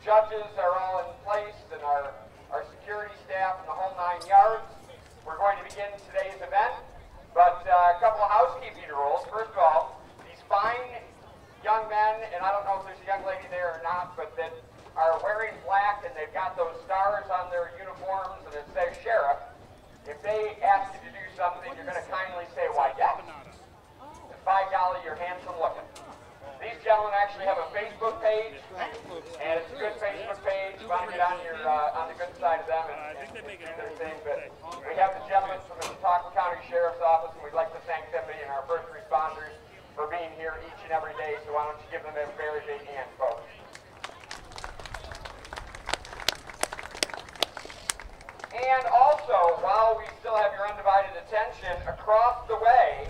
judges are all in place and our security staff and the whole 9 yards. We're going to begin today's event, but a couple of housekeeping rules. First of all, these fine young men, and I don't know if there's a young lady there or not, but that are wearing black and they've got those stars on their uniforms and it says sheriff. If they ask you to do something, you're going to kindly say, why, yes. And by golly, you're handsome looking. These gentlemen actually have a Facebook page, and it's a good Facebook page. You want to get on the good side of them and do their thing. But we have the gentlemen from the Chautuaqua County Sheriff's Office, and we'd like to thank them being our first responders for being here each and every day. So why don't you give them a very big hand, folks. And also, while we still have your undivided attention, across the way,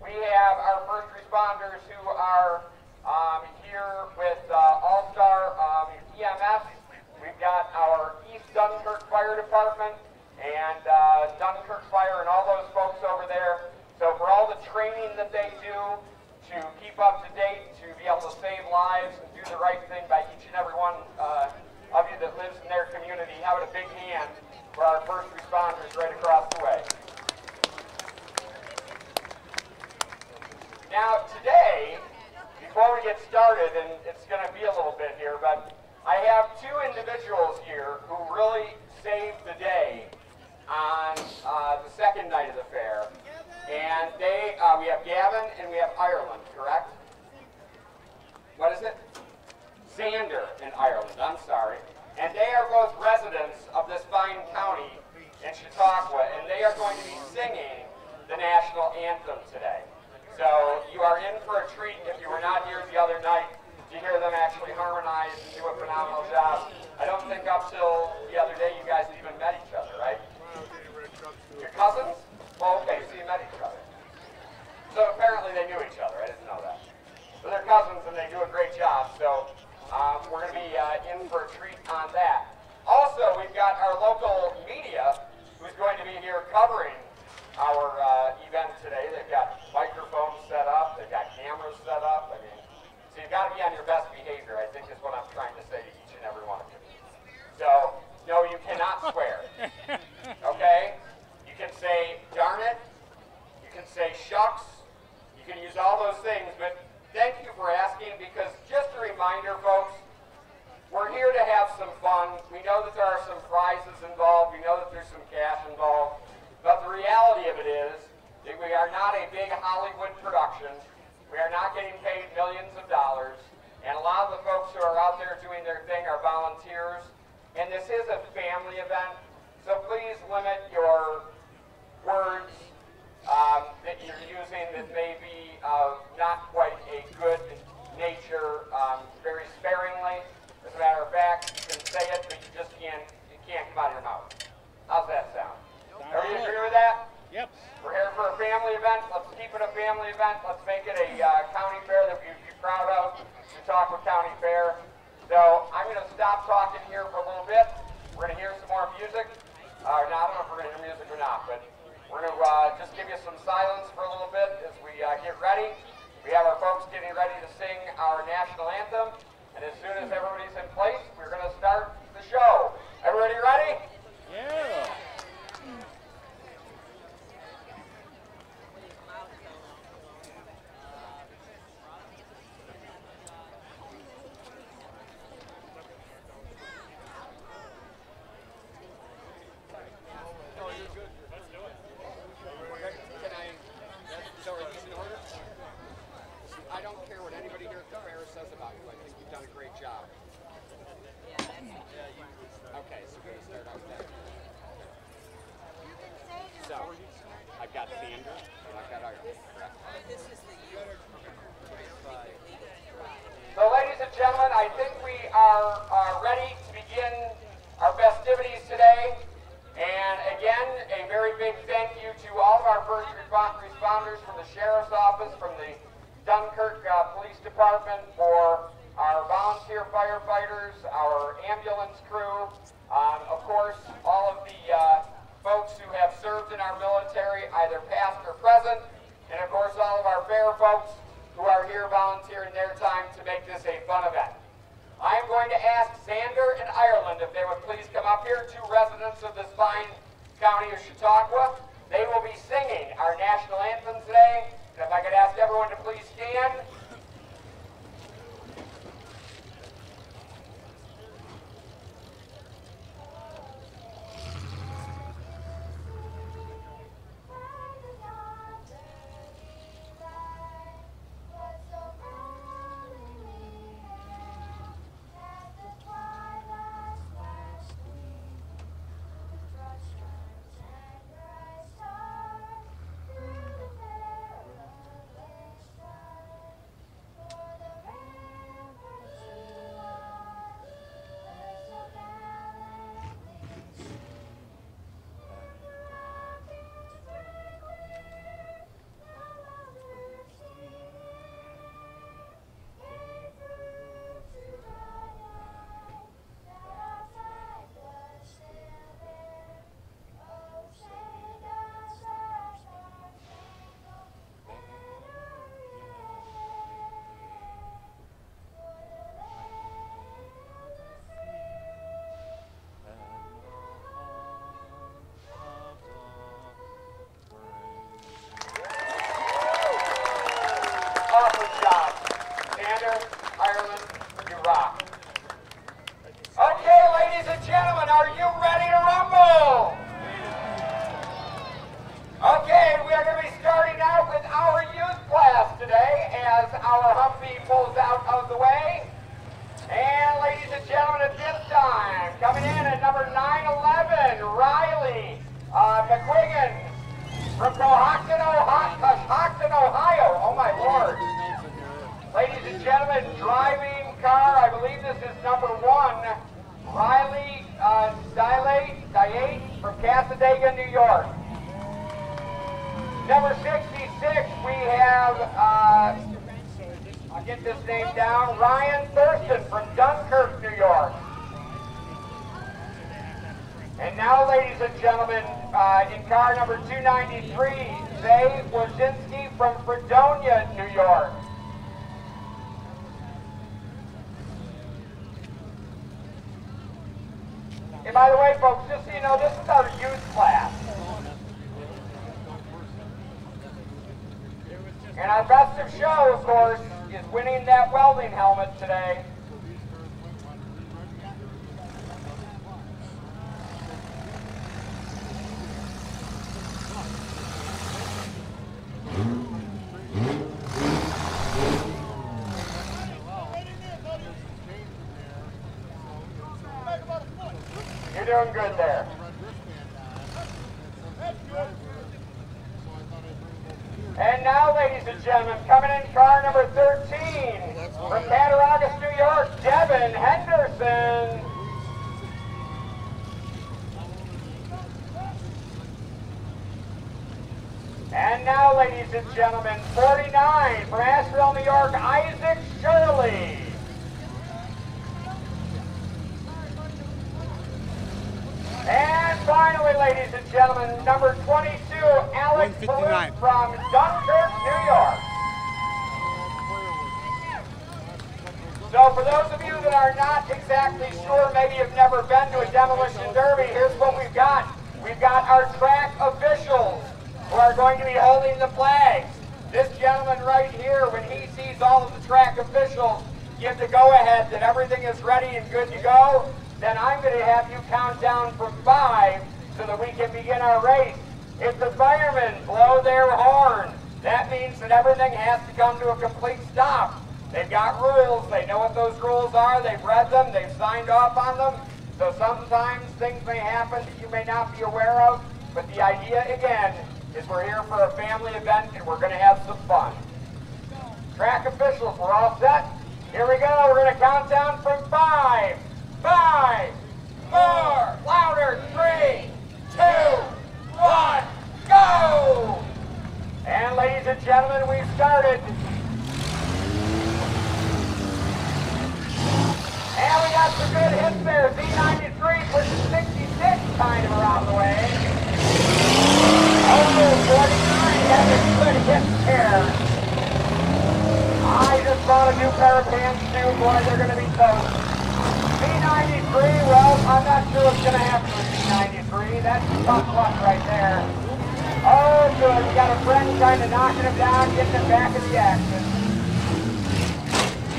we have our first responders who are here with All-Star EMS. We've got our East Dunkirk Fire Department and Dunkirk Fire and all those folks over there. So for all the training that they do to keep up to date, to be able to save lives and do the right thing by each and every one of you that lives in their community, have a big hand for our first responders right across the way. Now today, before we get started, and it's going to be a little bit here, but I have two individuals here who really saved the day on the second night of the fair. And we have Gavin and we have Ireland, correct? What is it? Xander in Ireland, I'm sorry. And they are both residents of this fine county in Chautuaqua, and they are going to be singing the national anthem today. So you are in for a treat if you were not here the other night to hear them actually harmonize and do a phenomenal job. I don't think up till the other day you guys even met each other, right? Your cousins? Well, okay, so you met each other. So apparently they knew each other. I didn't know that. So they're cousins and they do a great job. So we're going to be in for a treat on that. Also, we've got our local media who's going to be here covering our event today. They've got microphones set up, they've got cameras set up. I mean, so you've got to be on your best behavior, I think is what I'm trying to say to each and every one of you. So, no, you cannot swear. Okay? You can say darn it, you can say shucks, you can use all those things, but thank you for asking, because just a reminder, folks, we're here to have some fun. We know that there are some prizes involved, we know that there's some cash involved. But the reality of it is that we are not a big Hollywood production. We are not getting paid millions of dollars. And a lot of the folks who are out there doing their thing are volunteers. And this is a family event. So please limit your words that you're using that may be not quite a good nature very sparingly. As a matter of fact, you can say it, but it can't come out of your mouth. How's that sound? Everybody agree with that? Yep. We're here for a family event. Let's keep it a family event. Let's make it a county fair that we'd be proud of, Chautuaqua County Fair. So I'm going to stop talking here for a little bit. We're going to hear some more music. Now, I don't know if we're going to hear music or not, but we're going to just give you some silence for a little bit as we get ready. We have our folks getting ready to sing our national anthem. And as soon as everybody's in place, we're going to start the show. Everybody ready? Yeah. I don't care what anybody here at the fair says about you. I think you've done a great job. Okay, so we're going to start out there. So, I've got Sandra, and I've got Ireland, correct? This is the year. So, ladies and gentlemen, I think we are ready to begin our festivities today. And again, a very big thank you to all of our first responders from the Sheriff's Office, from the Dunkirk Police Department, for our volunteer firefighters, our ambulance crew, of course, all of the folks who have served in our military, either past or present, and of course all of our fair folks who are here volunteering their time to make this a fun event. I am going to ask Xander and Ireland if they would please come up here, two residents of this fine county of Chautuaqua. They will be singing our national anthem today. And if I could ask everyone to please stand. Awesome job. Xander, Ireland, you rock. Okay, ladies and gentlemen, are you ready to rumble? Okay, we are going to be starting out with our youth class today as our Humvee pulls out of the way. And ladies and gentlemen, at this time, coming in at number 911, Riley Beckwith from Chautuaqua, Ohio. Oh my Lord. Ladies and gentlemen, driving car, I believe this is number 1, Riley Diate from Casadega, New York. Number 66, we have, I'll get this name down, Ryan Thurston from Dunkirk, New York. And now, ladies and gentlemen, in car number 293, Zay Wojcinski from Fredonia, New York. And by the way, folks, just so you know, this is our youth class. And our best of show, of course, is winning that welding helmet today. You're doing good there. And now, ladies and gentlemen, coming in car number 13 from Cattaraugus, New York, Devin Henderson. And now, ladies and gentlemen, 49 from Asheville, New York, Isaac Shirley. And finally, ladies and gentlemen, number 22, Alex Palou from Dunkirk, New York. So for those of you that are not exactly sure, maybe you've never been to a demolition derby, here's what we've got. We've got our track officials who are going to be holding the flags. This gentleman right here, when he sees all of the track officials give the go-ahead that everything is ready and good to go, then I'm going to have you count down from 5 so that we can begin our race. If the firemen blow their horn, that means that everything has to come to a complete stop. They've got rules. They know what those rules are. They've read them. They've signed off on them. So sometimes things may happen that you may not be aware of. But the idea, again, is we're here for a family event and we're going to have some fun. Track officials, we're all set. Here we go. We're going to count down from 5. 5, 4, louder, 3, 2, 1, go! And ladies and gentlemen, we've started. And we got some good hits there. Z93 pushing 66 kind of around the way. Oh, 49 has a good hit there. I just bought a new pair of pants too. Boy, they're going to be toast. sure what's going to happen with B93. That's tough luck right there. Oh, good. We got a friend kind of knocking him down, getting him back in the action.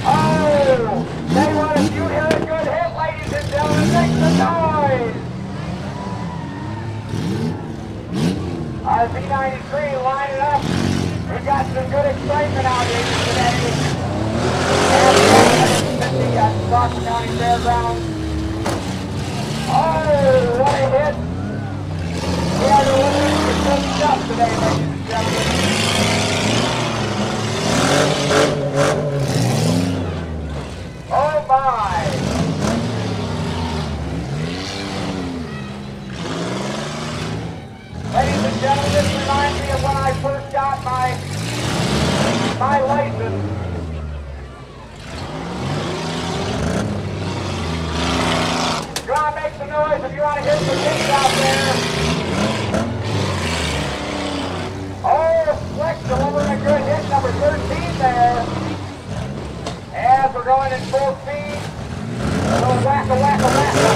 Oh, they want if you hear a good hit, ladies and gentlemen, make some noise. Our B93 lining up. We've got some good excitement out here today. At the Chautuaqua County Fairgrounds. Oh, what a hit. We are delivering some good stuff today, ladies and gentlemen. Oh my! Ladies and gentlemen, this reminds me of when I first got my license. Come on, make some noise if you want to hear some hits out there. Oh, Slick delivering a good hit, number 13 there. As we're going in full speed, a little whack-a, whack-a, whack-a.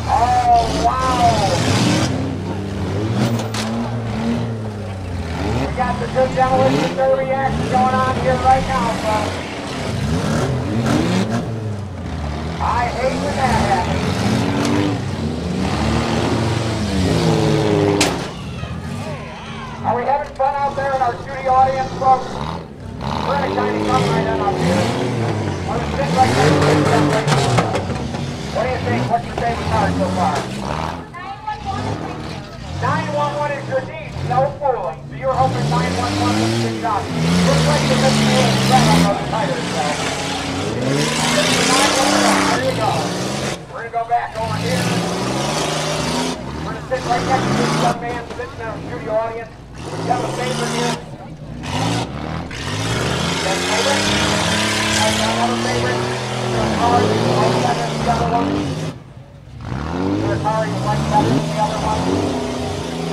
Oh, wow. We got the good Demolition derby action going on here right now, folks. I hate when that happens. Are we having fun out there in our studio audience, folks? We're in a tiny come right on up here. I'm going to sit right next to this right now. What do you think? What's your favorite car so far? 911 is your need. No fooling. So you're hoping 911 is a good job. Looks like you missed me in the red on those tires, though. 911. There you go. We're going to go back over here. We're going to sit right next to this young man sitting in our studio audience. You have a favorite here? That favorite? That's another favorite? Is there a car you like better than the other one? Is there a car you like better than the other one?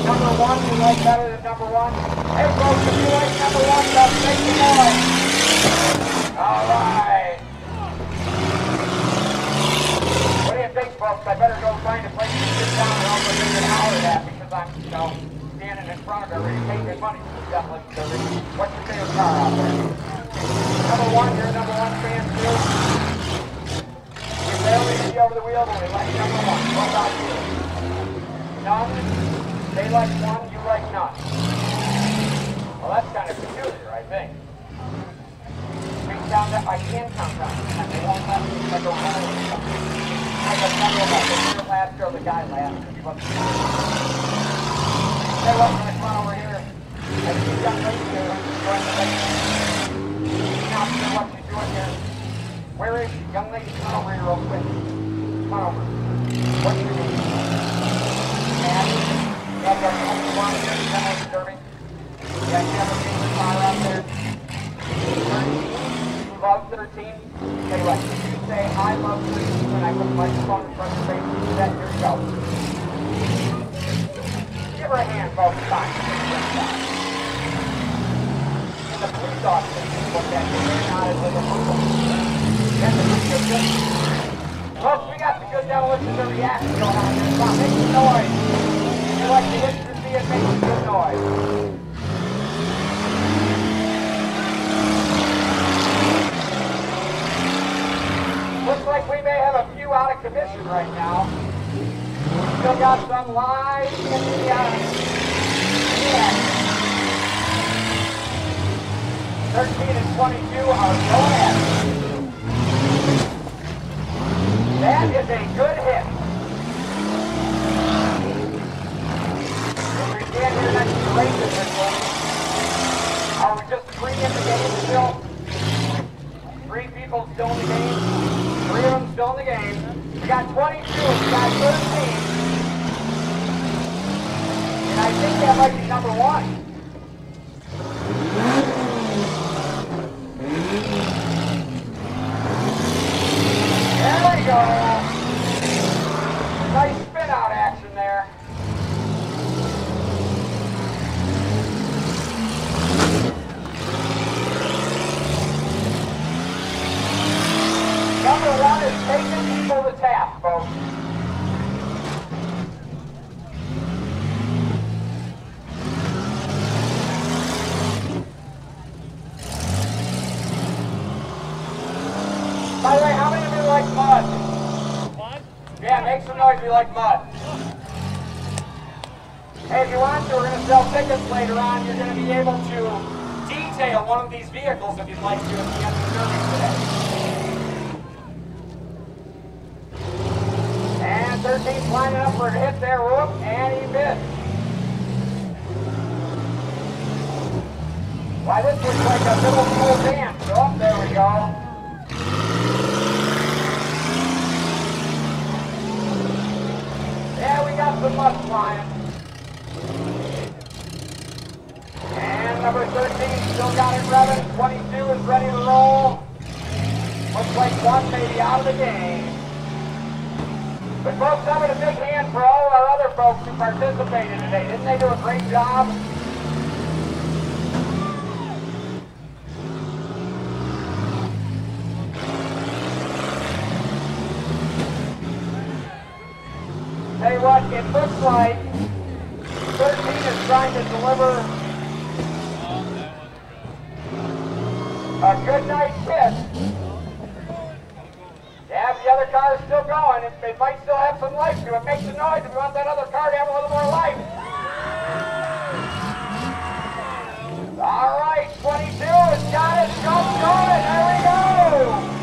Number one you like better than number one? Hey folks, if you like number one, just make some noise. Alright. What do you think, folks? I better go find a place to sit down and I'll get an hour of that because I'm, standing in front of everybody taking money from the Demolition. What's your favorite car out there? Number one, you're a number one fan too. We barely see over the wheel, but we like number one. What about you? None? They like one, you like none. Well, that's kind of peculiar, I think. I can count down. They won't let me like a roll or something. I got none of that. The last or the guy last. Hey, welcome to come on over here. I see a young lady here join the lady. Not sure what she's doing here. Where is she? Young lady, come on over here real quick. Come on over. What's your name? Maddie? You have your only one here in Demolition derby? Yeah, you have a favorite car out there? 13? You love 13? Tell you what, if you say, I love 13, and I put the microphone in front of your face, do that, here you go. Give her a hand, folks. Fine. And the police officer can look at you. They're not as like a football. That's a good good. Folks, we got the good Demolition to react going on here. Come on, make some noise. If you like to hit to see it, make some good noise. Looks like we may have a few out of commission right now. Still got some live in the action. 13 and 22 are going at it. That is a good hit. If we stand here next to the races this one, are we just 3 in the game still? 3 people still in the game. 3 of them still in the game. We got 22, we got 13. And I think that might be number 1. There we go. Nice spin out action there. Number 1 is just taking people to task, folks. By the way, how many of you like mud? Mud? Yeah, make some noise if you like mud. Hey, if you want to, we're going to sell tickets later on. You're going to be able to detail one of these vehicles if you'd like to at the end of the derby today. And 13's lining up for a hit there, whoop, and he missed. Why, this looks like a middle school dance. Oh, there we go. Yeah, we got some mud flying. And number 13 still got it revving. 22 is ready to roll. Looks like one may be out of the game. But folks, I'm going a big hand for all of our other folks who participated today. Didn't they do a great job? Tell you what, it looks like 13 is trying to deliver a good night kiss. Yeah, the other car is still going. It might still have some life to it. Make some noise if you want that other car to have a little more life. All right, 22 has got it. Jump going. There we go.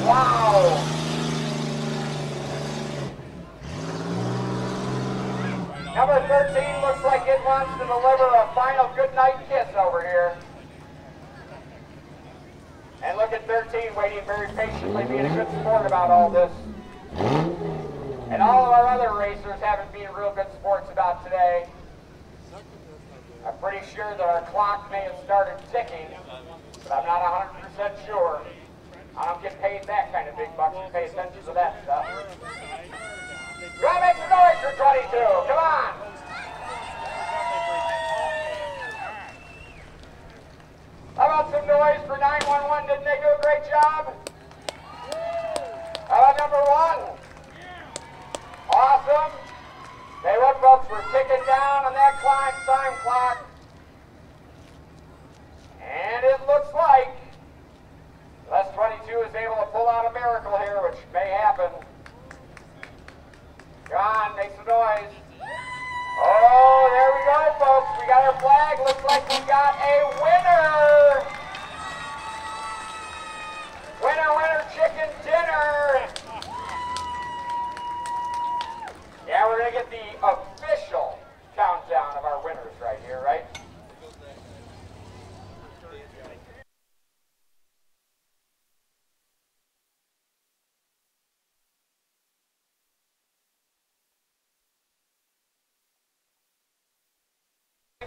Wow! Number 13 looks like it wants to deliver a final goodnight kiss over here. And look at 13 waiting very patiently, being a good sport about all this. And all of our other racers haven't been real good sports about today. I'm pretty sure that our clock may have started ticking, but I'm not 100% sure. I don't get paid that kind of big bucks to pay attention to that stuff. You gotta make some noise for 22. Come on. How about some noise for 911? Didn't they do a great job? How about number 1? Awesome. Hey, what, folks? We're ticking down on that time clock. And it looks like unless 22 is able to pull out a miracle here, which may happen. Come on, make some noise. Oh, there we go, folks. We got our flag. Looks like we got a winner. Winner, winner, chicken dinner. Yeah, we're going to get the official countdown of our winners right here, right?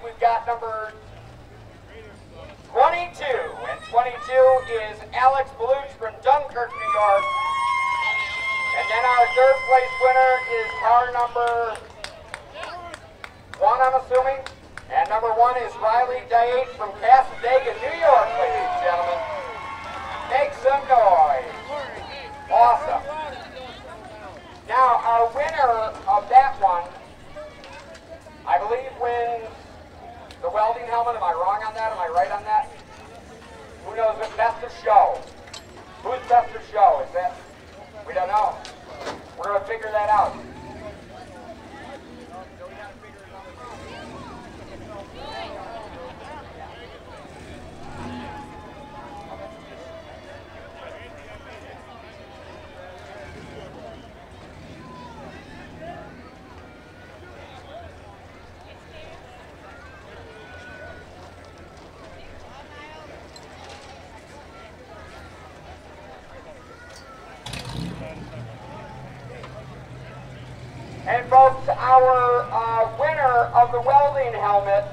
We've got number 22, and 22 is Alex Baluch from Dunkirk, New York. And then our third place winner is car number 1, I'm assuming. And number 1 is Riley Diate from Casadega, New York, ladies and gentlemen. Make some noise. Awesome. Now, our winner of that one, I believe, wins the welding helmet. Am I wrong on that? Am I right on that? Who knows what best of show? Who's best of show? Is that? We don't know. We're going to figure that out. And folks, our winner of the welding helmet,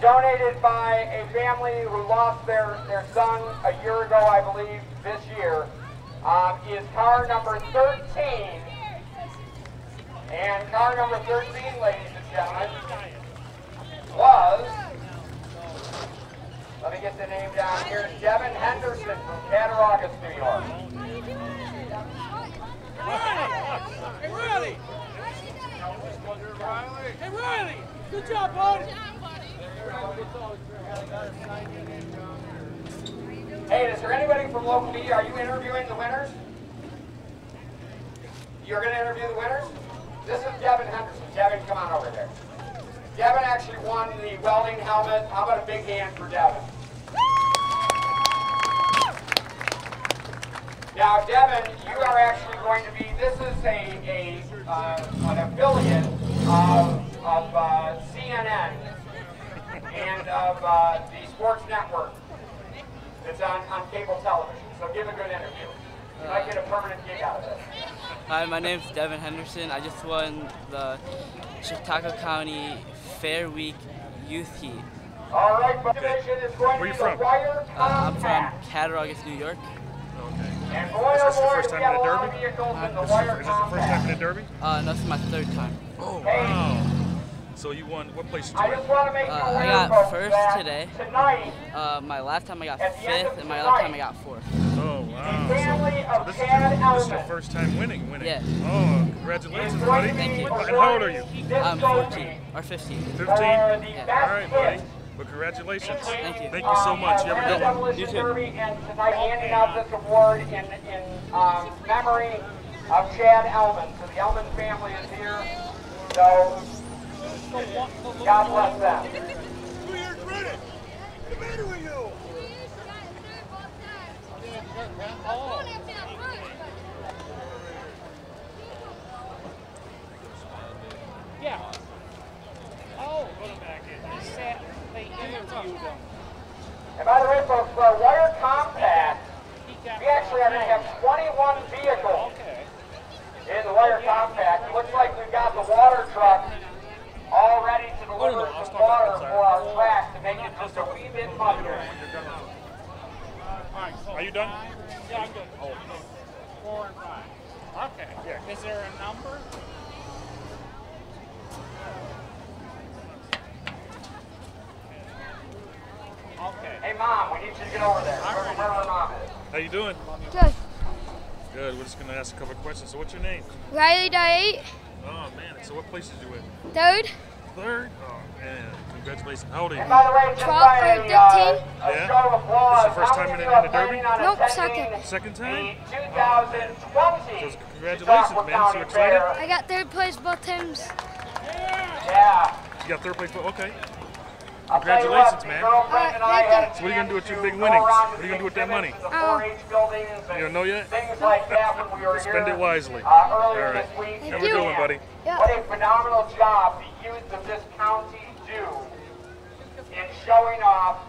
donated by a family who lost their son a year ago, I believe, this year, is car number 13. And car number 13, ladies and gentlemen, was Let me get the name down here. Devin Henderson from Chautuaqua, New York. Hey, Riley! Hey, Riley! Good job, bud! Hey, is there anybody from local media? Are you interviewing the winners? You're going to interview the winners? This is Devin Henderson. Devin, come on over there. Devin actually won the welding helmet. How about a big hand for Devin? Now, Devin, you are actually going to be, this is an affiliate of CNN and of the Sports Network. It's on cable television, so give a good interview. You might get a permanent gig out of it. Hi, my name's Devin Henderson. I just won the Chautuaqua County Fair Week Youth Heat. All right, but division is going to be the wire I'm from compact. Chautuaqua, New York. Okay. And boy, Is this oh the boy, first we time got in a a lot of derby? vehicles in the Is wire this the first time in a derby? No, this is my third time. Oh, wow. So you won, what place did you I win? just want to make you aware, I got folks, first that today. Tonight, My last time I got At the end of fifth, and my other time I tonight, got fourth. Oh, the wow. family So of this Chad is your Elmen first time winning. Yeah. Oh, congratulations, is buddy. going to Thank be you. And how old are you? I'm awarding 14 or 15. 15? for the All best right, buddy. hit. Well, congratulations. Thank you. Thank you so much. You have a good one. Demolition You too. Derby, and tonight handing out this award in memory of Chad Elmen. So the Elmen family is here. So God bless them. To your credit! The matter with you? Yeah. Oh, they interviewed them. And by the way, folks, for our wire compact, we actually are going to have 21 vehicles in the wire compact. It looks like we've got the water truck all ready to deliver some water for our track to make it just a wee bit muddier. Are you done? Yeah, I'm good. 4 and 5. Okay. Yeah. Is there a number? Okay. Hey, Mom, we need you to get over there. Where our mom is. How you doing? Good. Good. We're just going to ask a couple of questions. So what's your name? Riley Diet, Oh, man. So what place did you win? third. Third? Oh, man. Congratulations. How old are you? And by the way, just by a Yeah? show of applause, This is the first how time many in of you the are derby? planning on Nope, attending second. Second the time? 2020 So congratulations, Chautuaqua man. So County excited? Fair. I got third place both times. Yeah. You got third place? Okay. I'll tell you what, Congratulations, the man. girlfriend and I had a So what are you gonna do with your chance big to winnings? go around What are you gonna do with that exhibits, money? the 4-H buildings and You don't know yet? things like that when we were here. Spend it wisely. Earlier All right. this week. Have a good one, buddy. Yeah. What a phenomenal job the youth of this county do in showing off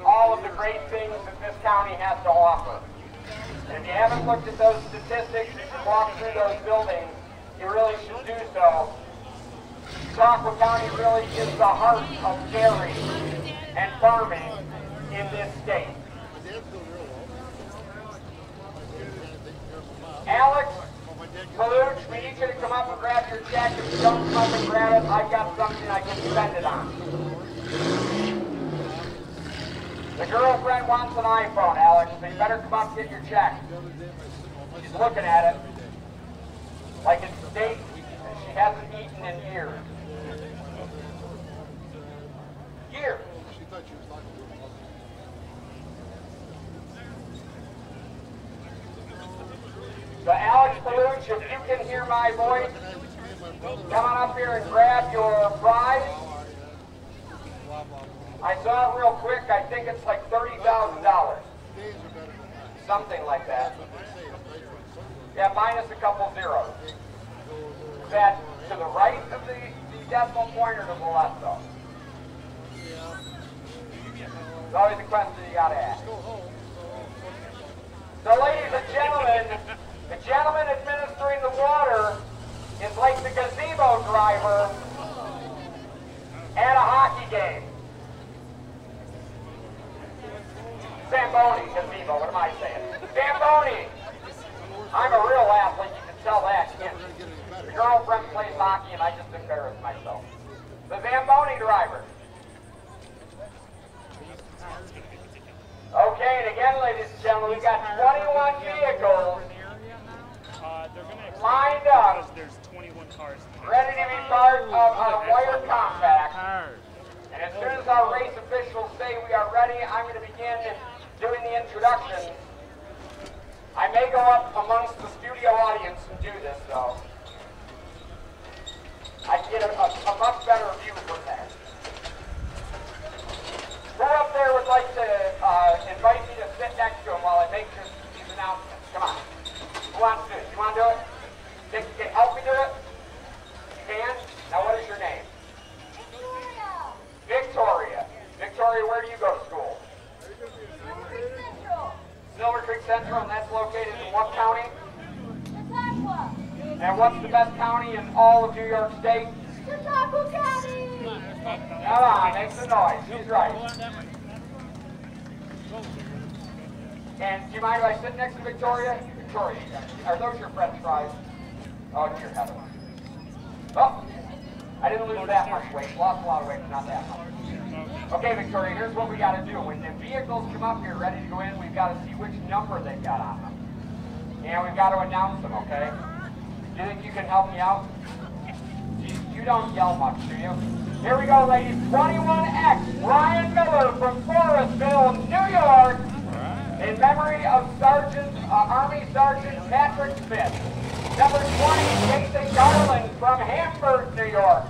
all of the great things that this county has to offer. And if you haven't looked at those statistics, you should walk through those buildings. You really should do so. Chautuaqua County really is the heart of dairy and farming in this state. Alex Kaluch, we need you to come up and grab your check. If you don't come up and grab it, I've got something I can spend it on. The girlfriend wants an iPhone, Alex, so you better come up and get your check. She's looking at it like it's steak that she hasn't eaten in years. Years. So Alex Kaluch, if you can hear my voice, come on up here and grab your prize. I saw it real quick. I think it's like $30,000. Something like that. Yeah, minus a couple zeros. Is that to the right of the decimal point or to the left, though? It's always a question you got to ask. So, ladies and gentlemen, the gentleman administering the water is like the gazebo driver at a hockey game. Zamboni, gazebo, what am I saying? Zamboni! I'm a real athlete, you can tell that, can't you? The girlfriend plays hockey and I just embarrass myself. The Zamboni driver. So we've got 21 vehicles They're going to lined up, because there's 21 cars. ready to be part of our wire compact. Cars. And as soon as our race officials say we are ready, I'm going to begin doing the introductions. I may go up amongst the studio audience and do this, though. I can get a much better view from that. Who up there would like to invite me to sit next to him while I make these announcements? Come on. Who wants to do it? You want to do it? Can help me do it? You can? Now what is your name? Victoria. Victoria, where do you go to school? Silver Creek Central, and that's located in what county? Chautuaqua. And what's the best county in all of New York State? Chautuaqua County. Come on, make some noise. She's right. And do you mind if I sit next to Victoria? Victoria, are those your French fries? Oh, dear heaven. Oh, I didn't lose that much weight. Lost a lot of weight, but not that much. Okay, Victoria, here's what we got to do. When the vehicles come up here ready to go in, we've got to see which number they've got on them. And we've got to announce them, okay? Do you think you can help me out? You don't yell much, do you? Here we go, ladies. 21X, Ryan Miller from Forestville, New York, in memory of Army Sergeant Patrick Smith. Number 20, Jason Garland from Hamburg, New York.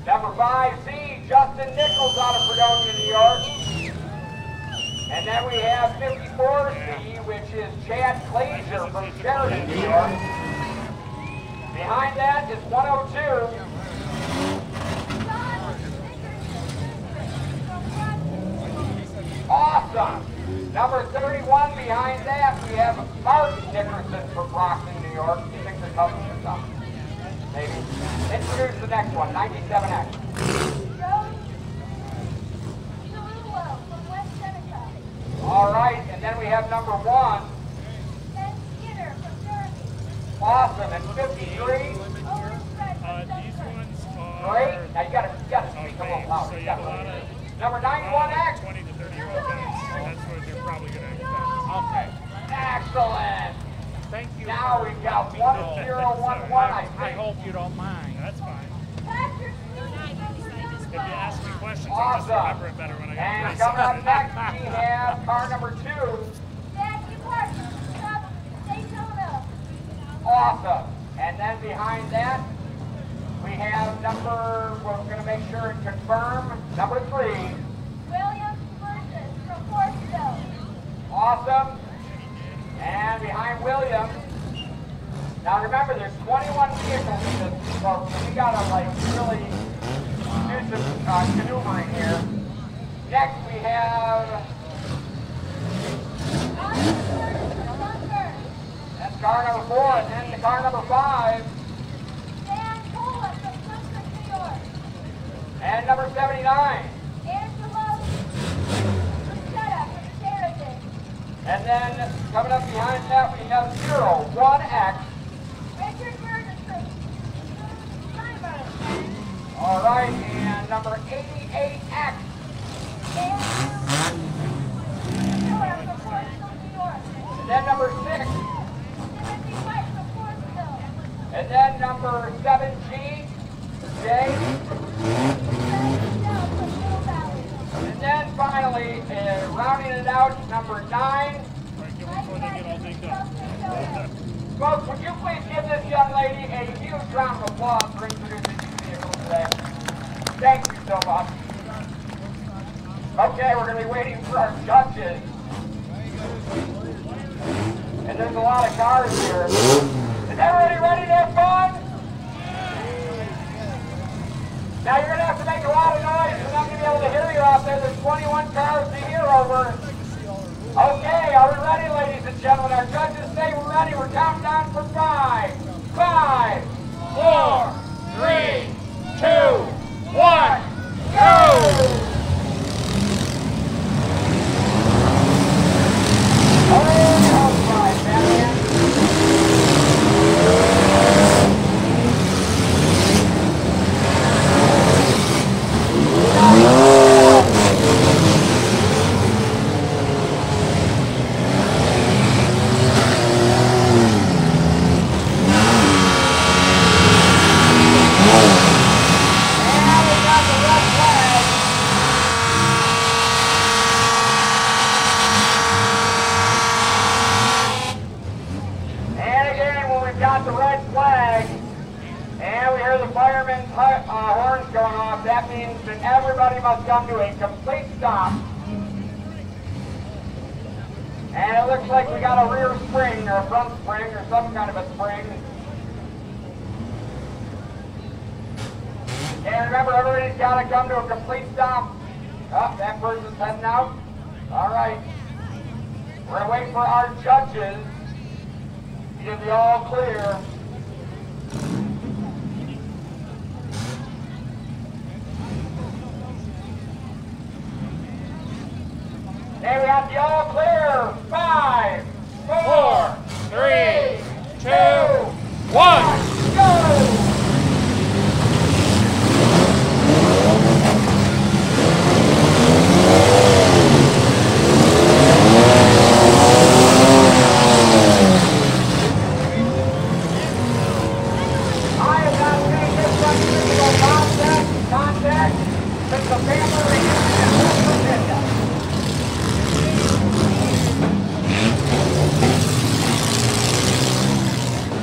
Number 5C, Justin Nichols out of Fredonia, New York. And then we have 54C, which is Chad Glazer from Sheridan, New York. Behind that is 102. Awesome. Number 31 behind that, we have Mark Nickerson from Brockton, New York. You think they're cousins or something? Maybe. Introduce the next one, 97X. All right, and then we have number 1. Awesome, and 53. These ones are... Great. Now you gotta speak a little louder. So you have a lot of... Number 91X. 20 to 30-year-old guys. That's what they're probably going to expect. Okay. Excellent. Thank you. Now we've got 1011, I I think. hope you don't mind. That's fine. If you ask me questions, I'll just Awesome. remember it better when I get And to coming up next, we have car number 2. Awesome. And then behind that, we have number, we're going to make sure and confirm, number 3. Williams Burgess from Forestville. Awesome. And behind Williams, now remember there's 21 vehicles in this, so we got to like really do some maneuvering here. Next we have, that's car number 4, and then the car number 5. Dan Cola from Dunkirk, New York. And number 79. Angela Lucetta from Sheridan. And then coming up behind that we have 01X. Richard Burgess from Steinberg. All right, and number 88X. Miller from Forestville, New York. And then number 6. Timothy White from Forestville. And then number 7G, Jay. And then finally, rounding it out, number 9. Before they get all digged up. Folks, would you please give this young lady a huge round of applause for introducing these vehicles today? Thank you so much. Okay, we're going to be waiting for our judges. And there's a lot of cars here. Is everybody ready to have fun? Now you're going to have to make a lot of noise because I'm going to be able to hear you out there. There's 21 cars to hear over. Okay, are we ready, ladies and gentlemen? Our judges say we're ready. We're counting down for 5, 5, 4, 3, 2, 1, go! Oh, my man. that means that everybody must come to a complete stop. And it looks like we got a rear spring or a front spring or some kind of a spring. And remember, everybody's got to come to a complete stop. Oh, that person's heading out. All right. We're going to wait for our judges to give the all clear. And we have the all clear. 5, 4, 3, 2, 1, go!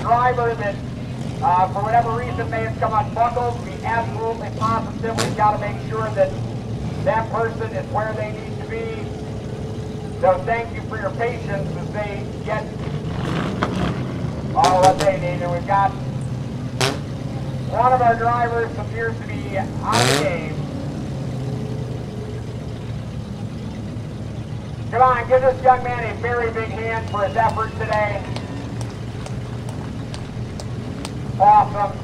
Driver that, for whatever reason, may have come unbuckled, we absolutely positively got to make sure that that person is where they need to be. So thank you for your patience as they get all what they need. And we've got one of our drivers appears to be on the game. Come on, give this young man a very big hand for his effort today. Awesome.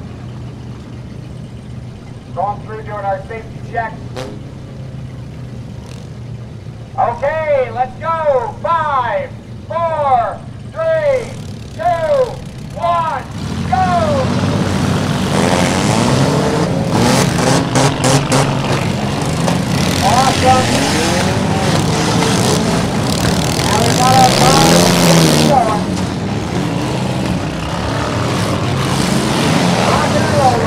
Going through doing our safety checks. Okay, let's go. 5, 4, 3, 2, 1, go! Awesome. Now we got our car going. Rock and roll.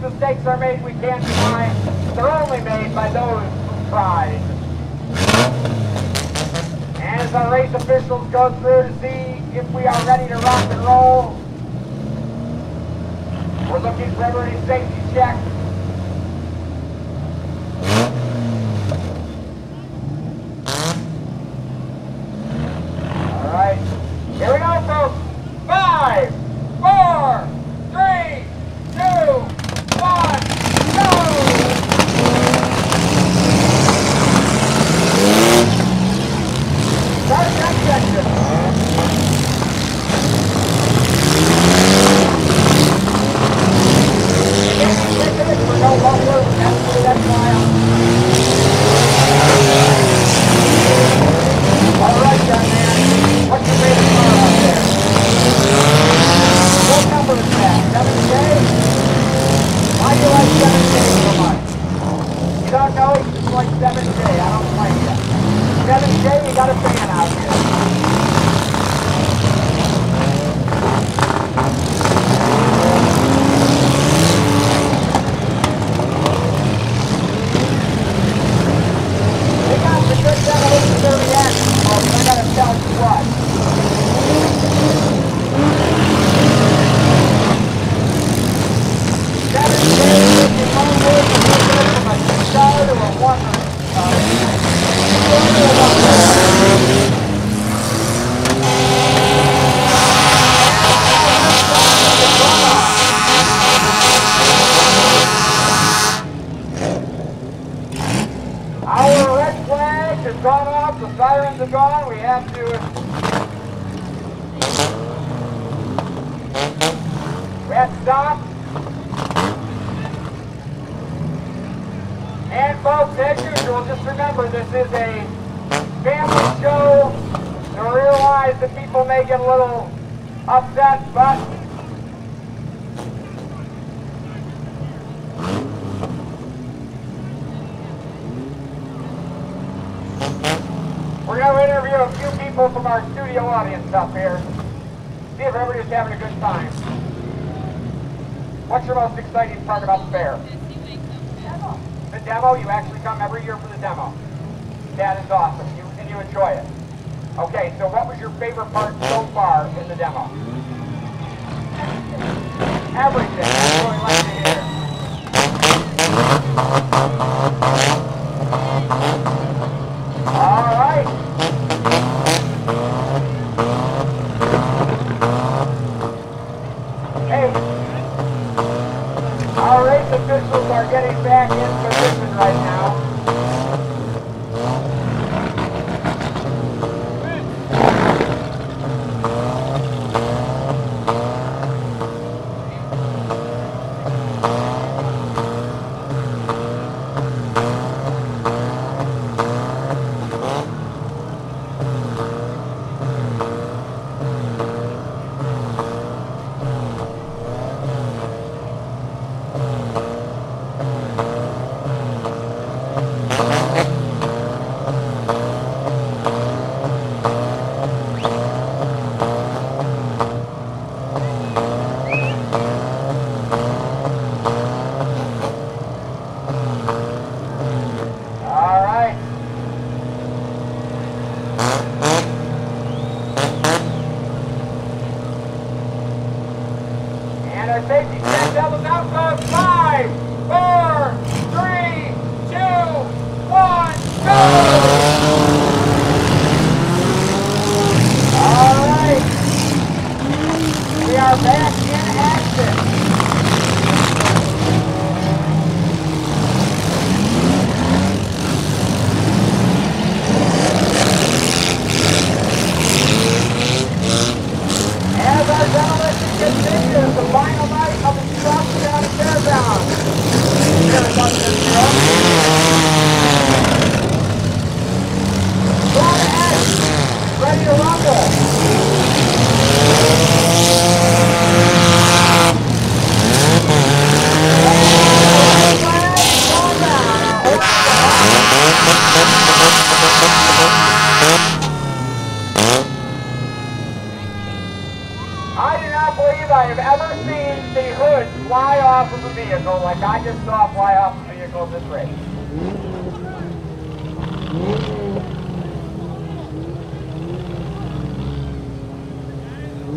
Mistakes are made, we can't deny. They're only made by those who try. And as our race officials go through to see if we are ready to rock and roll, we're looking for everybody's safety check. All right, here we go, folks. 5, 4, 3, 2, 1, go! music on, we have to stop. And folks, as usual, just remember this is a family show. I realize that people may get a little upset, but we're going to interview a few people from our studio audience up here. See if everybody's having a good time. What's your most exciting part about the fair? The demo? You actually come every year for the demo. That is awesome. And you enjoy it. Okay, so what was your favorite part so far in the demo? Everything. That's what we like to hear. All right. Hey. Our race officials are getting back in position right now.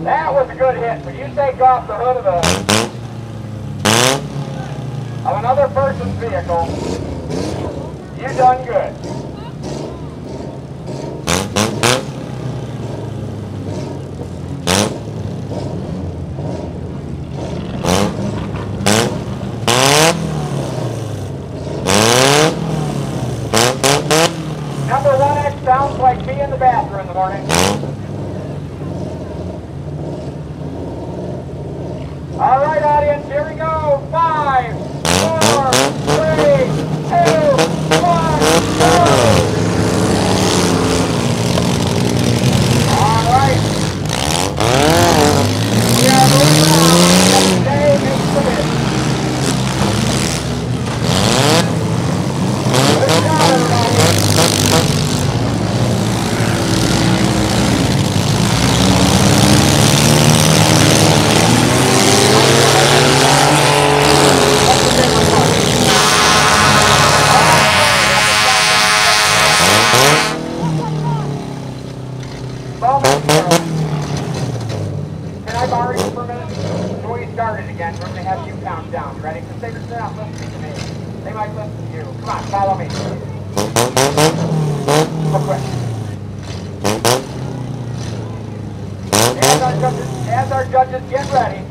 That was a good hit. When you take off the hood of another person's vehicle, you done good. Number 1X sounds like me in the bathroom in the morning. All right, audience, here we go. 5, 4, 3, 2, 1, go! All right. We are moving on. Next day makes the bid. Good job, everybody. Can I borrow you for a minute? Before we start it again, we're going to have you count down. Ready? Because they're not listening to me. They might listen to you. Come on, follow me. Real quick. As our judges get ready,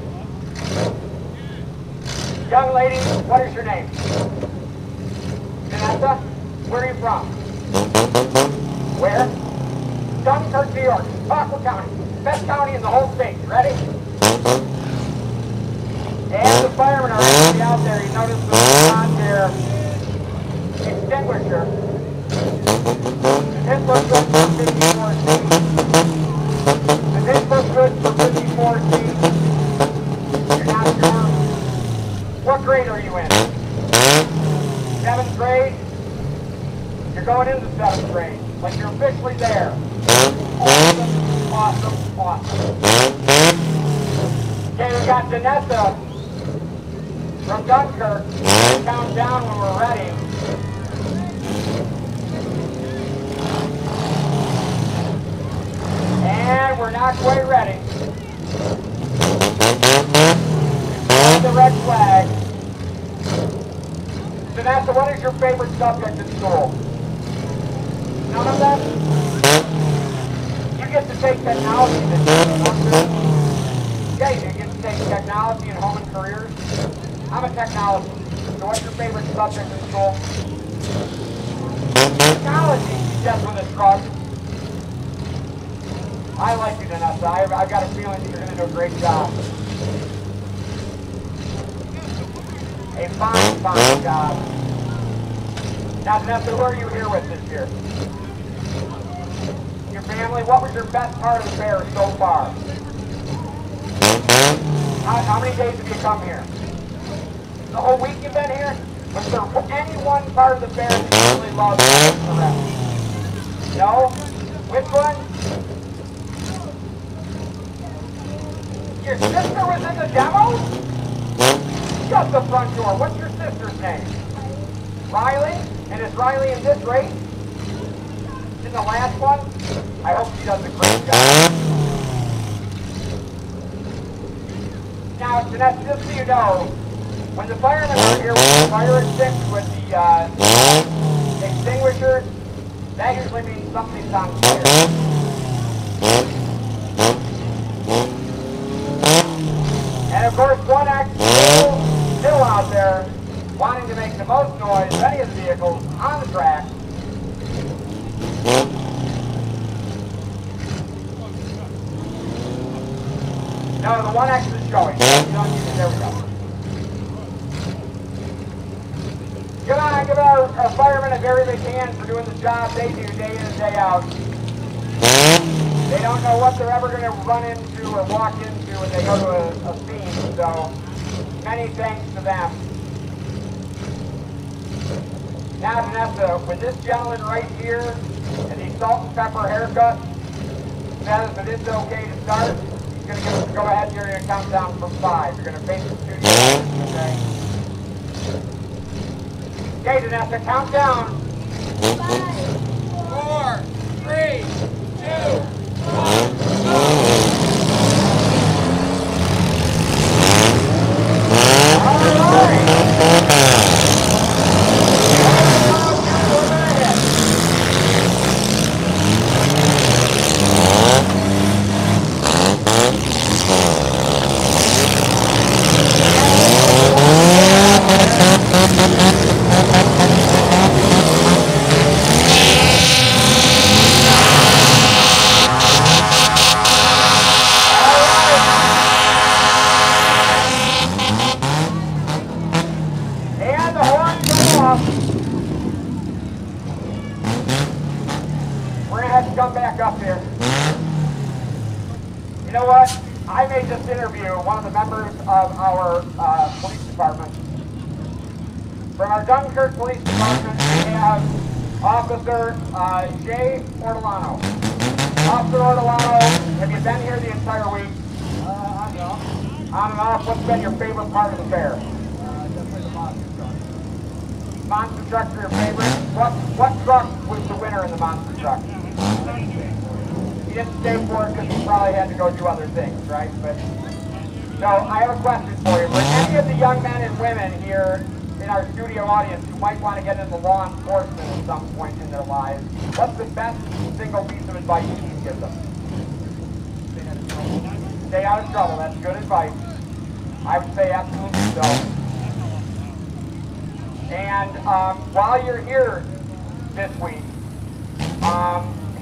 young lady, what is your name? Vanessa? Where are you from? Where? Dunkirk, New York, Chautuaqua County. Best county in the whole state. Ready? And the firemen are actually out there. You notice the on their extinguisher. This looks good for 54C. And this looks good for 54C. You're not sure? What grade are you in? 7th grade? You're going into 7th grade. Like you're officially there. Awesome, awesome, awesome. Okay, we got Janessa from Dunkirk. Count down when we're ready. And we're not quite ready. The red flag. Janessa, what is your favorite subject in school? None of them? You get to take technology this year. Yeah, you get to take technology and home and careers. I'm a technologist. So what's your favorite subject in school? Technology, she says with a shrug. I like you, Janessa. I've got a feeling that you're going to do a great job. A fine, fine job. Now, Janessa, who are you here with this year? Your family? What was your best part of the fair so far? How many days have you come here? The whole week you've been here? Was there any one part of the fair that you really loved more than the rest? No? Which one? Your sister was in the demo? Shut the front door. What's your sister's name? Riley? And is Riley in this race? In the last one? I hope she does a great job. Now, Janessa, just so you know, when the firemen are here with the fire extinguisher with the extinguishers, that usually means something's on fire. And of course, 1X is still out there wanting to make the most noise of any of the vehicles on the track. No, the 1X is showing. There we go. Give our firemen a very big hand for doing the job they do day in and day out. They don't know what they're ever going to run into or walk into when they go to a scene, so many thanks to them. Now, Janessa, when this gentleman right here in the salt and pepper haircut says that it's okay to start, he's going to go ahead and you're going to count down from 5. You're going to face the studio, okay? Okay, Janessa, count down. 5, 4, 3, 2, 1, All right. Up here. You know what? I made this interview one of the members of our police department. From our Dunkirk Police Department, we have Officer Jay Ortolano. Officer Ortolano, have you been here the entire week? On and off. On and off. What's been your favorite part of the fair? Definitely the monster truck. Monster trucks are your favorite? What truck was the winner in the monster truck? You didn't stay for it because you probably had to go do other things, right? But so I have a question for you. For any of the young men and women here in our studio audience who might want to get into law enforcement at some point in their lives, what's the best single piece of advice you can give them? Stay out of trouble. That's good advice. I would say absolutely so. And while you're here this week,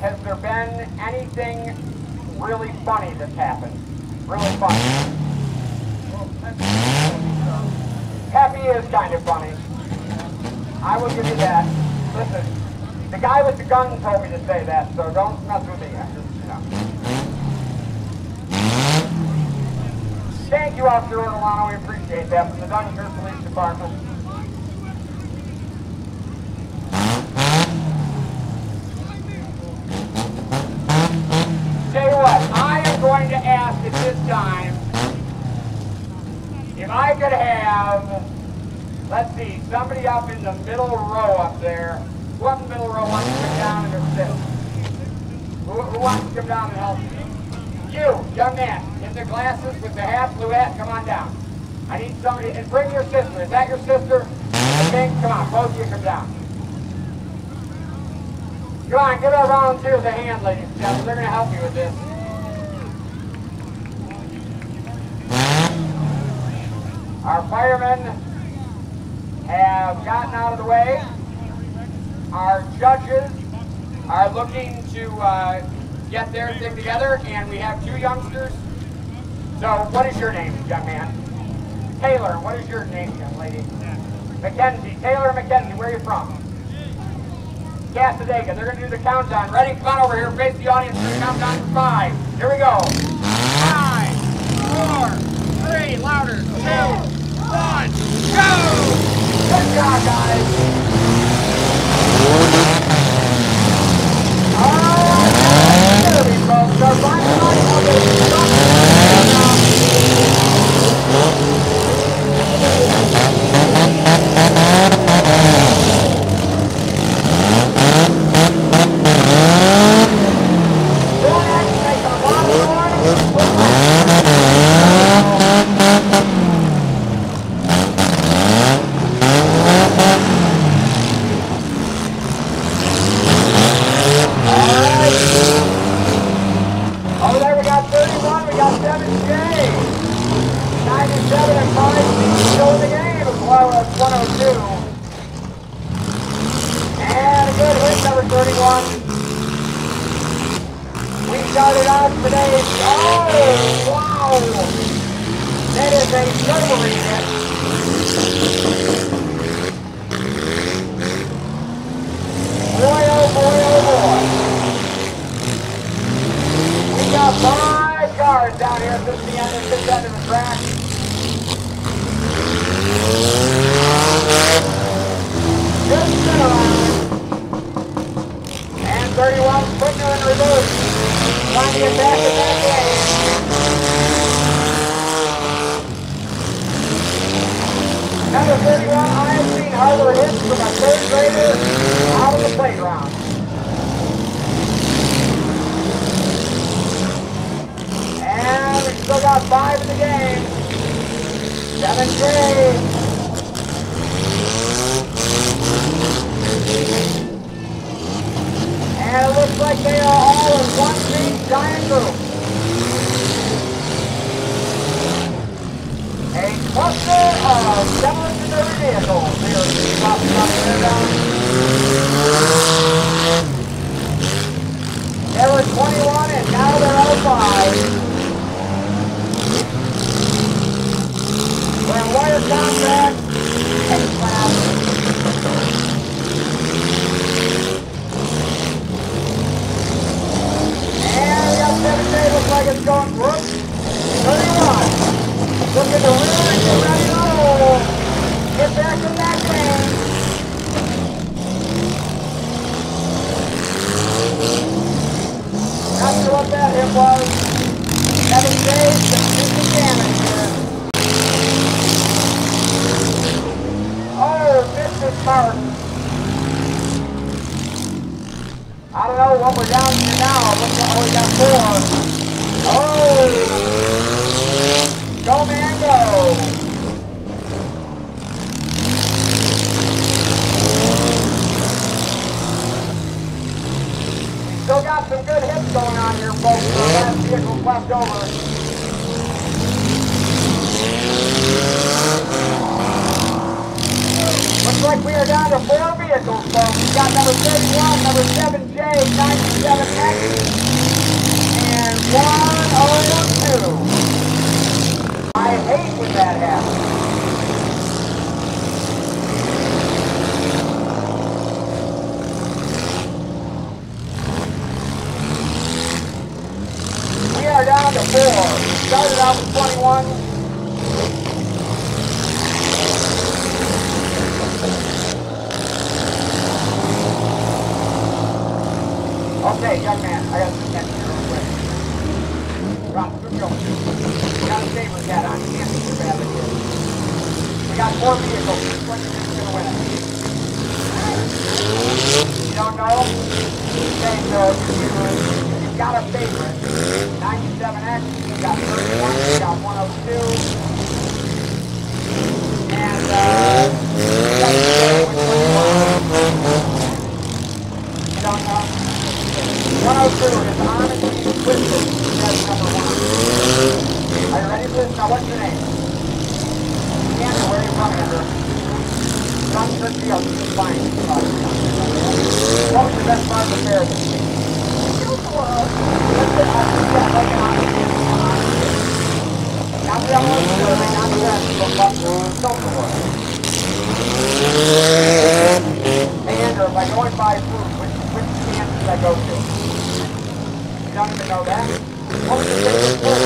has there been anything really funny that's happened? Really funny. Happy is kind of funny. I will give you that. Listen, the guy with the gun told me to say that, so don't mess with me. I'm just, you know. Thank you, Officer Ortolano. We appreciate that from the Dunkirk Police Department. Tell you what, I am going to ask at this time if I could have, let's see, somebody up in the middle row up there. Who up in the middle row wants to come down and assist? Who wants to come down and help? You, young man, in the glasses with the hat, blue hat, come on down. I need somebody, and bring your sister. Is that your sister? Okay, come on, both of you come down. Come on, give our volunteers a hand, ladies and gentlemen. They're going to help you with this. Our firemen have gotten out of the way. Our judges are looking to get their thing together, and we have two youngsters. So, what is your name, young man? Taylor. What is your name, young lady? Mackenzie. Taylor Mackenzie. Where are you from? Casadega. They're going to do the countdown. Ready? Come on over here. Face the audience. We're going to count down to 5. Here we go. 5, 4, 3, louder. 2, 1, go! Good job, guys. All right, here we go. So, I don't know what we're down to now. Looks like we got 4. Oh! Go, man, go! Still got some good hits going on here, folks. The last vehicle's left over. Looks like we are down to 4 vehicles, folks. We've got number 31, number 7J, 97X, and 102. I hate when that happens. We are down to 4. Started out with 21. Okay, young man, I got some attention here real quick. Rob, good going. We got a saber cat on. You can't be too bad with this. We got 4 vehicles. Which one do you think is going to win it? You don't know? Okay, so you've got a favorite. 97X, you got 31, you got 102. And, you got to say which one you want. You don't know? 102 is honestly twisted. That's number 1. Are you ready for this? Now, what's your name? Andrew, where are you from, Andrew? Dunkirk, fine. What was your best part of the fair this week? Not the only survey, not the rest, but social work. Hey, Andrew, if I go and buy food, which camp should I go to? You don't even know that? What was your favorite food?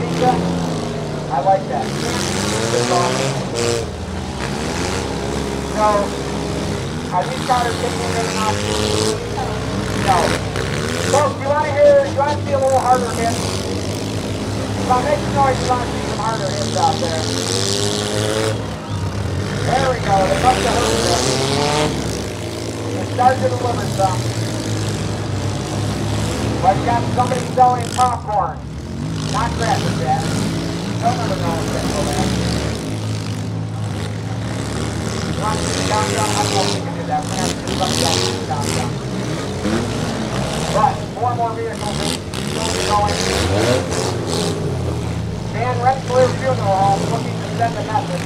Pizza? I like that. It's awesome. So, have you started taking anything off? No. Folks, you want to see a little harder hit? If I make some noise, you want to see some harder hits out there. There we go, they must have heard this. They started to deliver some. But you got somebody selling popcorn. Not Cracker Jack. Don't ever know what's going to go back. You want to see the down? I don't know if we can do that. We're going to have to do something else to the down. But 4 more vehicles are still going. Dan Rensselaer Funeral Home looking to send a message.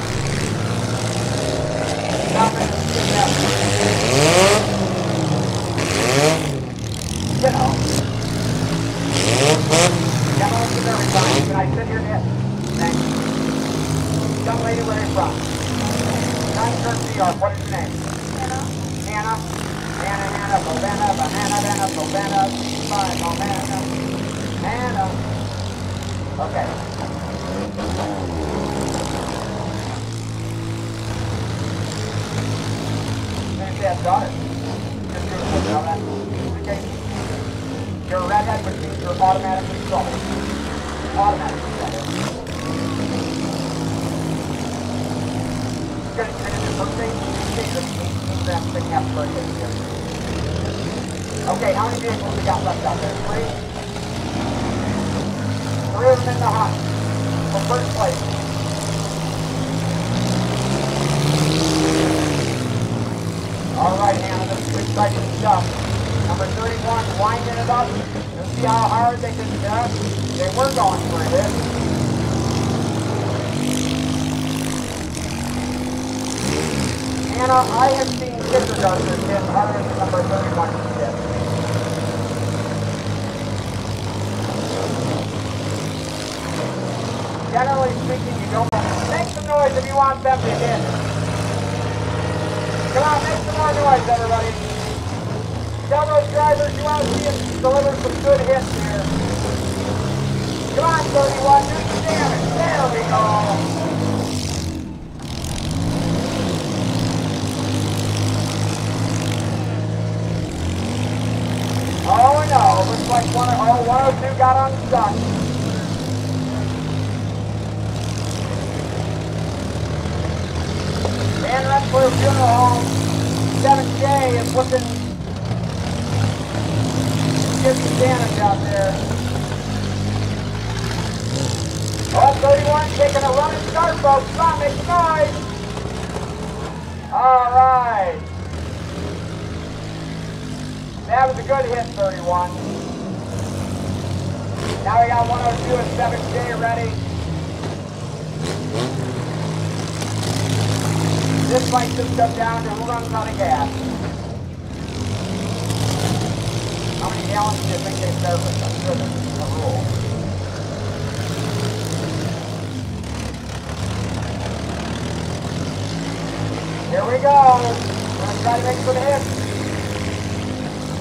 Stop it and see a message. You know. Demolition every time. Can I sit here and hit? Thank you. Young lady, where are you from? Dunkirk, New York. What is your name? Hannah. Hannah. Hannah, Bovana, Banana, Bovana, fine, Bovana, Hannah. Okay. Finish that daughter. Just do it, you know that? Okay. You're a redhead, which means you're automatically trouble. Automatically trouble. You're going to do birthday. That thing have birthday here. Okay, how many vehicles we got left out there? 3? 3 of them in the hunt for first place. All right, Hannah, this is exciting stuff. Number 31, winding it up. You'll see how hard they can they were going for it. Hannah, I have seen kindergartners hit harder than number 31 hit. Generally speaking, you don't make some noise if you want them to hit. Come on, make some more noise, everybody. Tell those drivers you want to see us deliver some good hits here. Come on, 31, do some damage. There we go. Oh no, looks like 102 got unstuck. Dan Rensselaer Funeral Home, 7J is looking to get some damage out there. Oh, 31 taking a running start, folks. Come on, make some noise. All right. That was a good hit, 31. Now we got 102 and 7J ready. This might just come down to who runs out of gas. many gallons do you think they service? I'm sure this is a rule. Here we go. We're going to try to make some hits.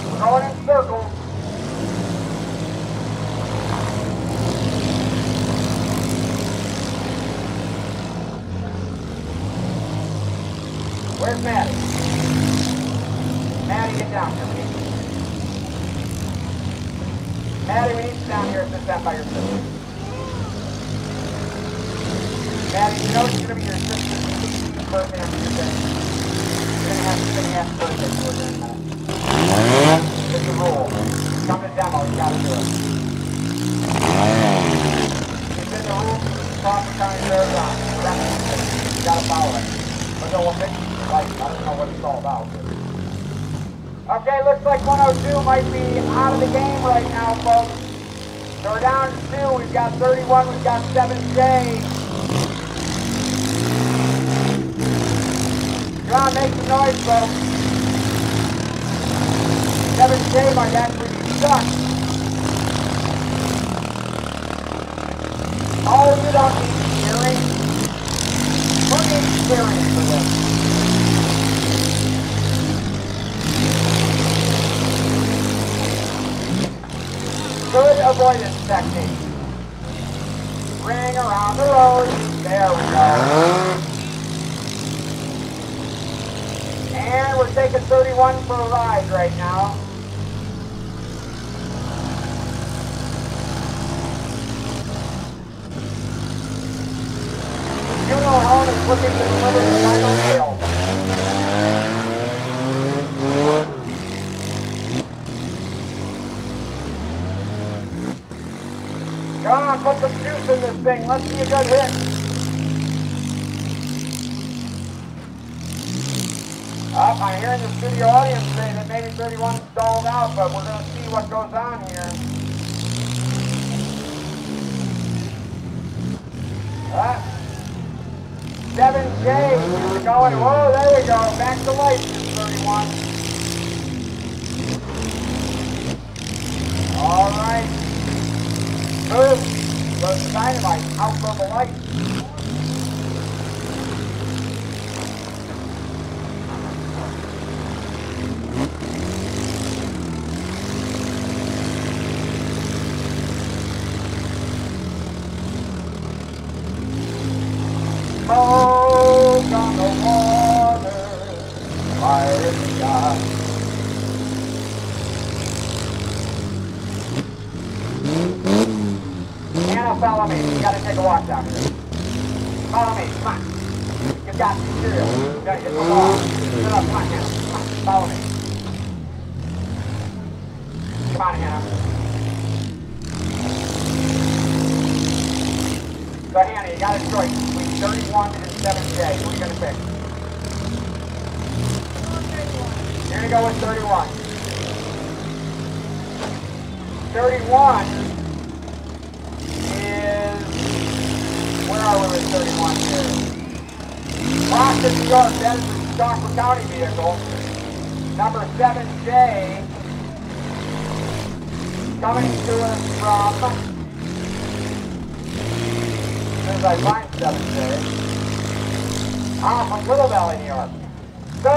We're going in circles. Where's Maddie? Maddie, get down here, please. Maddie, we need you down here at this end by your sister. Maddie, you know it's going to be your sister's birthday on Tuesday. You're going to have birthday for her in a minute. It's a rule. Come to demo, you got to do it. It's in the rules of the Chautuaqua County Fairgrounds. You got to follow it. But no, we'll fix it. I don't know what it's all about. Okay, looks like 102 might be out of the game right now, folks. So we're down to 2. We've got 31. We've got 7J. Come on, make some noise, folks. 7J might actually be stuck. Oh, you don't need steering. Who needs steering for this? Good avoidance technique. Ring around the road. There we go. And we're taking 31 for a ride right now. Funeral home is looking to deliver the final meal. Come on, put some juice in this thing. Let's see a good hit. I'm hearing the studio audience say that maybe 31 stalled out, but we're going to see what goes on here. 7J, we're going. Whoa, there we go. Back to life, 31. All right. Move. Goes dynamite. Out for the light. Smoke on the water, fire in the sky. Anna, follow me. You gotta take a walk down here. Follow me, come on. You've got material. You gotta get the law. Sit up, come on, Hannah. Come on, follow me. Come on, Hannah. So, Hannah, you got a choice between 31 and 7J. What are you going to pick? You're going to go with 31. 31 is... Where are we with 31 here? Boston, New York. That is the Chautuaqua County vehicle. Number 7J coming to us from... As I find 7J. From Little Valley, New York. So,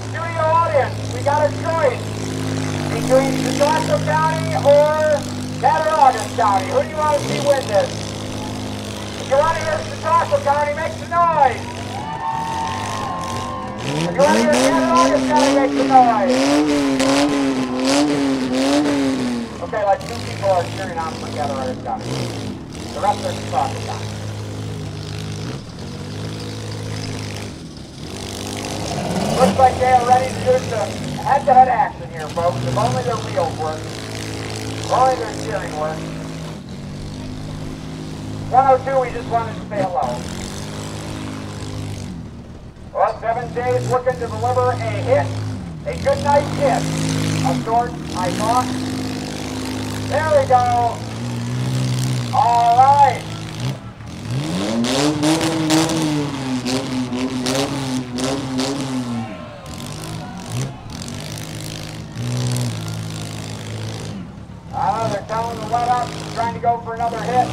studio audience, we got a choice between Chautuaqua County or Chautuaqua County. Who do you want to see win this? If you want to hear Chautuaqua County, make some noise. If you want to hear Chautuaqua County, make some noise. Okay, like 2 people are cheering on for Chautuaqua County. The rest are Chautuaqua County. Looks like they are ready to do some head-to-head action here, folks. If only their wheels work. If only their steering works. 102, we just wanted to say hello. Well, 7J is looking to deliver a hit. A good night hit. Of sorts, I thought. There we go. All right. They're telling them to let up. Trying to go for another hit.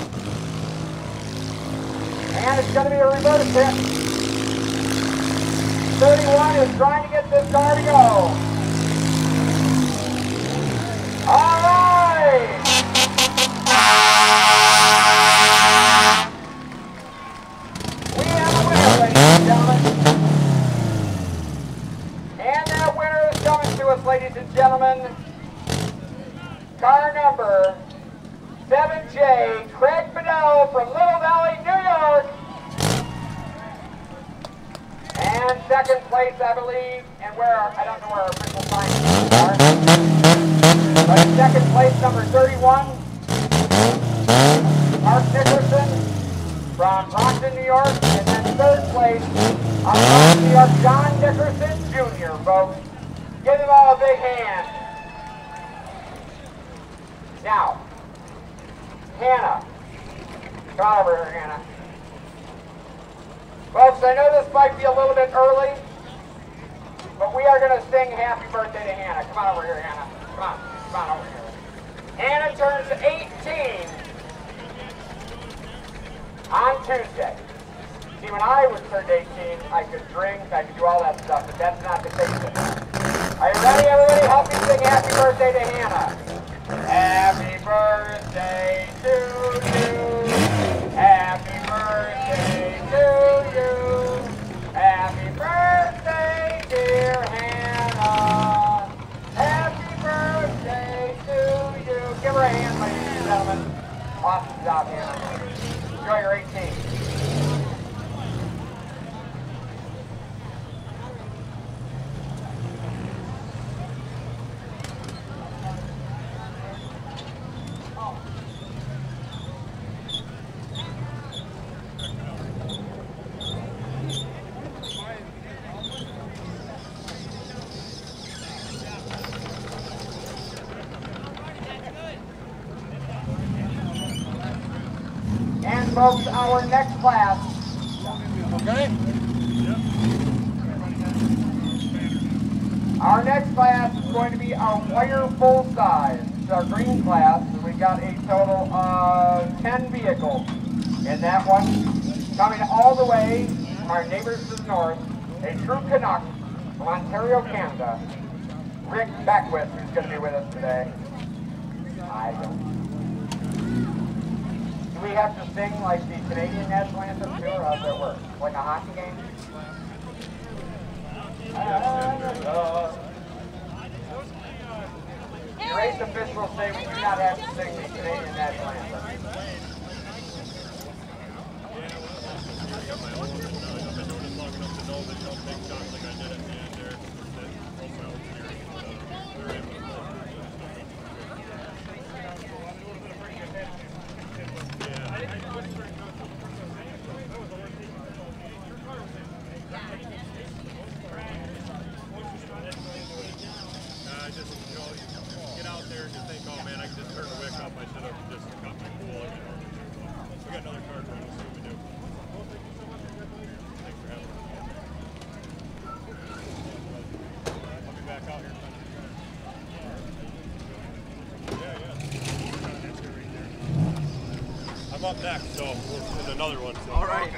And it's going to be a reverse hit. 31 is trying to get this car to go. All right. We have a winner, ladies and gentlemen. And that winner is coming to us, ladies and gentlemen. Car number 7J, Craig Fidel from Little Valley, New York. And second place, I believe, and I don't know where our official signs are. But in second place, number 31, Mark Nickerson from Brockton, New York. And then third place, out of New York, John Nickerson Jr., folks. Give them all a big hand. Now, Hannah. Come on over here, Hannah. Folks, I know this might be a little bit early, but we are going to sing happy birthday to Hannah. Come on over here, Hannah. Come on over here. Hannah turns 18 on Tuesday. See, when I was turned 18, I could drink, I could do all that stuff, but that's not the case anymore. Are you ready, everybody? Help me sing happy birthday to Hannah. Happy birthday to you. Happy birthday to you. Happy birthday, dear Hannah. Happy birthday to you. Give her a hand, ladies and gentlemen. Awesome job, Hannah. Enjoy your 18. Folks, our next class. Okay. Our next class is going to be our wire full size. It's our green class. We got a total of 10 vehicles in that one. Coming all the way from our neighbors to the north, a true Canuck from Ontario, Canada, Rick Beckwith, who's going to be with us today. I don't. Do we have to sing like the Canadian national anthem too, or how does that work? Like a hockey game? The race officials say we do not have to sing the Canadian national anthem. Up next, so we'll another one. So. All right.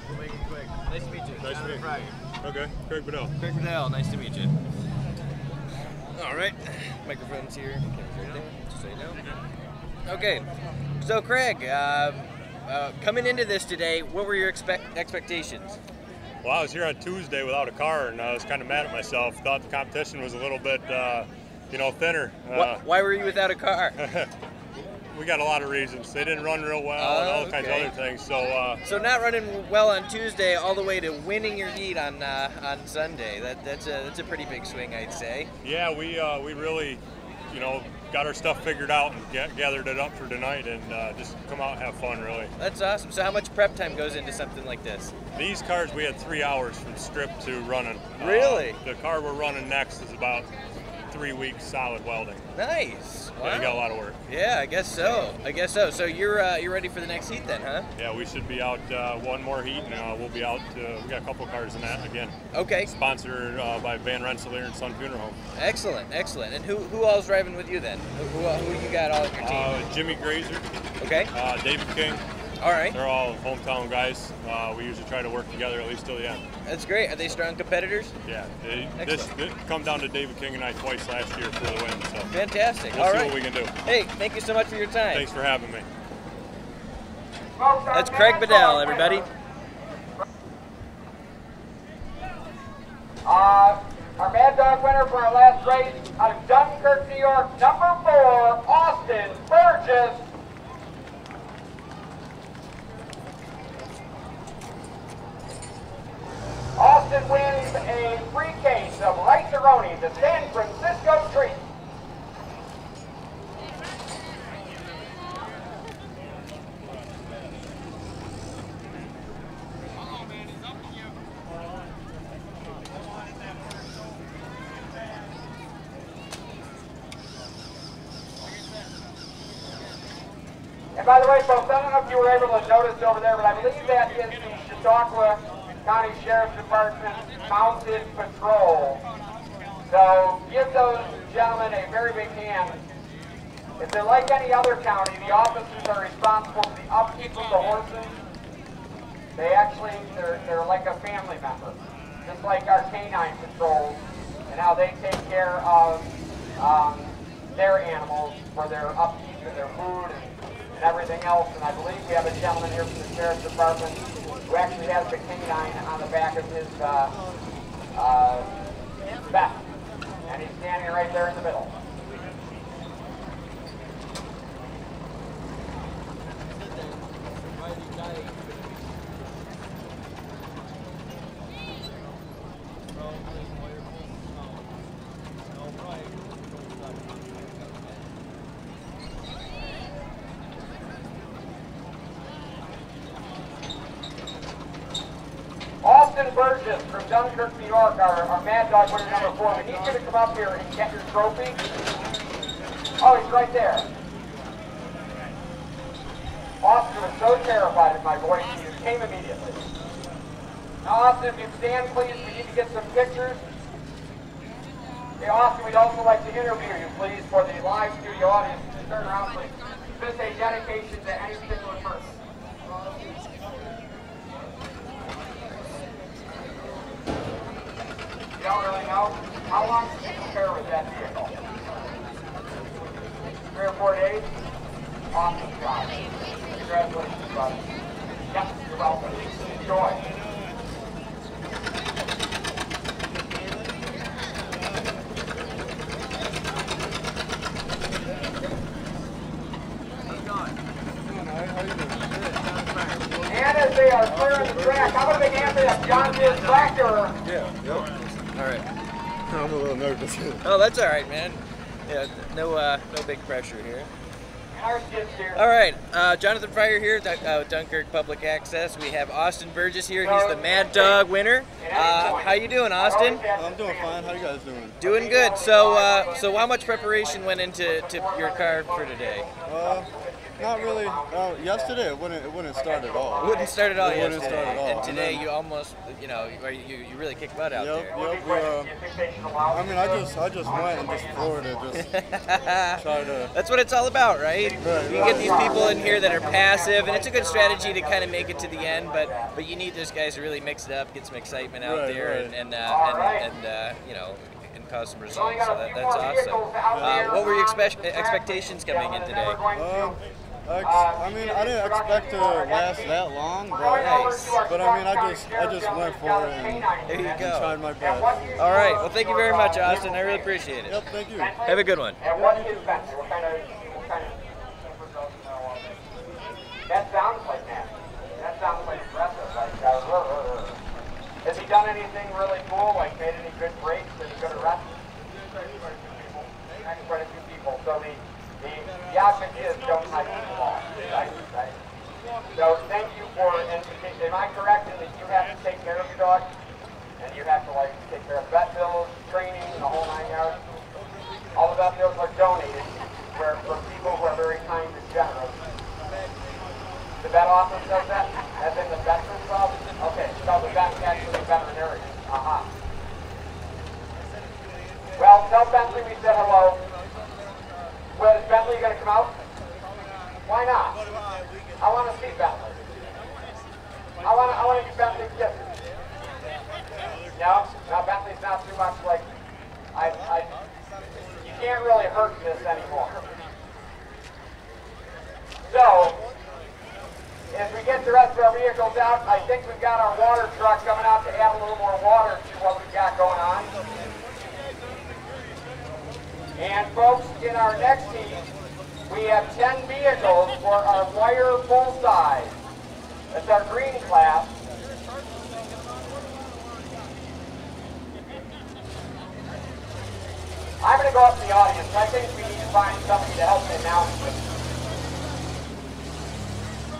We'll make it quick. Nice to meet you. Nice to meet you. Okay, Craig Bedell. Craig Bedell, nice to meet you. All right, microphone's here. Just so you know. Okay, so Craig, coming into this today, what were your expectations? Well, I was here on Tuesday without a car, and I was kind of mad at myself. Thought the competition was a little bit, thinner. Why were you without a car? We got a lot of reasons. They didn't run real well and all kinds of other things. So not running well on Tuesday, all the way to winning your heat on Sunday. That's a pretty big swing, I'd say. Yeah, we really, got our stuff figured out and gathered it up for tonight, and just come out and have fun, really. That's awesome. So how much prep time goes into something like this? These cars, we had 3 hours from strip to running. Really? The car we're running next is about 3 weeks solid welding. Nice. Wow. Yeah, you got a lot of work. Yeah, I guess so. I guess so. So you're ready for the next heat then, huh? Yeah, we should be out one more heat, and we'll be out. We got a couple cars in that again. Okay. Sponsored by Van Rensselaer and Son Funeral Home. Excellent, excellent. And who all's driving with you then? Who you got all in your team? Jimmy Grazer. Okay. David King. All right. They're all hometown guys. We usually try to work together at least till the end. That's great. Are they strong competitors? Yeah. This come down to David King and I twice last year for the win. So fantastic. We'll all see right. what we can do. Hey, thank you so much for your time. Thanks for having me. That's Craig Bedell, everybody. Our Mad Dog winner for our last race out of Dunkirk, New York, number 4, Austin Burgess. Austin wins a free case of Rice-A-Roni, the San Francisco treat. And by the way, folks, I don't know if you were able to notice over there, but I believe that is the Chautuaqua County Sheriff's Department Mounted Patrol. So give those gentlemen a very big hand. If they're like any other county, the officers are responsible for the upkeep of the horses. They're like a family member, just like our canine patrols and how they take care of their animals for their upkeep and their food and everything else. And I believe we have a gentleman here from the Sheriff's Department who actually has the canine on the back of his vest. And he's standing right there in the middle. Austin Burgess from Dunkirk, New York, our Mad Dog winner number 4. We need you to come up here and get your trophy. Oh, he's right there. Austin was so terrified of my voice, he just came immediately. Now, Austin, if you stand, please, we need to get some pictures. Hey, Austin, we'd also like to interview you, please, for the live studio audience. Turn around, please. Is this a dedication to any particular person? You don't really know? How long did you compare with that vehicle? 3 or 4 days? Awesome job. Congratulations, brother. Yep, you're welcome. Enjoy. And as they are clearing the track, how about a big hand for that John Deere tractor? Yeah, yep. All right. I'm a little nervous. Oh, that's all right, man. Yeah, no big pressure here. Our skid steer. All right, Jonathan Fryer here, Dunkirk Public Access. We have Austin Burgess here. He's the Mad Dog winner. How you doing, Austin? I'm doing fine. How you guys doing? Doing good. So, so how much preparation went into your car for today? Not really. Yesterday it wouldn't start at all. Wouldn't start at all It yesterday. wouldn't start at all. And today you almost, you really kicked butt out there. Yep. I mean, I just went and just floored it. Just try to. That's what it's all about, right? Right. You get these people in here that are passive, and it's a good strategy to kind of make it to the end. But you need those guys to really mix it up, get some excitement out there, right. and cause some results. So that's awesome. What were your expectations coming in today? I mean, I didn't expect to last that long, but I mean, I just went for it and There you go. tried my best. All right. Well, thank you very much, Austin. I really appreciate it. Yep, thank you. Have a good one. And what is that? What kind of that sounds like that. That sounds like impressive. Like, has he done anything really cool? Like made any good breaks? Any good arrests? Quite a few people. So the object is don't touch the ball. Right? So thank you for, and am I correct in that you have to take care of your dog? And you have to like take care of vet bills, training, the whole 9 yards? All of those are donated for people who are very kind and generous. The vet office does that? As in the veterans office? Okay, so the vet's actually the veterinarian. Aha. Well, tell Bentley we said hello. Well, is Bentley going to come out? Why not? I want to see Bentley. I want to give Bentley a gift. No, Bentley's not too much like, you can't really hurt this anymore. So, as we get the rest of our vehicles out, I think we've got our water truck coming out to add a little more water to what we've got going on. And folks, in our next heat, we have 10 vehicles for our wire full size. That's our green class. I'm going to go up to the audience. I think we need to find somebody to help the announcement.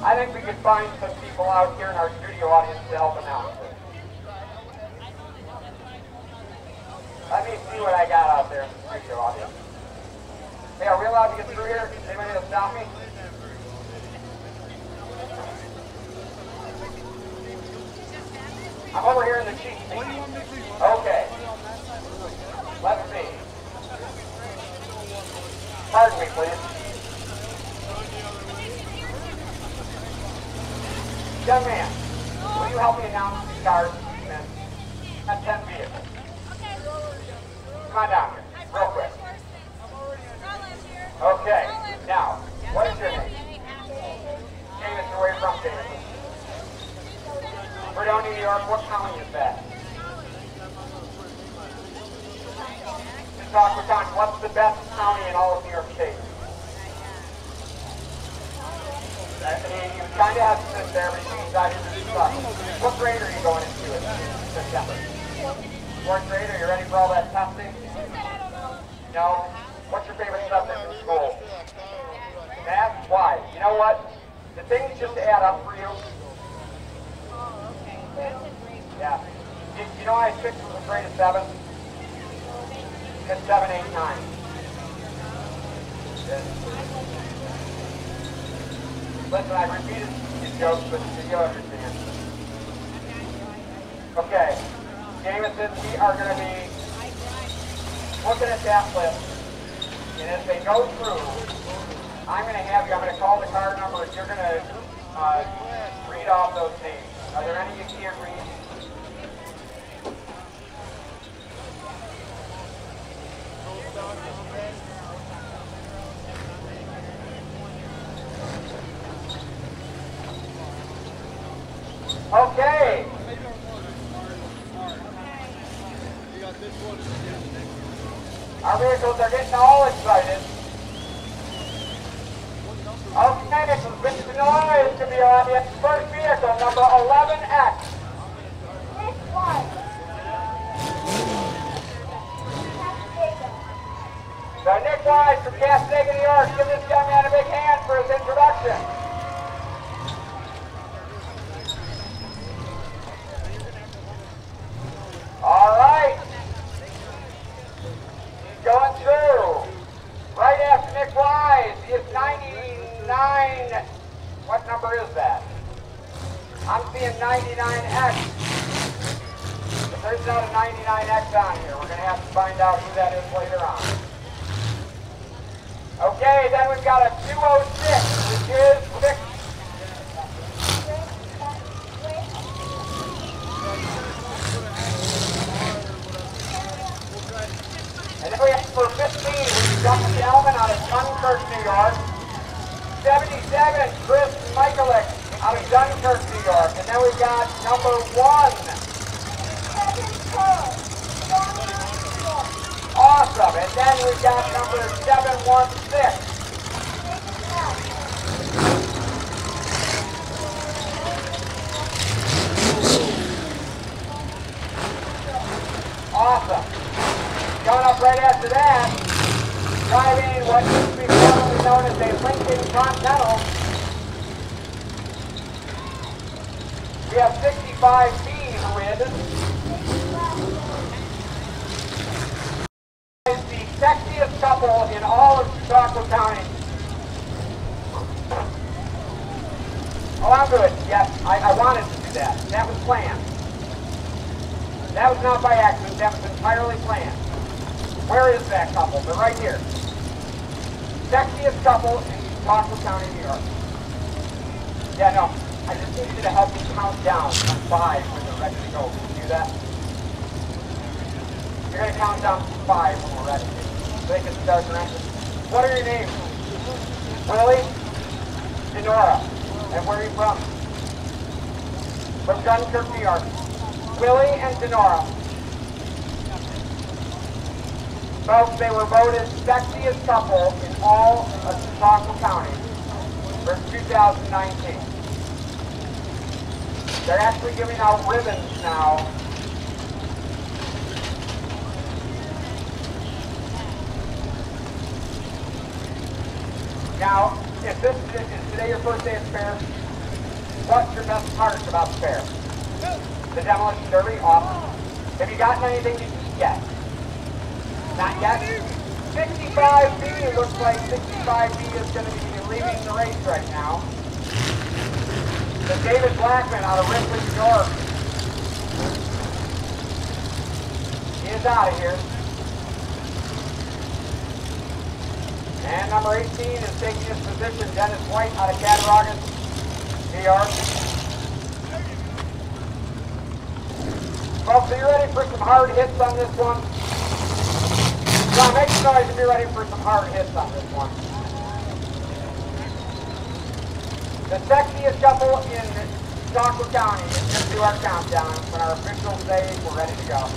I think we could find some people out here in our studio audience to help announce it. Let me see what I got out there in the studio audience. Hey, are we allowed to get through here? Is anybody going to stop me? I'm over here in the chief seat. Okay. Let's see. Pardon me, please. Young man, will you help me announce these cars at 10 vehicles? Come on down here, real quick. Okay, now, what is your name? Jameson, where are you from, Jameson? Fredonia, New York. What county is that? Chautuaqua County. What's the best county in all of New York State? You kind of have to sit there, but you decided to do something. What grade are you going into in September? Fourth grade? Are you ready for all that testing? No? What's your favorite subject in school? Math? Why? You know what? The things just add up for you. Yeah. You know I 6 was afraid of 7? Because 7, 8, 9. Listen, I repeated these jokes, but you understand. Okay. Jameson, we are going to be looking at that list. And as they go through, I'm going to call the card number, and you're going to read off those names. Are there any you can't read? Okay. Our vehicles are getting all excited. Okay, so make some noise to be on the first vehicle, number 11X. So Nick Wise from Castanega, New York. Give this young man a big hand for his introduction. All right. He's going through. Right after Nick Wise is 99. What number is that? I'm seeing 99X. But there's not a 99X on here. We're going to have to find out who that is later on. Okay, then we've got a 206, which is Vic. And then we have for 15, which is Justin Elmen out of Dunkirk, New York. 77, Chris Michaelik out of Dunkirk, New York. And then we've got number 1. Awesome. And then we've got number 716. Awesome. Coming up right after that, driving what used to be formerly known as a Lincoln Continental. We have 65B, who is the sexiest car couple in all of Chautuaqua County. Oh, I'm good. Yes, I wanted to do that. That was planned. That was not by accident. That was entirely planned. Where is that couple? They're right here. Sexiest couple in Chautuaqua County, New York. Yeah, no. I just need you to help me count down from 5 when they're ready to go. Can you do that? You're going to count down from 5 when we're ready. So they can start their engine. What are your names? Willie? Denora. And where are you from? From Dunkirk, New York. Willie and Denora. Folks, they were voted sexiest couple in all of Chautuaqua County for 2019. They're actually giving out ribbons now. Now, if this is today your first day of fair, what's your best part about the fair? The Demolition Derby? Awesome. Have you gotten anything to eat yet? Not yet? 65B, looks like 65B is going to be leaving the race right now. The David Blackman out of Ripley, New York. He is out of here. And number 18 is taking his position, Dennis White out of Chautuaqua, New York. Folks, are you ready for some hard hits on this one? Come on, make some noise if you're ready for some hard hits on this one. The sexiest couple in Chautuaqua County is going to do our countdown when our officials say we're ready to go.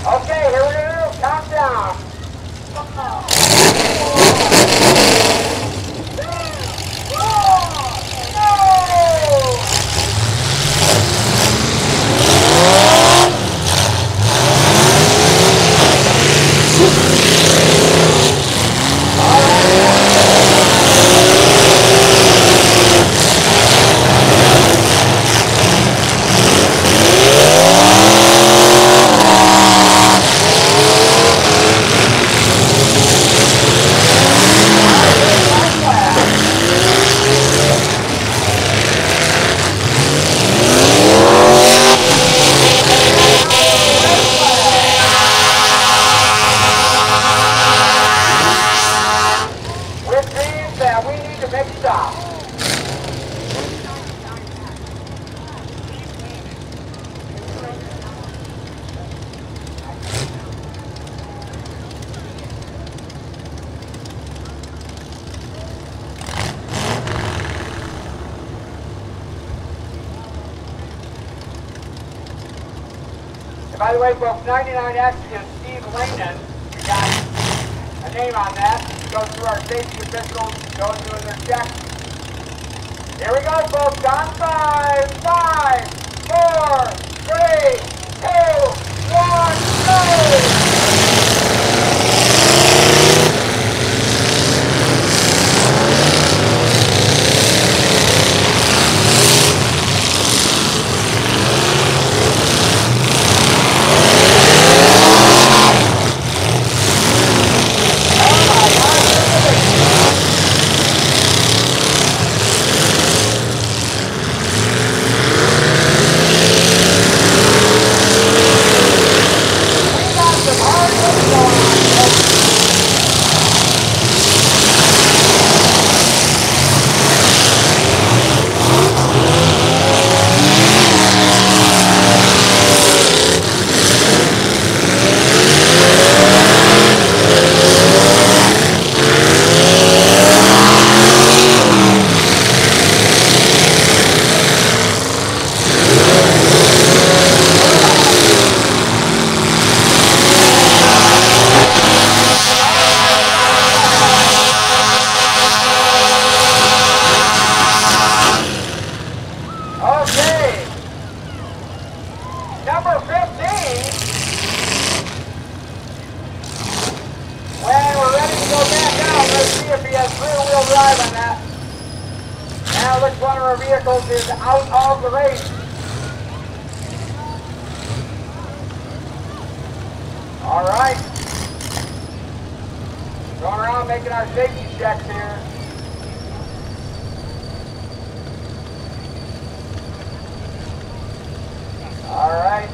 Okay, here we go. Countdown. 5, 99X is Steve Langdon. We got a name on that. Goes through our safety officials, goes doing their check. Here we go, folks. On 5, 5, 4, 3, 2, 1, go! miles is out of the race. All right. Going around making our safety checks here. All right.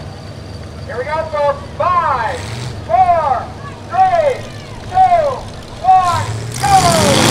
Here we go, folks. 5, 4, 3, 2, 1, go!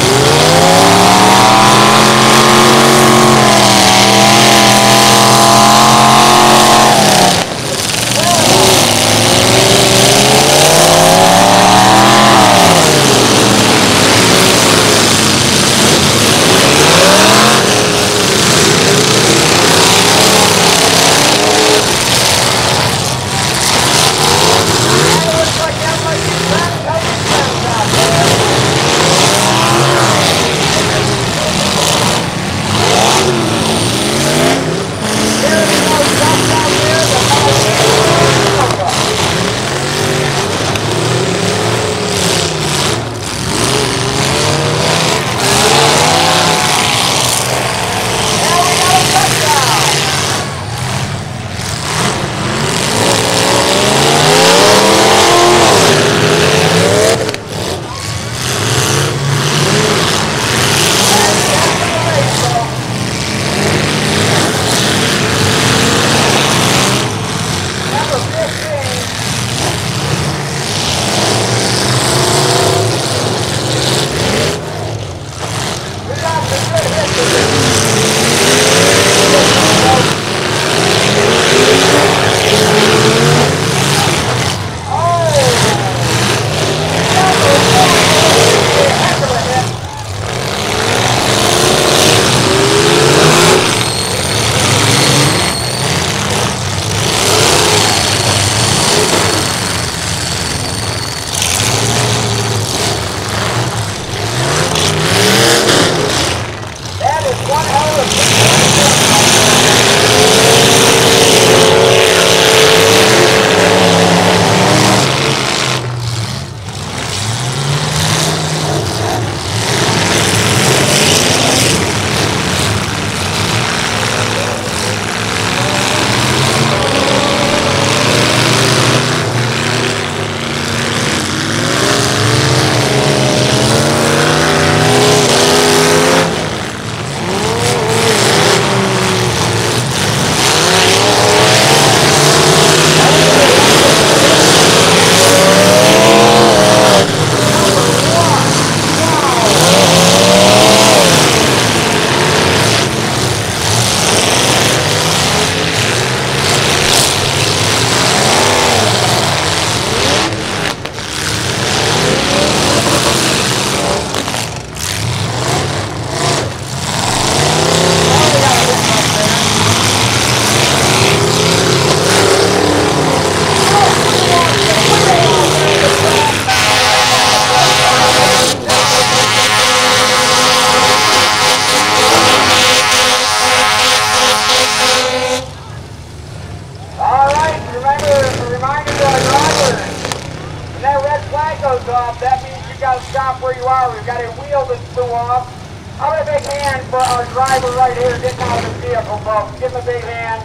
That means you got to stop where you are. We've got a wheel that flew off. How about a big hand for our driver right here getting out of the vehicle, folks? Give him a big hand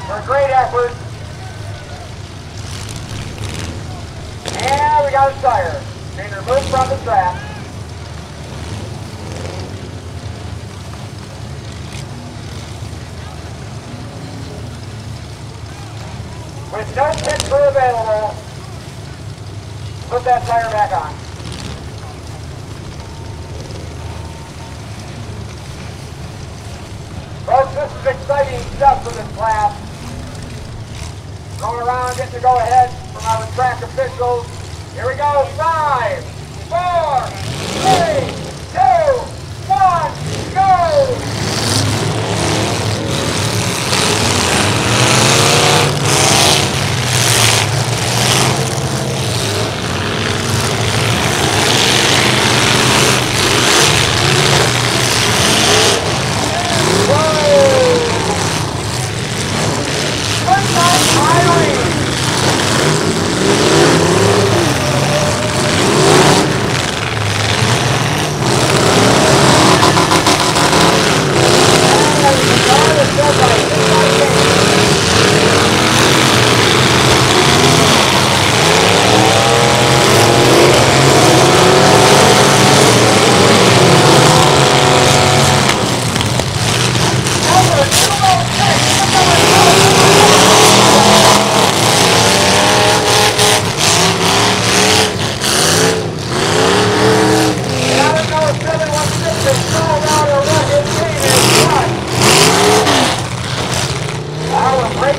for a great effort. And we got his tire being removed from the track. With no pit crew available, put that tire back on. Folks, this is exciting stuff for this class. Going around, getting to go ahead from our track officials. Here we go, 5, 4, 3, 2, 1, go!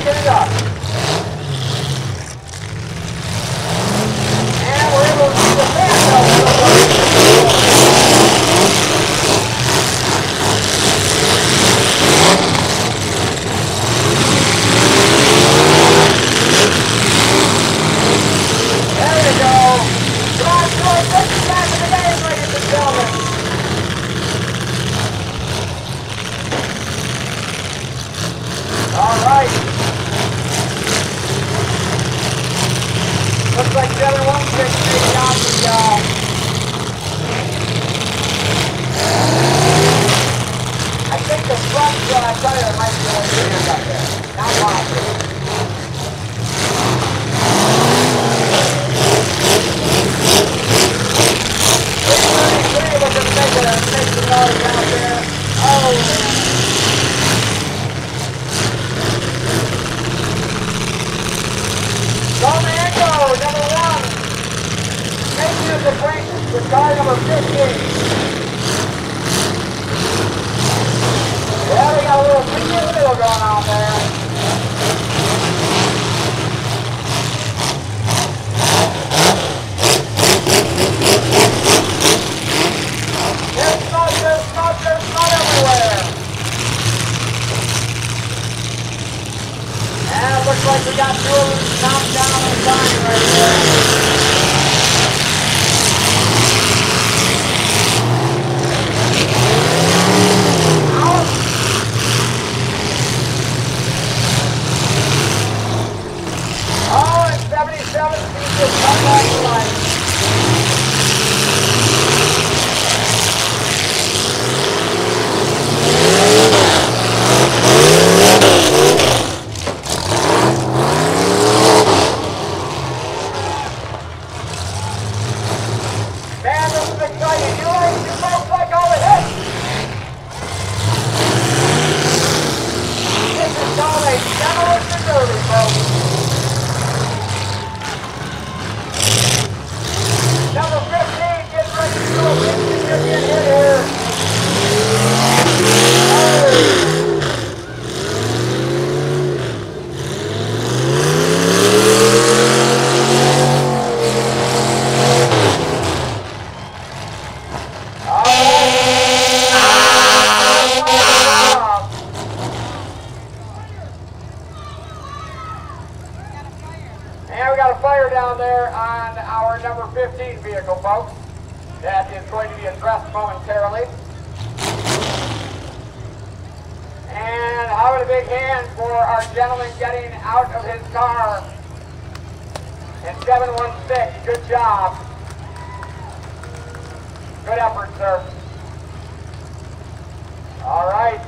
get it up. And we're able to see the fan belt. There we go. Come on, Troy, put you back in the game, ladies and gentlemen. All right. Looks like 716 maybe on the I think the front tire might be a little bit up there. Not possible. Looking to make some noise out there. Oh! Go, number 1. Making his acquaintance with car number 15. Yeah, we got a little thing in the middle going on there. There's mud everywhere. And it looks like we got 2 of them knocked down on the line right there. Oh, and 77 seems to come back to life. Man, this is exciting. You folks like all the hits. This is called a Demolition Derby, folks. Number 15 gets ready to do a 50-50 hit here. And we got a fire down there on our number 15 vehicle, folks. That is going to be addressed momentarily. And how about a big hand for our gentleman getting out of his car in 716. Good job. Good effort, sir. All right.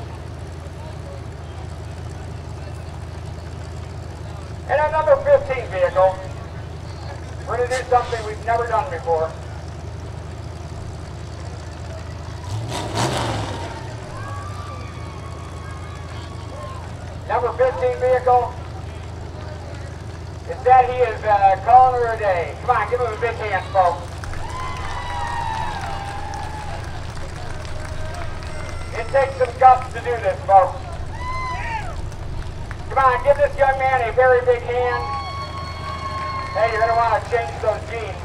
And our number 15 vehicle, we're going to do something we've never done before. Number 15 vehicle, it said he is calling her a day. Come on, give him a big hand, folks. It takes some guts to do this, folks. Come on, give this young man a very big hand. Hey, you're going to want to change those jeans.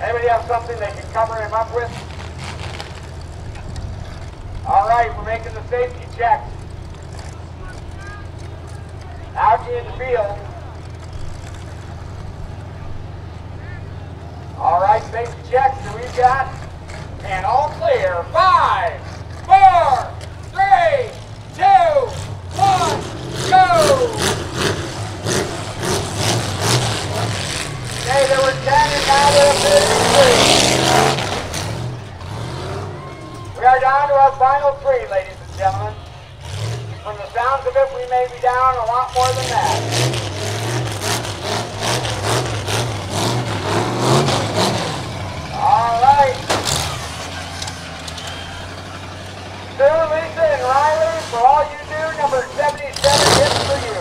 Anybody have something they can cover him up with? All right, we're making the safety check. Out in the field. All right, safety check. So we've got and all clear. 5, 4, 3, 2, 1, go! Okay, there were 10 and now there are 33. We are down to our final 3, ladies and gentlemen. From the sounds of it, we may be down a lot more than that. All right. Sue, Lisa, and Riley, for all you do, number 77 hits for you.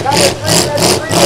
Number 3 hits for you.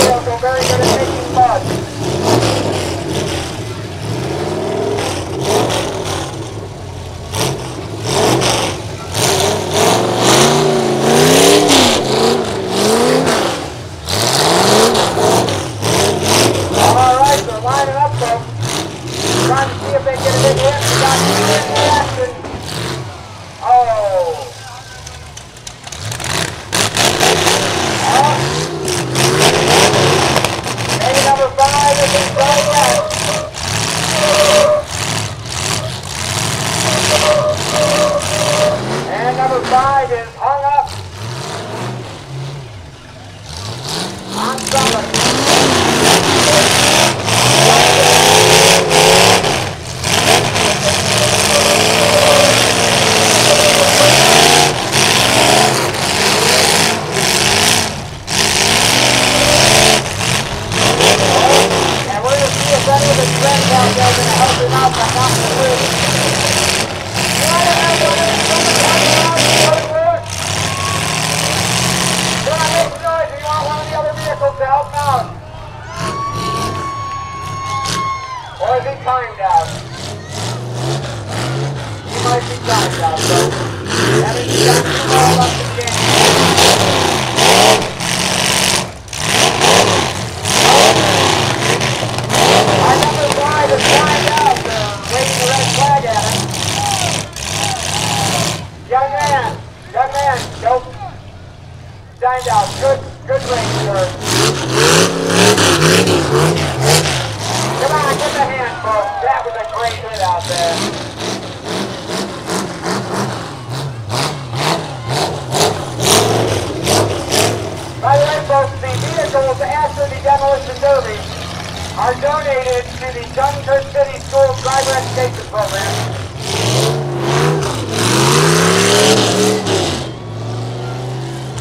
Are donated to the Dunkirk City Schools Driver Education Program.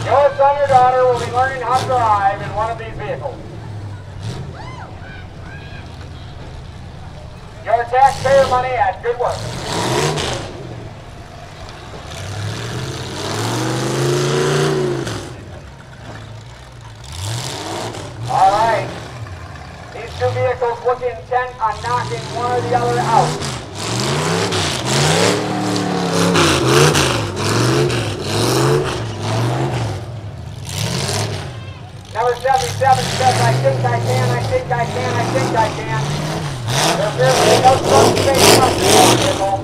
Your son or daughter will be learning how to drive in one of these vehicles. Your taxpayer money at good work. All right. These two vehicles look intent on knocking one or the other out. Number 77 says, I think I can, I think I can, I think I can. There appears to be no strong space left in this vehicle.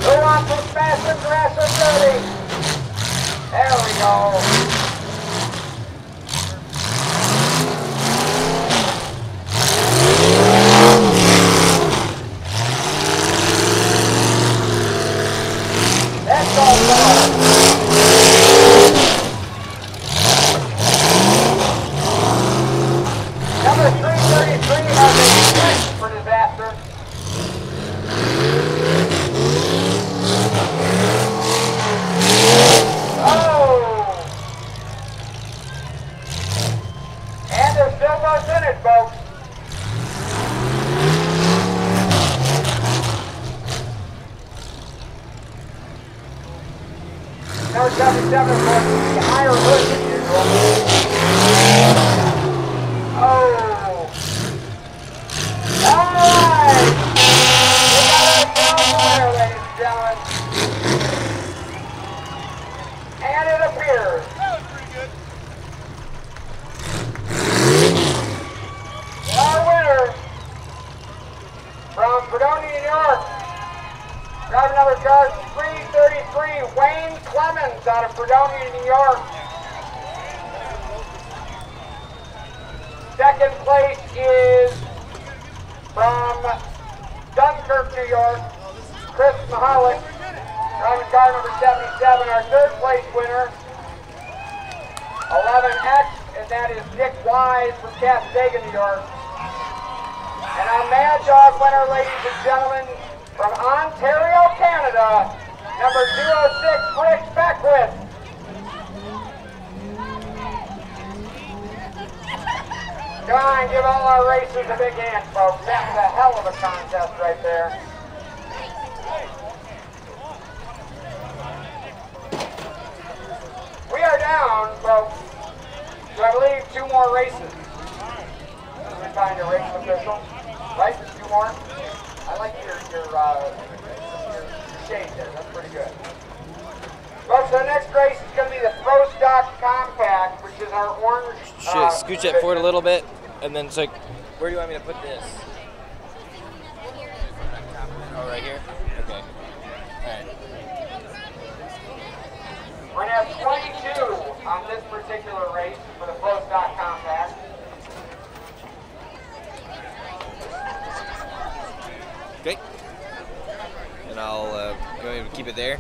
Who wants some fast and aggressive 30? There we go. That's all done. Number 333 has a sprint for disaster. Oh! And there's still both in it, folks. Number 77, of course, is the higher hood than usual. Oh! Alright! We got ourselves a winner, ladies and gentlemen. And it appears. That was pretty good. Our winner from Fredonia, New York. Driver number card 333, Wayne Clemens out of Fredonia, New York. Second place is from Dunkirk, New York, Chris Mahalik, driving car number 77. Our third place winner, 11X, and that is Dick Wise from Cassadaga, New York. And our Mad Dog winner, ladies and gentlemen, from Ontario, Canada, number 206, Rick Beckwith. Come on, give all our racers a big hand, folks. That was a hell of a contest right there. We are down, folks, to I believe 2 more races. As we find a race official. Right? 2 more? I like your shade there. That's pretty good. Folks, the next race is going to be the Pro Stock Compact, which is our orange. Should scooch that forward a little bit, and then it's like, where do you want me to put this? Oh, right here? Okay. Alright. We're going to have 22 on this particular race for the Pro Stock Compact. Okay. And I'll go ahead and keep it there.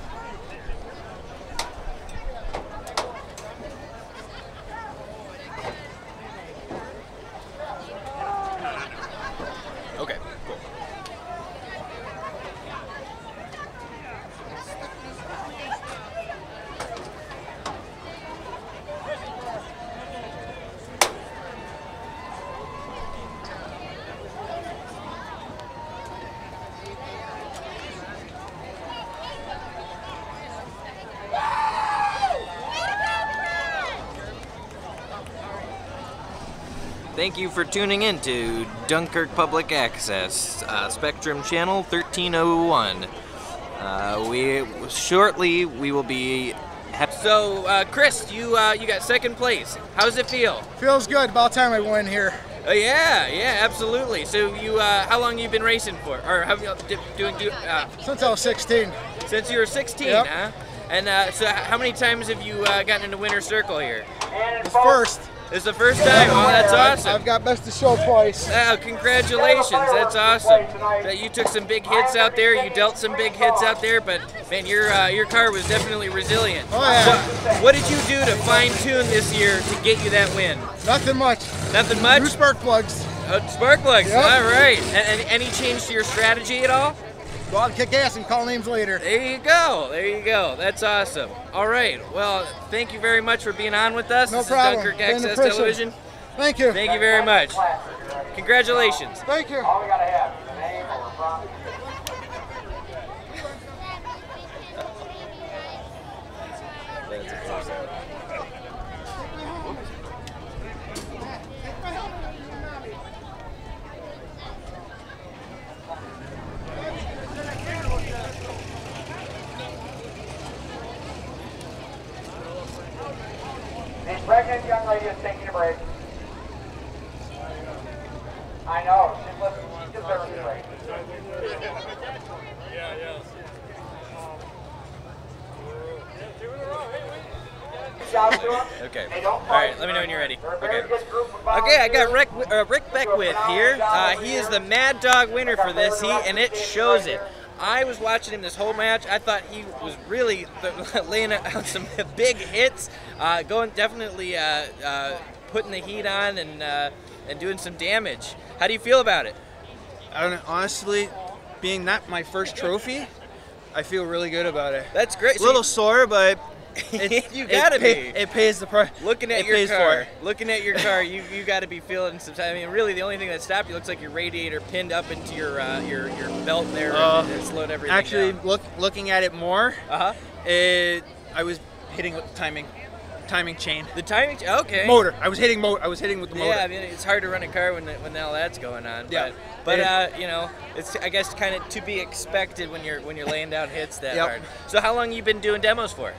Thank you for tuning in to Dunkirk Public Access, Spectrum Channel 1301. Shortly we will be. So, Chris, you got second place. How does it feel? Feels good. About time I win here. Yeah, absolutely. So you, how long you been racing for, or have you Since I was 16. Since you were 16, Yep. huh? And so, how many times have you gotten into winner's circle here? The first. It's the first time. Oh, that's awesome. I've got best of show twice. Oh, congratulations. That's awesome. You took some big hits out there. You dealt some big hits out there, but man, your car was definitely resilient. Oh yeah. What did you do to fine tune this year to get you that win? Nothing much. Nothing much? New spark plugs. Spark plugs. Yep. All right. And any change to your strategy at all? Go out and kick ass and call names later. There you go. There you go. That's awesome. All right. Well, thank you very much for being on with us. No This problem. is Dunkirk Been Access appreciated. Television. Thank you. Thank you very much. Congratulations. Thank you. All we gotta have is a name or a prop. The pregnant young lady is taking a break. I know, she deserves a break. Okay. All right. Let me know when you're ready. Okay. Okay. I got Rick Beckwith here. He is the Mad Dog winner for this heat, and it shows it. I was watching him this whole match. I thought he was really laying out some big hits, definitely putting the heat on and doing some damage. How do you feel about it? I don't know, honestly, being not my first trophy, I feel really good about it. That's great. A little sore, but you gotta be. It pays the price. Looking at your car, you got to be feeling some. I mean, really, the only thing that stopped you looks like your radiator pinned up into your belt there, and it slowed everything Actually, down. looking at it more, Uh-huh. I was hitting with the timing chain. The timing. Okay. Motor. I was hitting with the motor. Yeah, I mean, it's hard to run a car when all that's going on. Yeah. But you know, it's I guess kind of to be expected when you're laying down hits that hard. So how long you been doing demos for?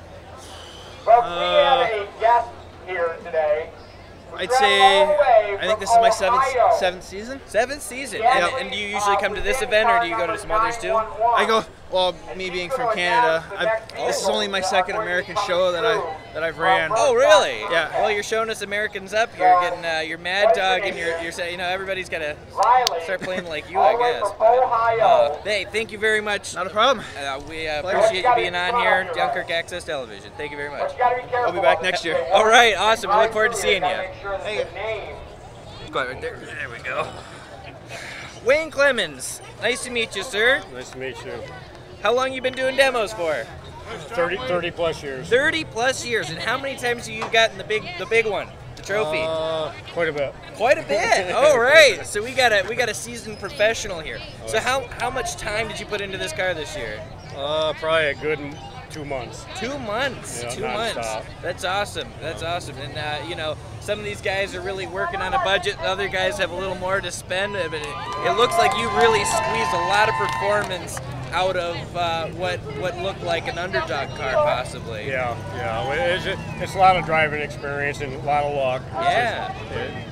Folks, we have a guest here today. I'd say, I think this is my seventh season. Seventh season. And do you usually come to this event, or do you go to some others too? I go. Well, me being from Canada, this is only my second American show that I've ran. Oh, really? Yeah. Well, you're showing us Americans up here, getting your Mad Dog, and you're saying, you know, everybody's got to start playing like you, I guess. But, hey, thank you very much. Not a problem. We appreciate you being on here, Dunkirk Access Television. Thank you very much. I'll be back next year. All right, awesome. We look forward to seeing you. Hey. Go right there. There we go. Wayne Clemens, nice to meet you, sir. Nice to meet you. How long you been doing demos for? 30 plus years. 30 plus years. And how many times have you gotten the big one, the trophy? Quite a bit. Quite a bit. All right. So we got a seasoned professional here. So how much time did you put into this car this year? Probably a good 2 months. 2 months. Yeah, 2 months. nonstop. That's awesome. That's awesome. And you know, some of these guys are really working on a budget. Other guys have a little more to spend. But it looks like you really squeezed a lot of performance out of what looked like an underdog car, possibly. Yeah. It's a lot of driving experience and a lot of luck. Yeah.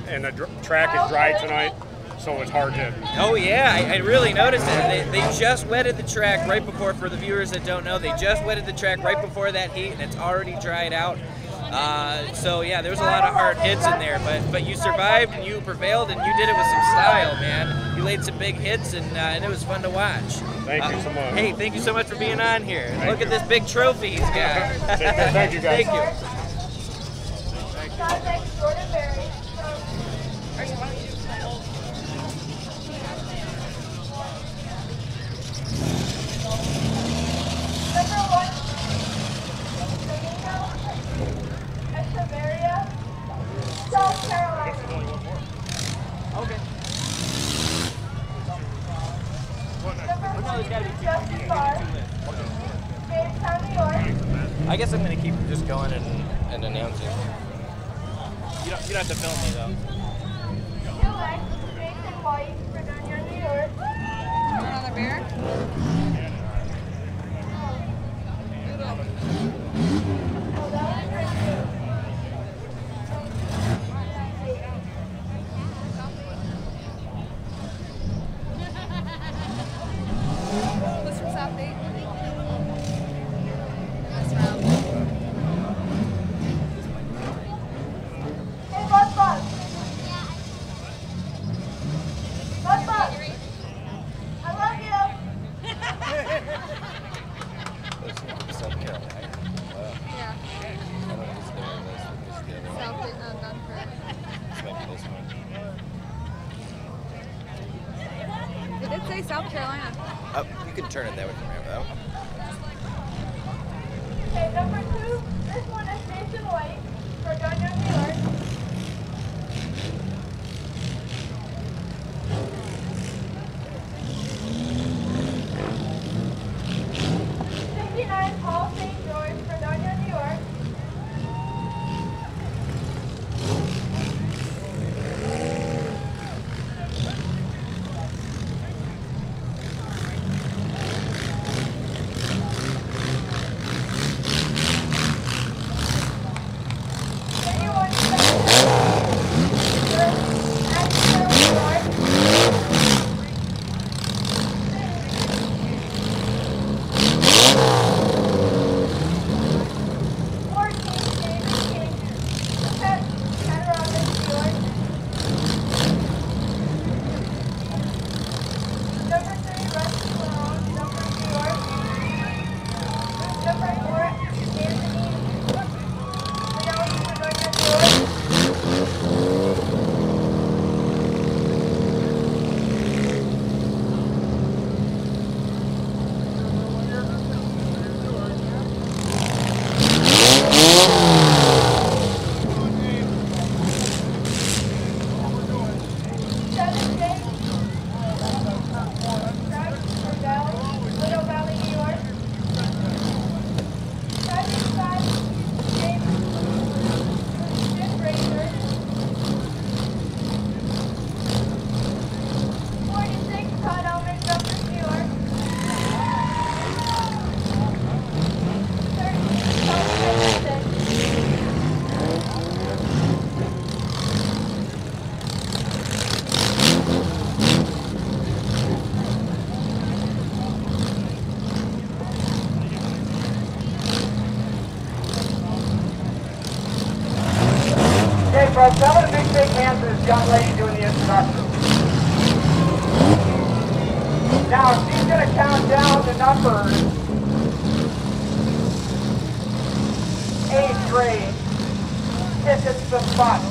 And the track is dry tonight, so it's hard to. Oh yeah, I really noticed it. They just wetted the track right before. For the viewers that don't know, they just wetted the track right before that heat, and it's already dried out. So yeah, there was a lot of hard hits in there, but you survived and you prevailed, and you did it with some style, man. You laid some big hits, and it was fun to watch. Thank you so much. Hey, thank you so much for being on here. Look at this big trophy he's got. Thank you, guys. Thank you. South Carolina. Okay. I guess I'm gonna keep just going and announcing. You don't have to film me though. next, Jason White for Dunkirk, New York. Another beer? This from South Bay. This round. Hey, Buzz Buzz. Buzz Buzz. I love you. South Carolina. Yeah. I don't know if it's there. South Dunkirk. This might be this one. It did say South Carolina. You can turn it that way from here, though. Okay, number 2. This one is Jason White for Dunkirk, New York. Paul St. George for Dunkirk, New York. folks. I'm going to big hand for this young lady doing the instruction. Now, she's going to count down the numbers. 8th grade. Hits the spot.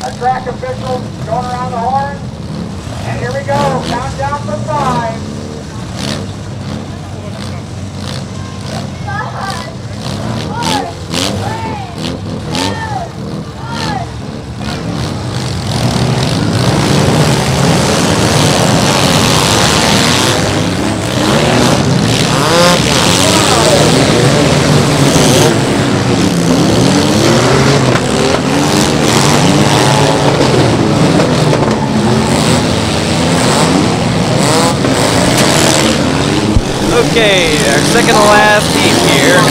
Our track officials going around the horn. And here we go. Countdown for 5. 5, 4, 3, 2, 1. Okay, our second to last heat here.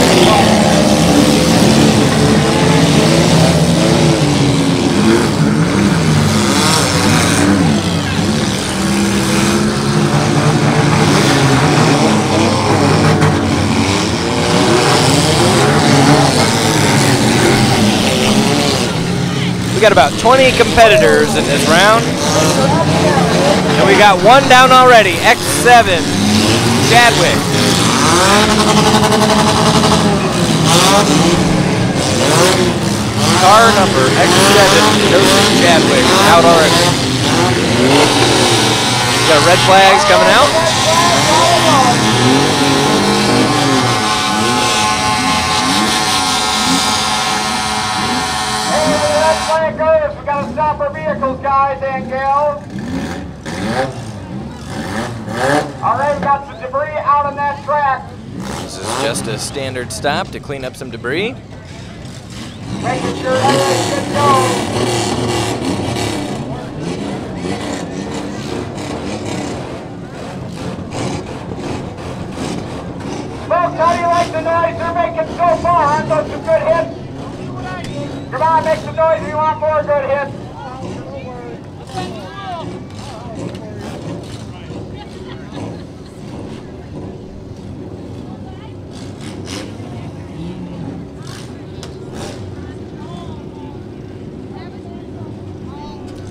We got about 20 competitors in this round. And we got one down already, X7. Chadwick. Car number X7, Joseph Chadwick, out already. Got red flags coming out. Hey, red flag goes. We gotta stop our vehicles, guys and gals. All right, we got some debris out on that track. This is just a standard stop to clean up some debris. Making sure everything gets Folks, how do you like the noise they're making so far? Aren't those some good hits? Come on, make some noise if you want more good hits.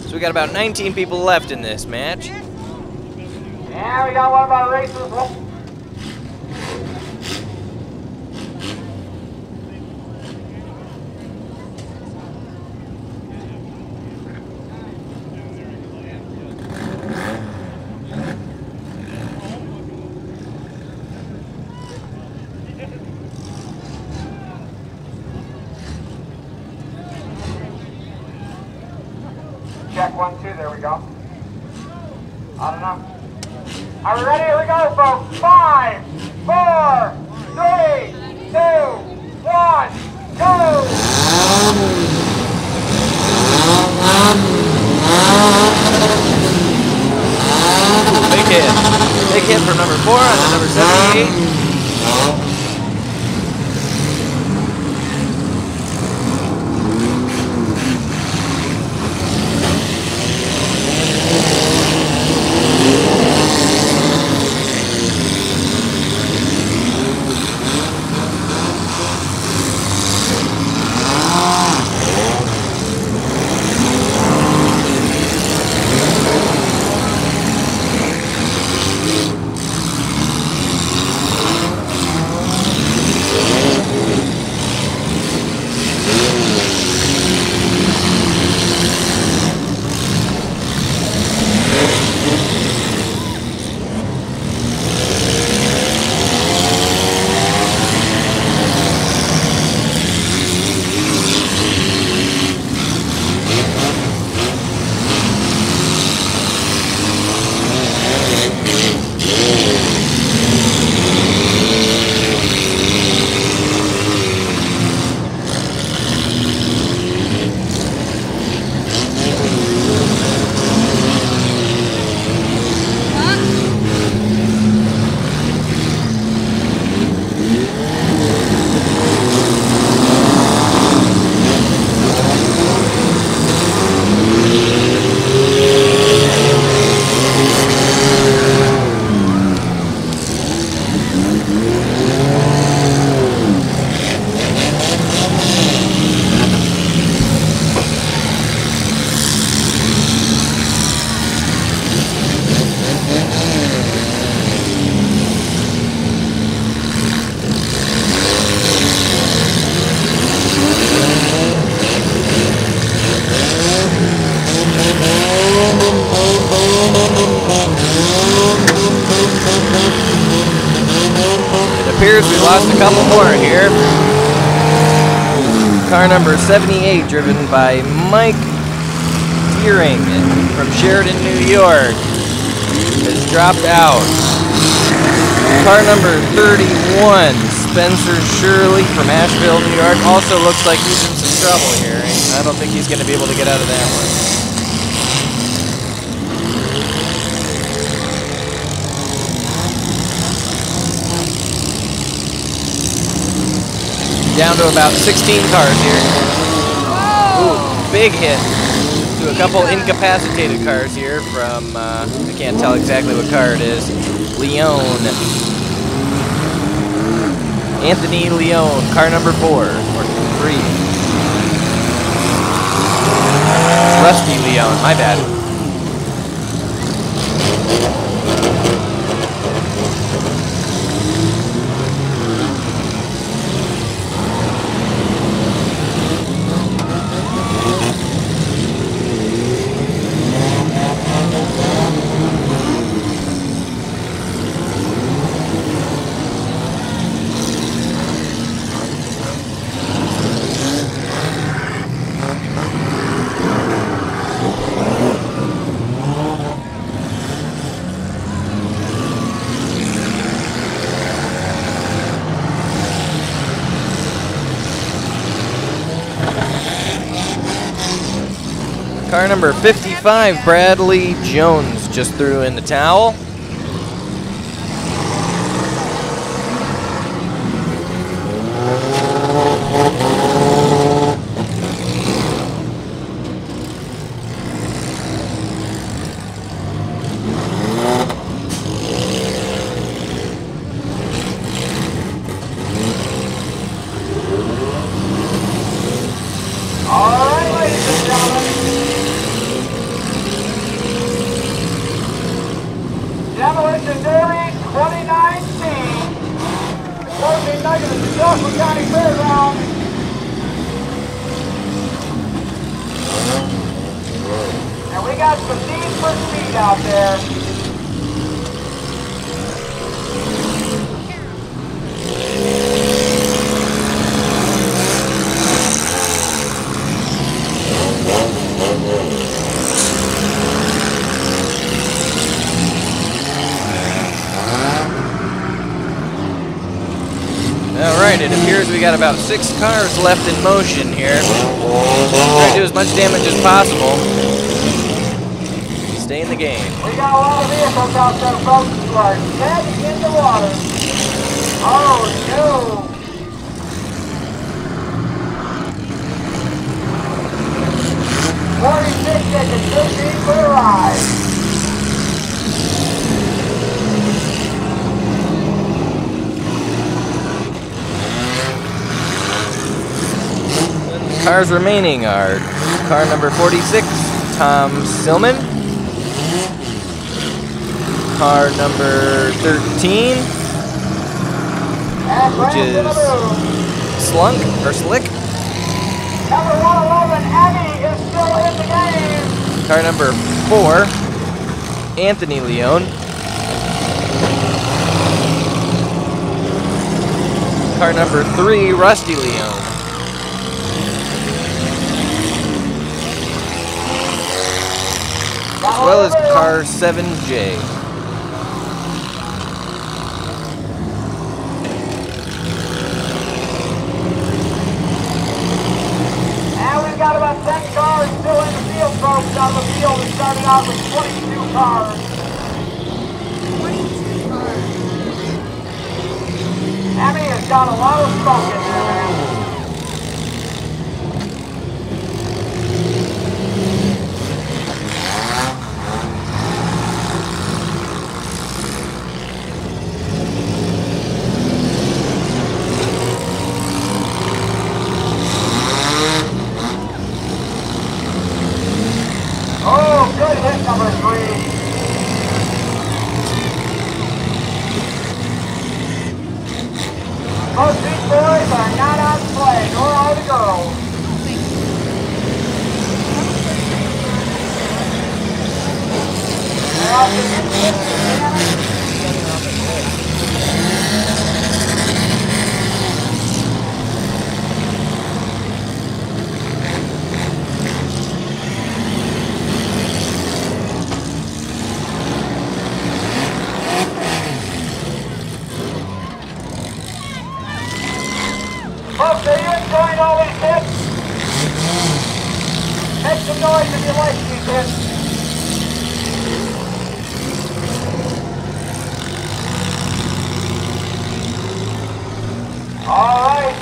So we got about 19 people left in this match. Yeah, we got one of our racers. Check 1, 2, there we go. I don't know. Are we ready? Here we go, folks. 5, 4, 3, 2, 1, go! Big hit. Big hit from number 4 on the number 78. appears we lost a couple more here. Car number 78, driven by Mike Deering from Sheridan, New York, has dropped out. Car number 31, Spencer Shirley from Asheville, New York, also looks like he's in some trouble here. I don't think he's going to be able to get out of that one. Down to about 16 cars here. Ooh, big hit to a couple incapacitated cars here from, I can't tell exactly what car it is, Leon. Anthony Leon, car number 4, or 3. Rusty Leon, my bad. Car number 55, Bradley Jones, just threw in the towel. Demolition Derby 2019. Closing night of the Chautuaqua County Fairground. And we got some Need for Speed out there. Alright, it appears we got about 6 cars left in motion here. Try to do as much damage as possible. Stay in the game. We got a lot of vehicles out there, folks, who are dead in the water. Oh, no. Tickets 15 for the ride. Cars remaining are car number 46, Tom Silman. Car number 13, which is Slunk or Slick. Number 111, Abby, is still in the game. Car number 4, Anthony Leone. Car number 3, Rusty Leone. As well as car 7J. And we've got about 10 cars still in the field, folks. On the field, we started out with 22 cars. 22 cars. Abby has got a lot of smoke in there, man. Oh, good hit, number 3. Most of these boys are not on play, nor are the girls. They're off the Folks, are you enjoying all these hits? Make some noise if you like these hits. All right.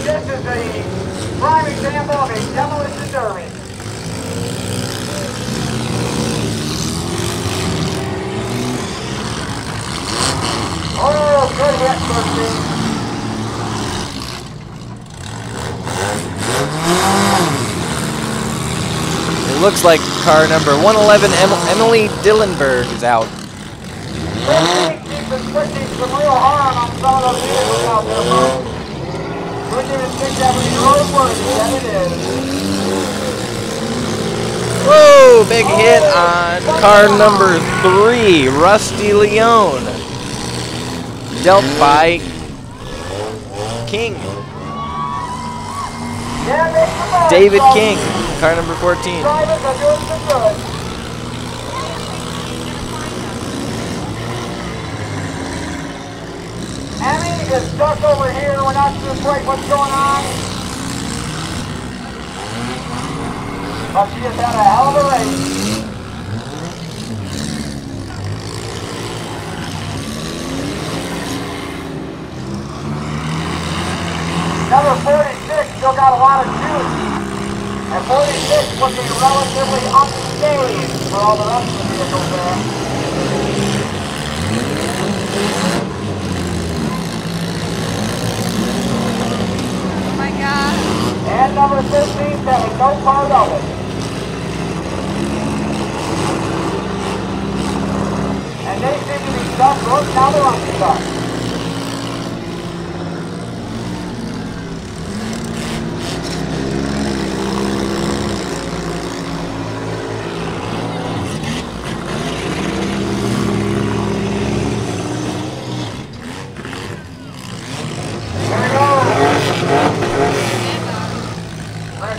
This is a prime example of a demolition derby. Oh, good hit, Kirsty. It looks like car number 111, Emily Dillenberg, is out. She's been pushing some real hard on some of those vehicles out there, folks. Wouldn't even think that would be roadworthy, and it is. Whoa, big hit on car number 3, Rusty Leone. Dealt by King. David King, car number 14. Drivers are doing some good. Abby is stuck over here. We're not sure quite what's going on. But she has had a hell of a race. Number 46 still got a lot of juice. And 46 looking relatively unscathed for all the rest of the vehicles there. Oh my God. And number 15 having no part of it. And they seem to be stuck. Look, now they're unstuck.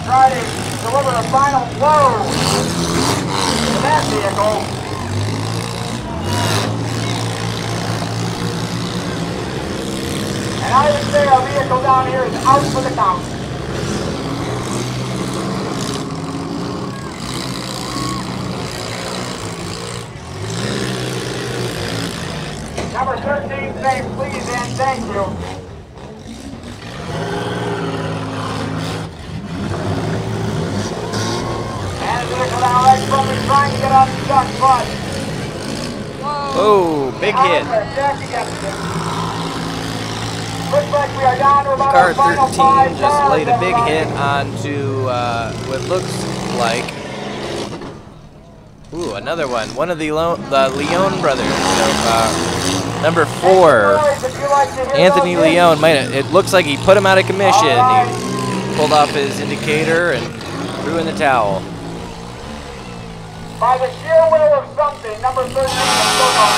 Try to deliver a final blow to that vehicle. And I would say our vehicle down here is out for the count. Number 13 saying please and thank you. Trying to get up the duck, but oh, big hit. Looks like we are down to about Car our final 13 just 5 laid a big cars, hit onto what looks like another one. One of the Leone brothers. So, number 4, Anthony Leone. It looks like he put him out of commission. He pulled off his indicator and threw in the towel. By the sheer will of something, number 13 is still on.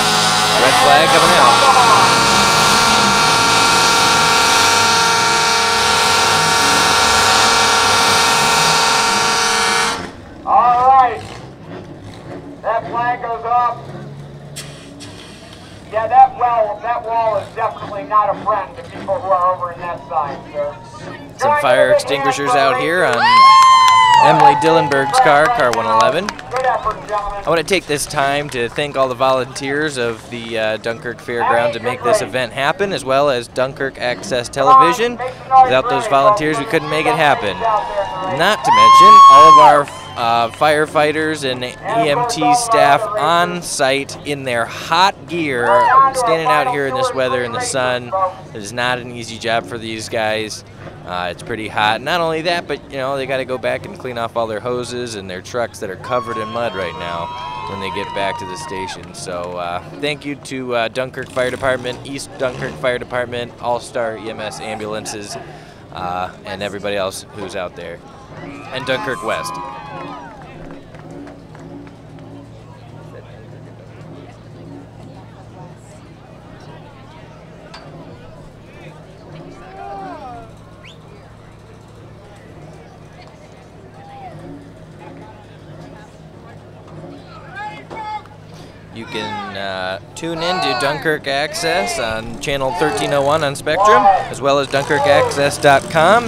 Red flag coming out. All right. That flag goes off. Yeah, that wall is definitely not a friend to people who are over in that side, sir. Some fire extinguishers out here on Emily Dillenberg's car 111. I want to take this time to thank all the volunteers of the Dunkirk Fairground to make this event happen, as well as Dunkirk Access Television. Without those volunteers, we couldn't make it happen. Not to mention all of our firefighters and EMT staff on site in their hot gear, standing out here in this weather in the sun. It is not an easy job for these guys. It's pretty hot. Not only that, but they got to go back and clean off all their hoses and their trucks that are covered in mud right now when they get back to the station. So thank you to Dunkirk Fire Department, East Dunkirk Fire Department, All-Star EMS ambulances, and everybody else who's out there, and Dunkirk West. You can tune in to Dunkirk Access on channel 1301 on Spectrum, as well as DunkirkAccess.com.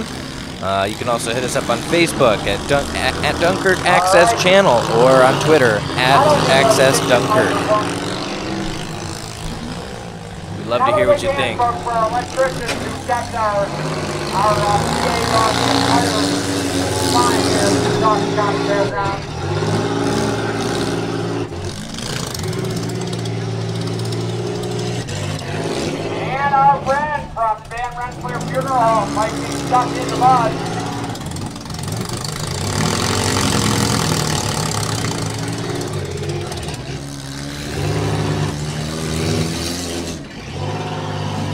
You can also hit us up on Facebook at Dunkirk Access Channel, or on Twitter at Access Dunkirk. We'd love to hear what you think. And our friend from Van Rensselaer Funeral Home might be stuck in the mud.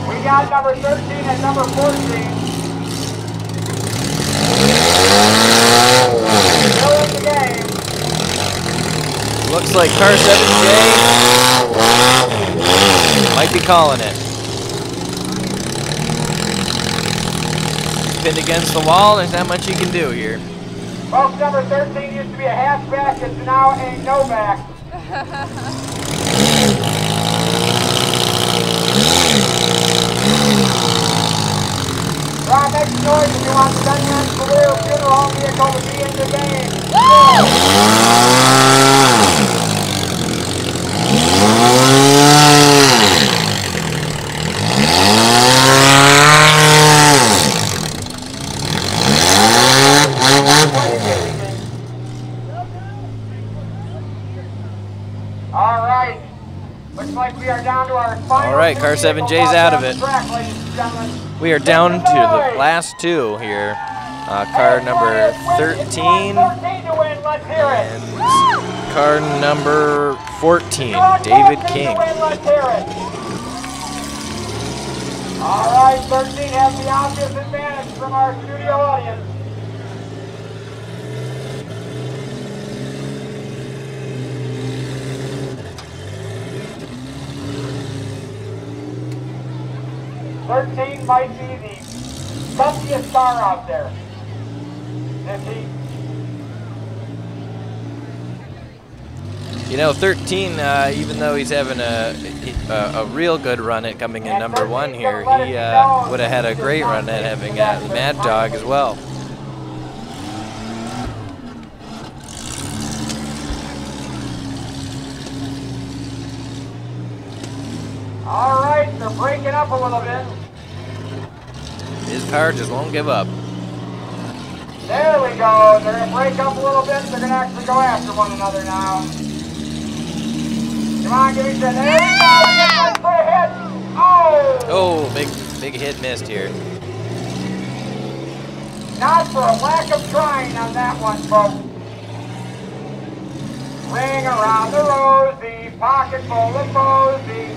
We got number 13 and number 14. Still in the game. Looks like car 7J might be calling it. Pinned against the wall, there's not much you can do here. Folks, number 13 used to be a hatchback, it's now a no-back. Ron, make noise if you want to send your funeral All vehicles to be in the game. All right. Looks like we are down to our final. All right, car 7J's out of it. We are down to the last two here. Car number 13 and car number 14, David King. All right, 13 has the obvious advantage from our studio audience. "13 might be the cumbiest car out there. Is he? You know, 13, even though he's having a real good run at coming in number 1 here, he would have had a great run at having the Mad Dog as well. All right, they're breaking up a little bit. His car just won't give up. There we go. They're going to break up a little bit. They're going to actually go after one another now. Come on, give me some. There we go. Get for a hit. Oh! Oh, big hit missed here. Not for a lack of trying on that one, folks. Ring around the rosy, pocket full of posy.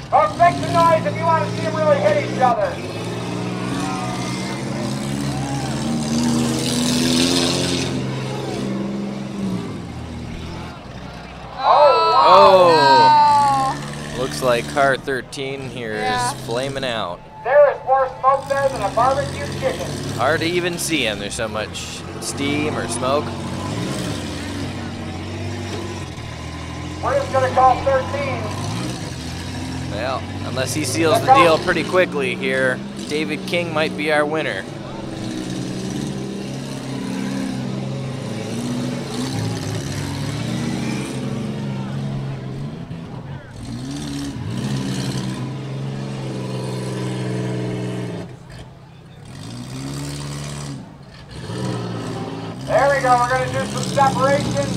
Folks, make some noise if you want to see them really hit each other. Oh! Looks like car 13 here is flaming out. There is more smoke there than a barbecue chicken. Hard to even see him. There's so much steam or smoke. We're just going to call 13. Well, unless he seals the deal pretty quickly here, David King might be our winner. There we go. We're going to do some separation.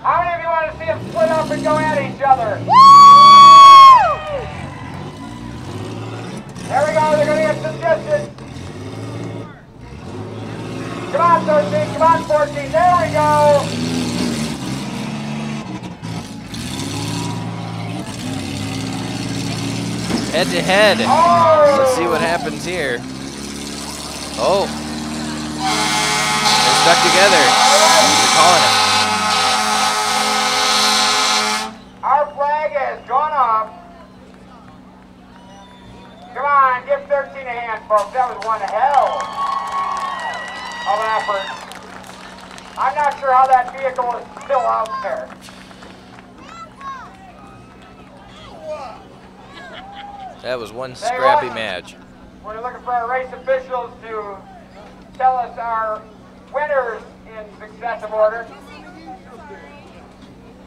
How many of you want to see them split up and go at each other? Woo! There we go. They're going to get some distance. Come on, 13. Come on, 14. There we go. Head to head. Oh! Let's see what happens here. Oh. They're stuck together. They're calling it. Our flag has gone up. Come on, give 13 a hand, folks. That was one hell of an effort. I'm not sure how that vehicle is still out there. That was one scrappy match. We're looking for our race officials to tell us our winners in successive order.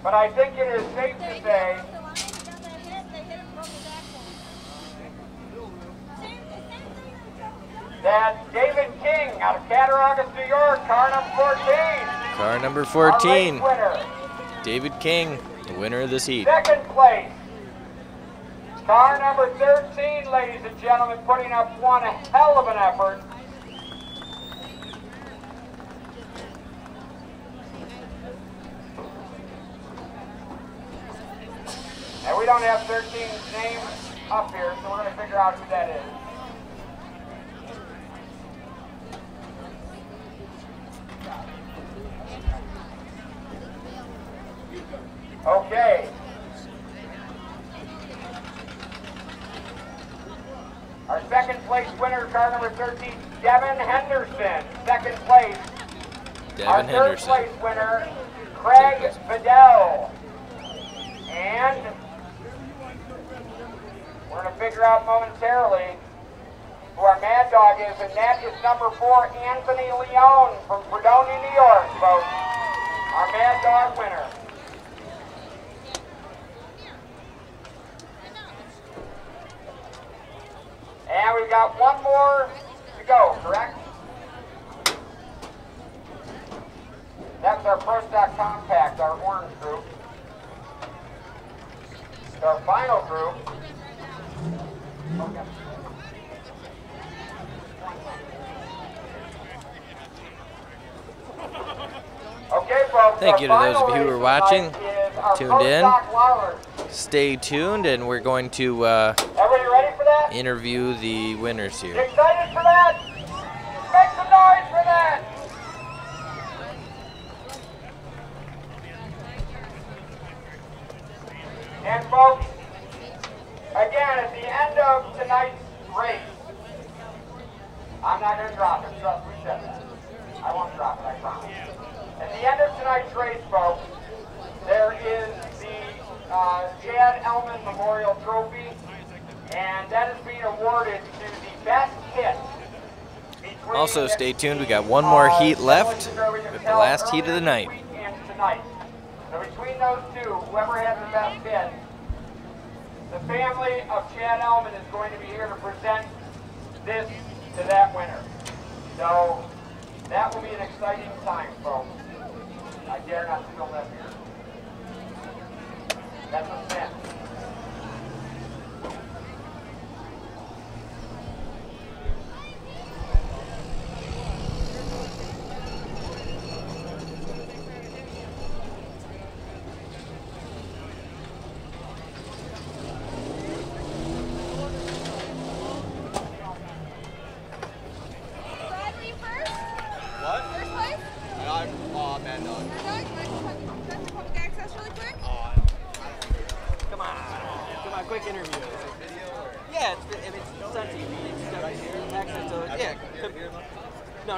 But I think it is safe to say that David King out of Cattaraugus, New York, car number 14. Car number 14, our race winner. David King, the winner of this heat. Second place, car number 13, ladies and gentlemen, putting up one hell of an effort. And we don't have 13's name up here, so we're going to figure out who that is. Okay. Our second place winner, car number 13, Devin Henderson. Second place. Devin Henderson. Our third place winner, Craig Vidal. And we're going to figure out momentarily who our Mad Dog is, and that is number 4, Anthony Leone from Fredonia, New York, folks. Our Mad Dog winner. And we've got one more to go, correct? That's our Pro Stock Compact, our orange group. It's our final group. Okay. Okay, folks. Thank you to those of you who are watching, tuned in. Lowers. Stay tuned, and we're going to Everybody ready for that? interview the winners here. You excited for that? Make some noise for that! And folks, again, at the end of tonight's race, I'm not going to drop it, trust me, said that. I won't drop it, I promise. At the end of tonight's race, folks, there is the Chad Elmen Memorial Trophy, and that is being awarded to the best hit. Also, stay tuned. We got one more heat left with the last heat of the night. So between those two, whoever has the best hit, the family of Chad Elmen is going to be here to present this to that winner. So that will be an exciting time, folks. I dare not film that here. That's a sin. Quick interview. Is it video or? Yeah, it's on TV. It's access to it. Yeah. No.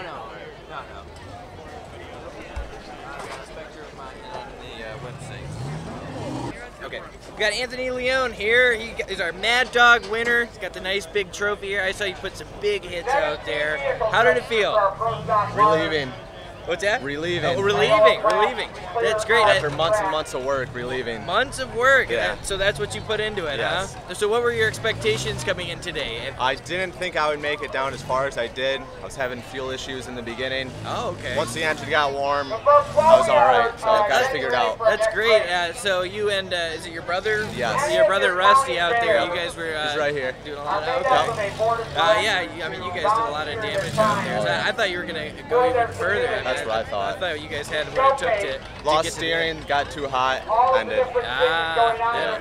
Okay. We got Anthony Leone here. He's our Mad Dog winner. He's got the nice big trophy here. I saw you put some big hits out there. How did it feel? Relieving. What's that? Relieving. Oh, relieving. That's great. After months and months of work, relieving. Months of work. Yeah. So that's what you put into it, Yes. huh? So what were your expectations coming in today? I didn't think I would make it down as far as I did. I was having fuel issues in the beginning. Oh, okay. Once the engine got warm, I was all right. So I got it figured out. That's great. So you and is it your brother? Yes. Your brother Rusty out there. You guys were He's right here. doing a lot of yeah. I mean, you guys did a lot of damage out there. So I thought you were gonna go even further. I mean, That's what I thought. I thought you guys had what it took to Lost get to steering, got too hot, ended.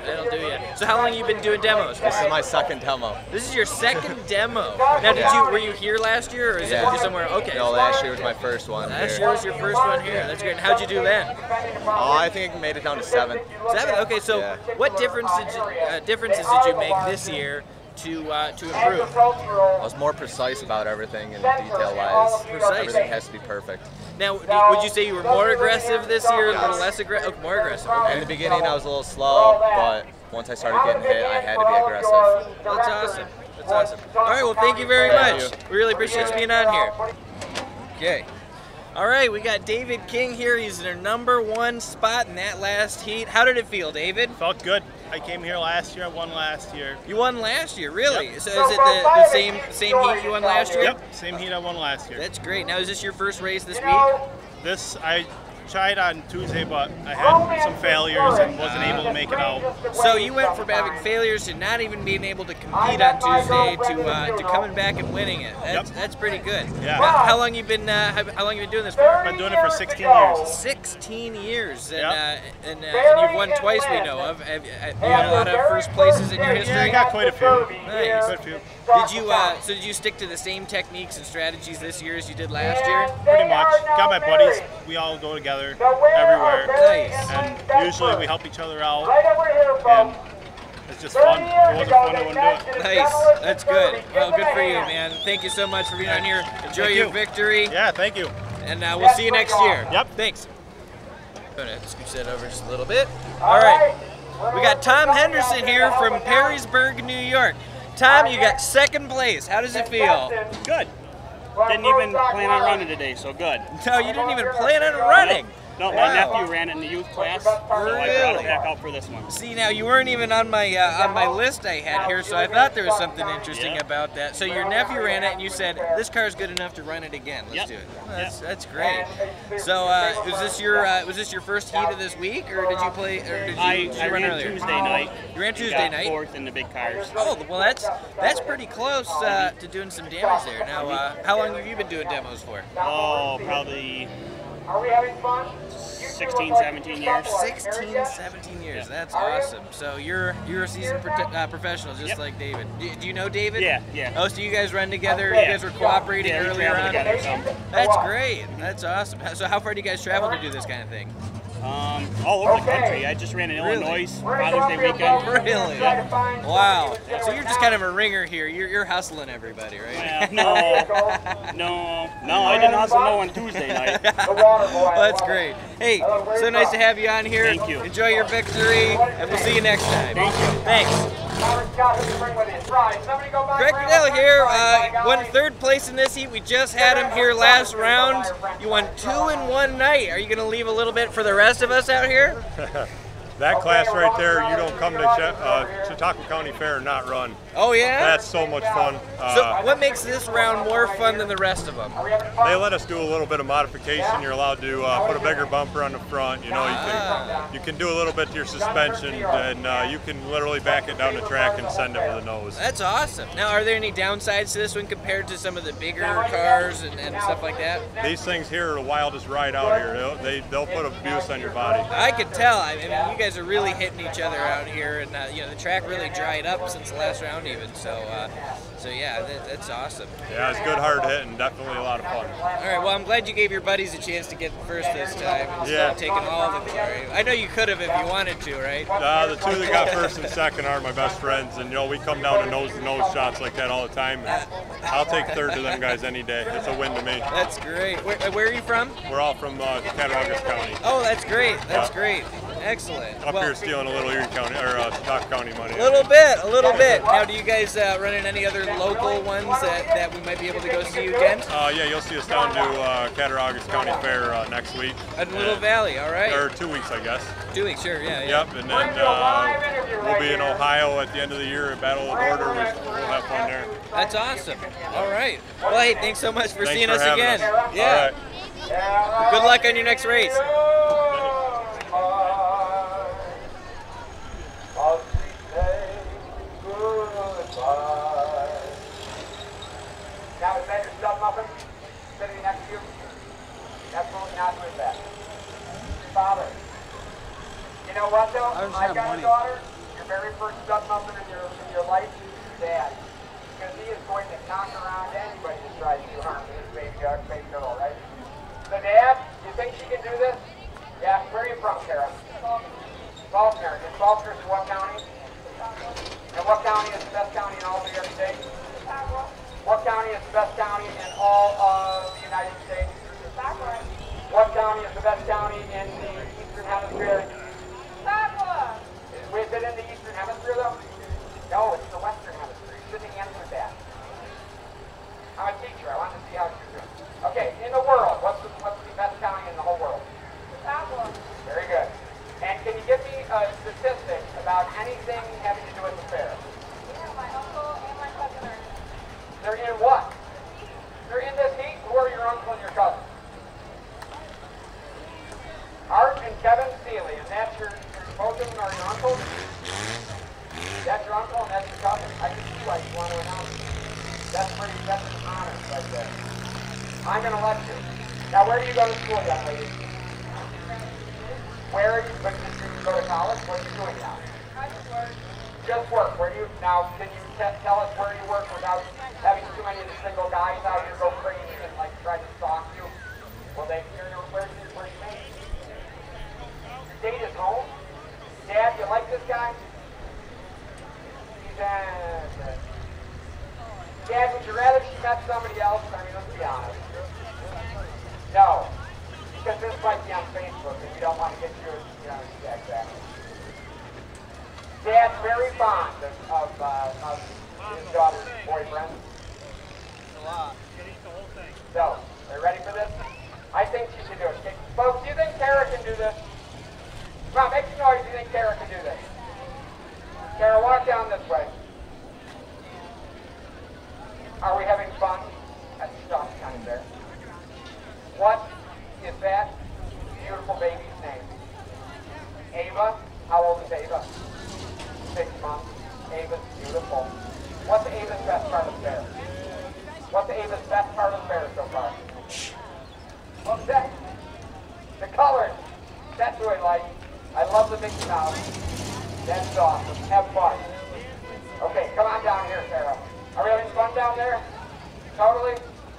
that'll do you. So how long you been doing demos? This is my second demo. This is your second demo. Now, were you here last year, or is it somewhere? Okay. No, last year was my first one. Last year was your first one here. That's great. And how'd you do then? Oh, I think I made it down to 7. 7. Okay. So what differences did you make this year to improve? I was more precise about everything and detail-wise. Everything has to be perfect. Now, would you say you were more aggressive this year, a little less aggressive? Oh, more aggressive. Okay. In the beginning, I was a little slow, but once I started getting hit, I had to be aggressive. That's awesome. That's awesome. All right. Well, thank you very much. We really appreciate you being on here. Okay. All right, we got David King here. He's in their #1 spot in that last heat. How did it feel, David? Felt good. I came here last year. I won last year. You won last year, really? Yep. So is it the same heat you won last year? Yep, same heat I won last year. That's great. Now, is this your first race this week? I tried on Tuesday, but I had some failures and wasn't able to make it out. So you went from having failures to not even being able to compete on Tuesday to coming back and winning it. That's pretty good. Yeah. How long you been doing this for? I've been doing it for 16 years. 16 years, and you've won twice we know of. Have you had a lot of first places in your history? Yeah, I got quite a few. Nice. Quite a few. Did you stick to the same techniques and strategies this year as you did last year? Pretty much. Got my buddies. We all go together everywhere. Nice. And usually we help each other out. And it's just fun. If it wasn't fun, I wouldn't do it. Nice. That's good. Well, good for you, man. Thank you so much for being on here. Enjoy your victory. Yeah, thank you. And we'll see you next year. Yep. Thanks. I'm going to scooch that over just a little bit. All right. We got Tom Henderson here from Perrysburg, New York. Tom, you got second place. How does it feel? Good. Didn't even plan on running today, so good. No, you didn't even plan on running. No, my nephew ran it in the youth class, so I brought it back out for this one. See, now you weren't even on my list I had here, so I thought there was something interesting about that. So your nephew ran it, and you said this car's good enough to run it again. Let's do it. That's great. So was this your first heat of this week, or did you play? Or did you run ran earlier? Tuesday night. You ran Tuesday night. Fourth in the big cars. Oh, well that's pretty close to doing some damage there. Now, how long have you been doing demos for? Oh, probably. Are we having fun? 16, 17 years. 16, 17 years. That's awesome. So you're a seasoned professional, just like David. Do you know David? Yeah. Oh, so you guys run together? You guys were cooperating earlier on? That's great. That's awesome. So how far do you guys travel to do this kind of thing? All over the country. I just ran in Illinois Father's Day weekend. Really? Wow. So you're just kind of a ringer here. You're hustling everybody, right? No, I didn't hustle no one Tuesday night. Well, that's great. Hey, so nice to have you on here. Thank you. Enjoy your victory, and we'll see you next time. Thank you. Thanks. Greg Cadell here, won third place in this heat. We just had him here last round. You won 2 in one night. Are you going to leave a little bit for the rest of us out here? That class right there, you don't come to Chautuaqua County Fair and not run. Oh yeah? That's so much fun. So what makes this round more fun than the rest of them? They let us do a little bit of modification. You're allowed to put a bigger bumper on the front. You know, you can do a little bit to your suspension, and you can literally back it down the track and send it with a nose. That's awesome. Now, are there any downsides to this one compared to some of the bigger cars and stuff like that? These things here are the wildest ride out here. They'll put abuse on your body. I could tell. I mean, you guys are really hitting each other out here, and you know, the track really dried up since the last round even. So yeah, that's awesome. Yeah, it's good, hard hitting, definitely a lot of fun. All right, well, I'm glad you gave your buddies a chance to get first this time instead of taking all the glory. I know you could have if you wanted to, right? The two that got first and second are my best friends, and you know, we come down to nose-to-nose shots like that all the time. I'll take third to them guys any day. It's a win to me. That's great. Where are you from? We're all from Chautuaqua County. Oh, that's great. That's great. Excellent. Up here stealing a little Erie County or Chautuaqua County money. A little bit. Now, do you guys run in any other local ones that we might be able to go see you again? Yeah, you'll see us down to Chautuaqua County Fair next week. At Little Valley, all right. Or 2 weeks, I guess. 2 weeks, sure, yeah. Yep, and then we'll be in Ohio at the end of the year at Battle of the Border. We'll have fun there. That's awesome. All right. Well, hey, thanks so much for seeing us again. Us. Yeah. Right. Good luck on your next race. Now, is that your stud muffin sitting next to you? Absolutely not with that. Father, you know what though? My granddaughter, your very first stud muffin in your life, Dad. Because he is going to knock around anybody that tries to harm his baby girl, right? So Dad, you think she can do this? Yeah, where are you from, Kara? Faulkner. Is Faulkner in what county? And what county is the best county in all of New York State? What county is the best county in all of the United States? What county is the best county in the Eastern Hemisphere? Is it in the Eastern Hemisphere though? No, it's the Western Hemisphere. You shouldn't answer that. I'm a teacher. I want to see how you're doing. Okay, in the world, what's the best county in the whole world? Very good. And can you give me a statistic about anything having to do with the fair? Yeah, my uncle and my cousin are in it. They're in what? They're in this heat? Who are your uncle and your cousin? Art and Kevin Seeley. And that's both of them are your uncles? That's your uncle and that's your cousin? I can see why you want to announce it. That's an honor right there. I'm going to let you. Now, where do you go to school, young lady? Where are you? But did you go to college? What are you doing now? I just work. Just work. Where do you now? Can you tell us where you work without having too many of the single guys out here go crazy and like try to stalk you? Well, where's your mate? Your date is home. Dad, you like this guy? Dad, would you rather she met somebody else? I mean, let's be honest. No. So, are you ready for this? I think she should do it. Okay. Folks, do you think Kara can do this? Come on, make some noise if you think Kara can do this. Kara, walk down this way. Are we having fun? That's stuff kind of there. What is that beautiful baby's name? Ava. How old is Ava? 6 months. Ava's beautiful. What's Ava's best part of the fair? What's Ava's best part of the fair so far? What's that? The colors. That's what I like. I love the Mickey Mouse. That's awesome. Have fun. Okay, come on down here, Sarah. Are we having fun down there? Totally?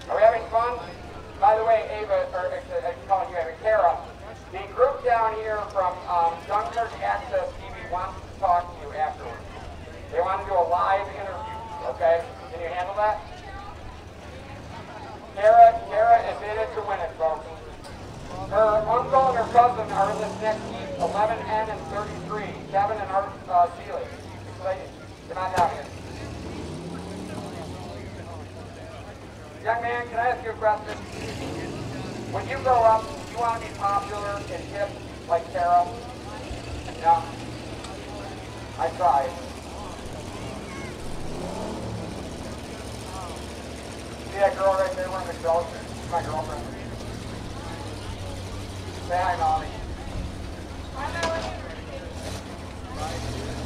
Are we having fun? By the way, Ava, or I'm calling you Ava, Kara, the group down here from Dunkirk Access TV wants to talk to you afterwards. They want to do a live interview, okay? Can you handle that? Kara is in it to win it, folks. Her uncle and her cousin are in this next heat, 11N and 33, Kevin and Art Seeley. Excited. Come on down here. Young man, can I ask you a question? When you grow up, do you want to be popular and hip like Kara? No. I tried. See that girl right there wearing the clothes? She's my girlfriend. Say hi, Molly.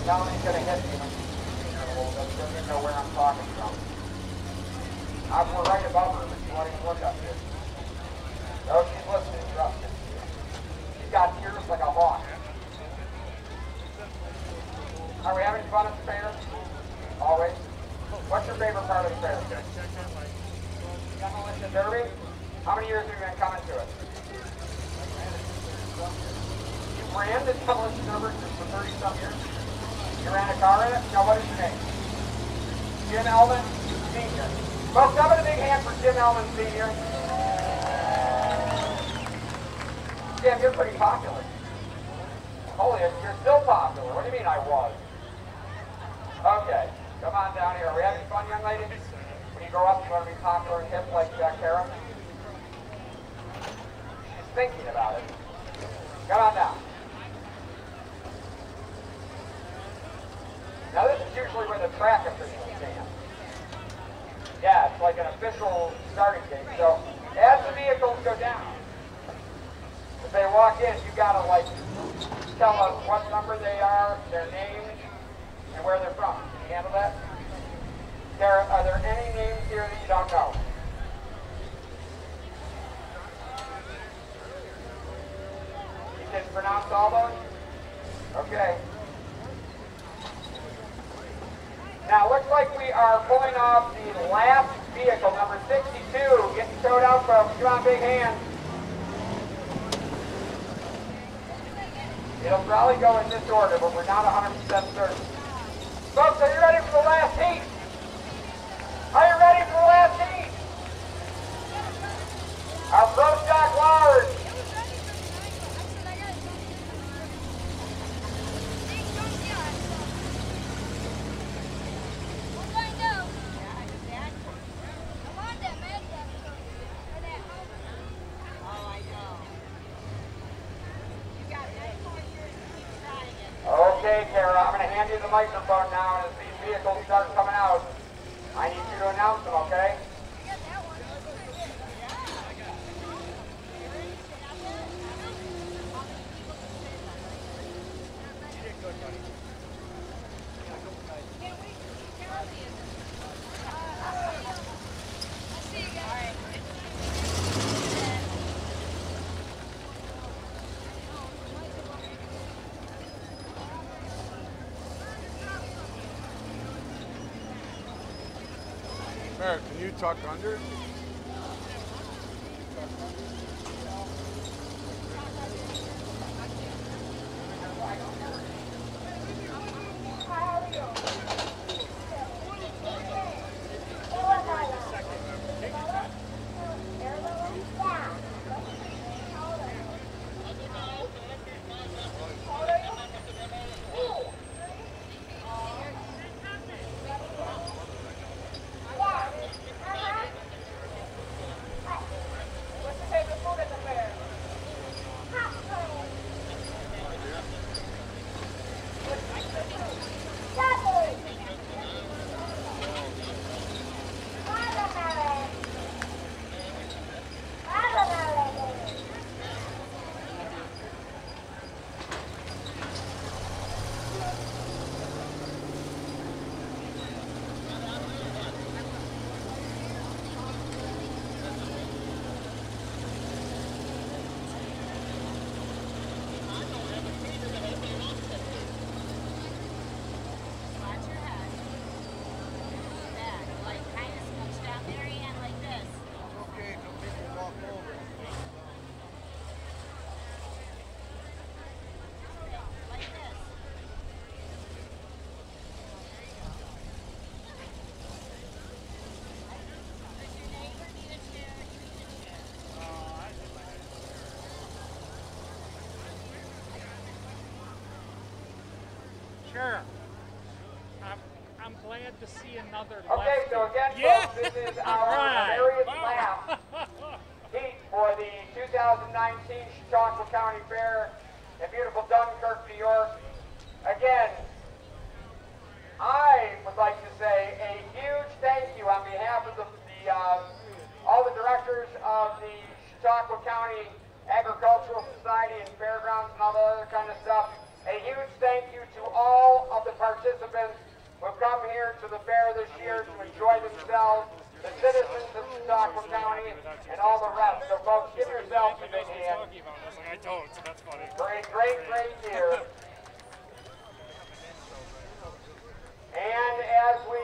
Melanie's gonna hit me when she's a little bit. She doesn't know where I'm talking from. We're right above her, but she won't even look up here. No, she's listening, trust me. She's got ears like a hawk. Are we having fun at the fair? Always. What's your favorite part of the fair? Demolition Derby? How many years have you been coming to it? You ran the Demolition Derby for 30-some years? You ran a car in it? Now, what is your name? Jim Elmen, Sr. Folks, how about a big hand for Jim Elmen, Sr.? Jim, you're pretty popular. Holy, you're still popular. What do you mean I was? Okay, come on down here. Are we having fun, young lady? When you grow up, you want to be popular and hip like Kara? She's thinking about it. Come on down. Now this is usually where the track officials stand. Yeah, it's like an official starting gate. So as the vehicles go down, if they walk in, you gotta like tell us what number they are, their name, and where they're from. Can you handle that? Are there any names here that you don't know? You can pronounce all those? Okay. Now, looks like we are pulling off the last vehicle, number 62, getting towed out, folks. Come on, big hand. It'll probably go in this order, but we're not 100% certain. Folks, are you ready for the last heat? Are you ready for the last heat? Our Pro Stock Large. Okay, Kara, I'm going to hand you the microphone now, and as these vehicles start coming out, I need you to announce them, okay? Merrick, can you tuck under? Sheriff, I'm glad to see another Okay, lefty. so again, Yeah. folks, this is our various lap heat for the 2019 Chautuaqua County Fair in beautiful Dunkirk, New York. Again, I would like to say a huge thank you on behalf of all the directors of the Chautuaqua County Agricultural Society and Fairgrounds and all the other kind of stuff. A huge thank you to all of the participants who have come here to the fair this year to enjoy themselves, the citizens of Chautuaqua County, and all the rest. So folks, give yourselves a big hand. I don't, so that's funny. Great, great, great year. And as we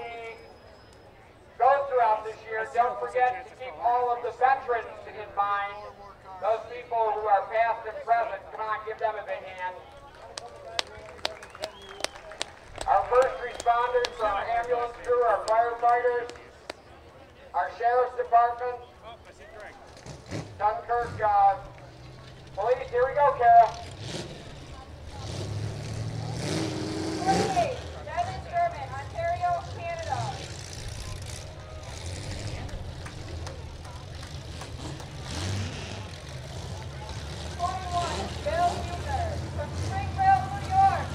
go throughout this year, don't forget to keep all of the veterans in mind. Those people who are past and present, come on, give them a big hand. Our first responders, our ambulance crew, our firefighters, our sheriff's department, Dunkirk police. Here we go, Kara. 48, Devin Henderson, Ontario, Canada. 21, Bill Huber, from Springfield, New York.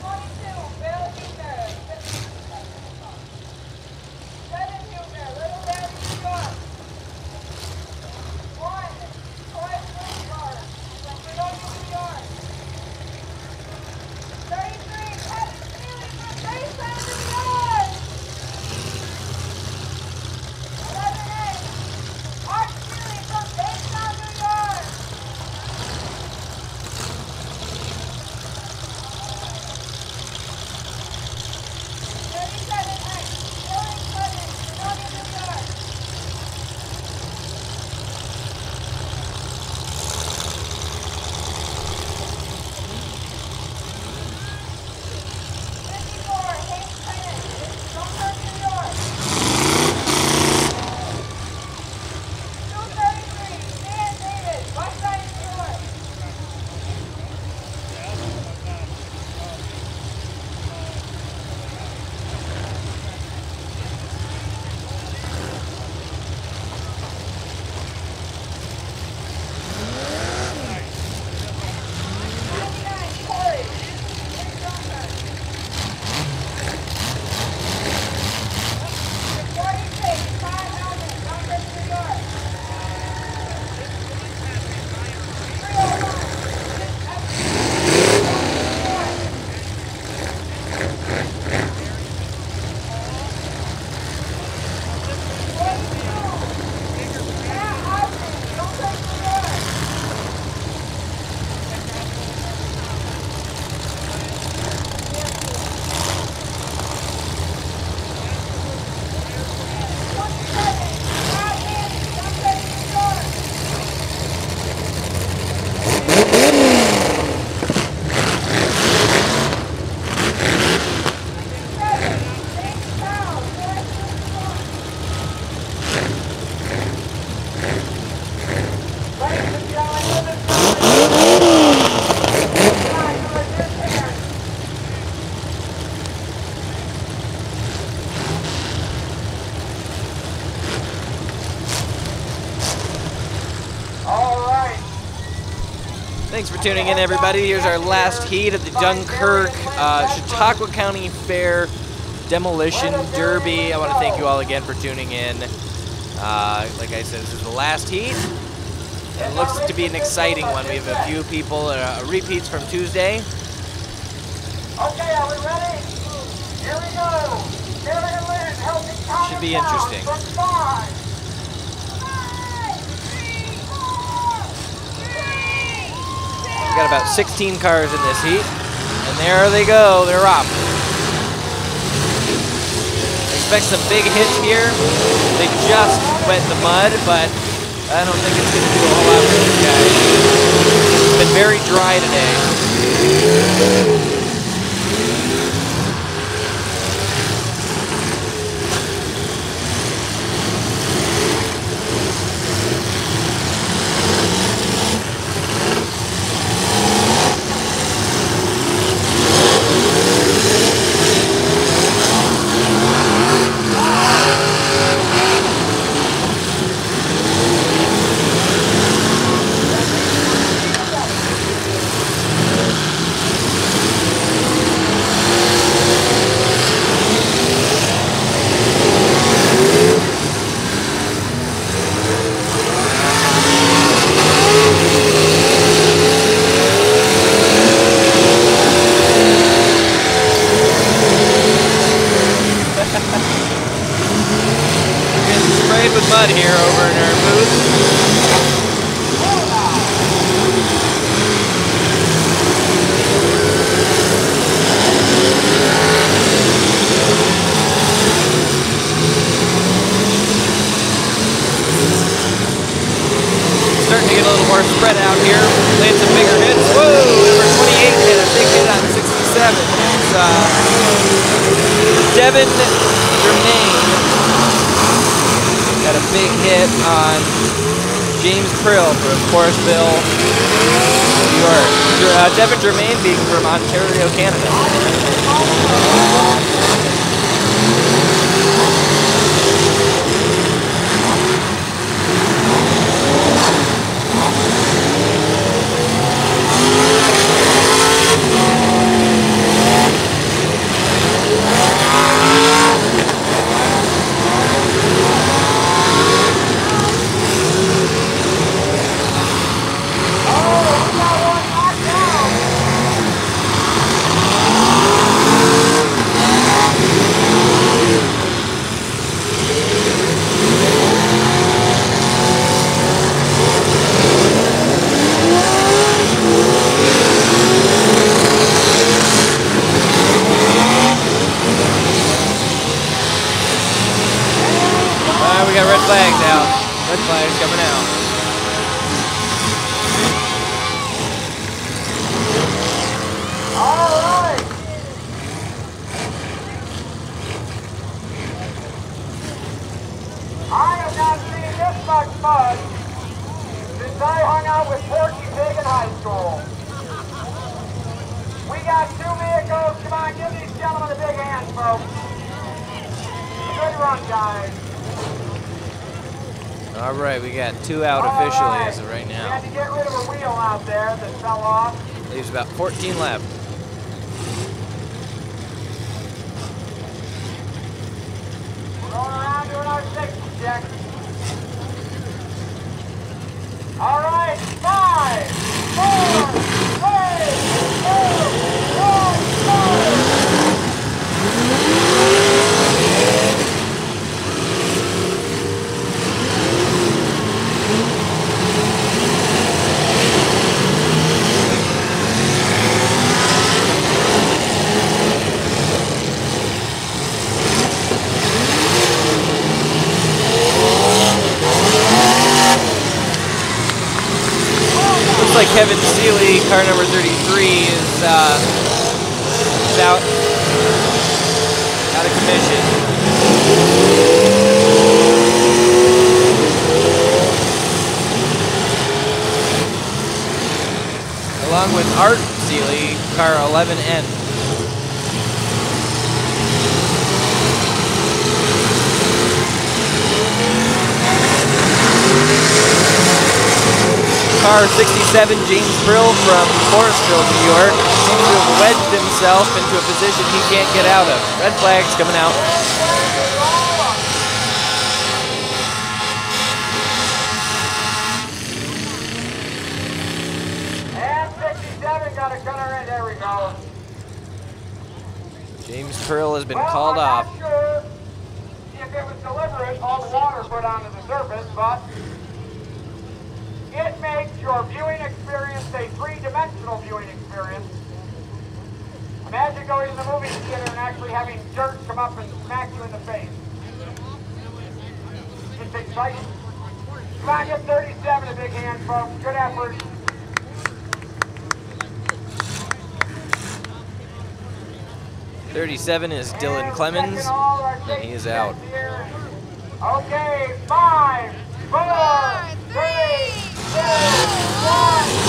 22, Bill Huber. 7 Huber, Little Valley, New York. 1, Troy Bloomberg, from Fredonia, New York. 33, Kevin Seeley from Grayson, New York. 11A, Art Seeley from Baytown, New York. 37X, Dylan Clemens, Fredonia, New York. 54, Hank Tennant, Dunkirk, New York. 233, Dan David, Westside, New York. 99, Corey, Dunkirk. 46, Todd Elmen, Dunkirk, New York. 301, Matt Osmond, Dunkirk, New York. 27, Todd Handy, Dunkirk, New York. 7, James Powell, North, New York. Ladies and gentlemen, this is time for this hand. All right. Thanks for tuning in, everybody. Here's our last heat of the Dunkirk Chautuaqua County Fair Demolition Derby. I want to thank you all again for tuning in. Like I said, this is the last heat. It looks to be an exciting one. We have a few people, repeats from Tuesday. Okay, are we ready? Here we go. Kara and Lynn, helping count Should be us down interesting. from 5, We've got about 16 cars in this heat. And there they go. They're off. Expect some big hits here. They just wet the mud, but I don't think it's going to do a whole lot for these guys. It's been very dry today. playing with mud here over in our booth. Starting to get a little more spread out here. Land some bigger hits. Whoa, number 28 hit a big hit on 67. It's Devin Henderson got a big hit on James Krill from Forestville, New York. Devin Germain being from Ontario, Canada. We got red flags out. Red flags coming out. All right. I have not seen this much mud since I hung out with Porky Pig in high school. We got 2 vehicles. Come on, give these gentlemen a big hand, folks. Good run, guys. All right, we got 2 out officially as of right We now. had to get rid of a wheel out there that fell off. Leaves about 14 left. Going around doing our safety check. All right, 5, 4, 3, 2, 1, go! Looks like Kevin Seeley, car number 33, is out of commission. Along with Art Seeley, car 11N. Car 67, James Krill from Forestville, New York, seems to have wedged himself into a position he can't get out of. Red flags coming out. And 67 got a gunner in. There we go. James Krill has been called off. I'm not sure if it was deliberate, all the water put onto the surface, but it makes your viewing experience a three-dimensional viewing experience. Imagine going to the movie theater and actually having dirt come up and smack you in the face. It's exciting. Come on, get 37 a big hand, folks. Good effort. .37 is Dylan Clemens, and he is out. Okay, 5, 4, 3, 2, 1.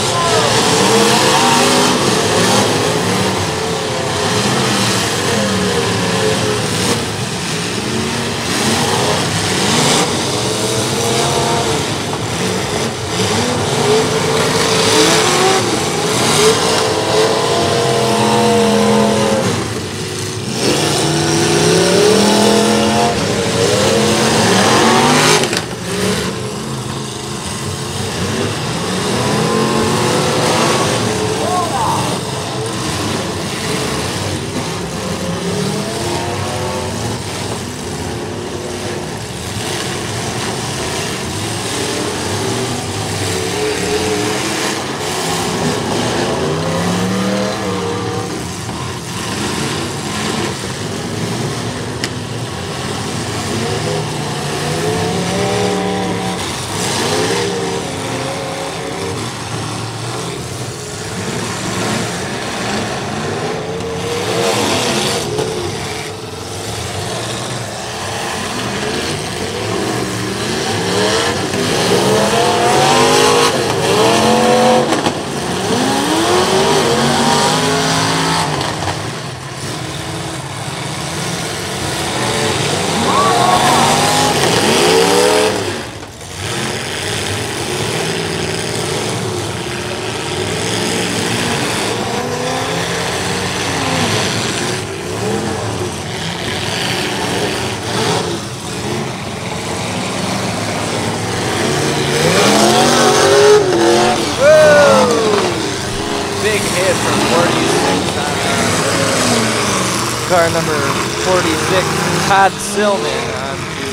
car number 46, Todd Silman, on to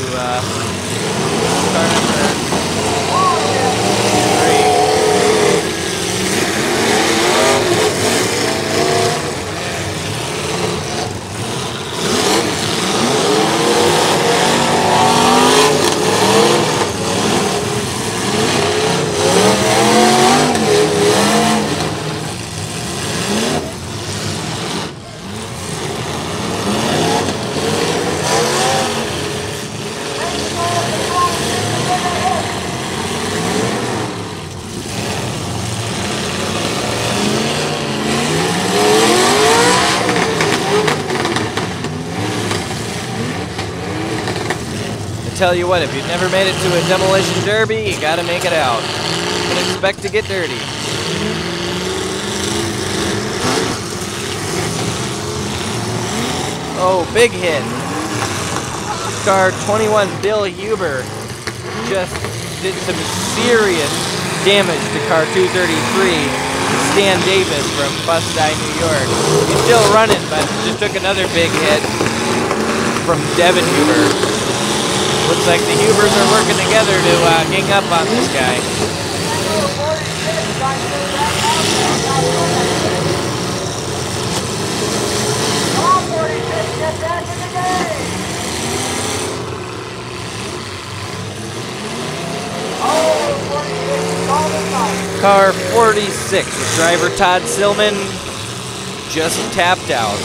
car number 3. Tell you what, if you've never made it to a demolition derby, you gotta make it out. You can expect to get dirty. Oh, big hit. Car 21, Bill Huber, just did some serious damage to car 233, Stan Davis from Bust-Die, New York. He's still running, but just took another big hit from Devin Huber. Looks like the Hubers are working together to gang up on this guy. Car 46, with driver Todd Silman just tapped out.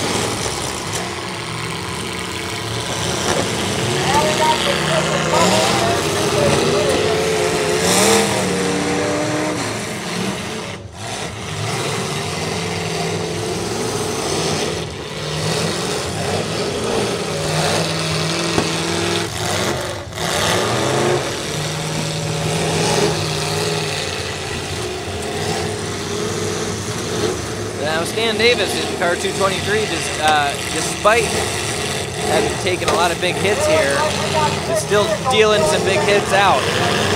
Now Stan Davis in car 223, despite having taken a lot of big hits here, is still dealing some big hits out.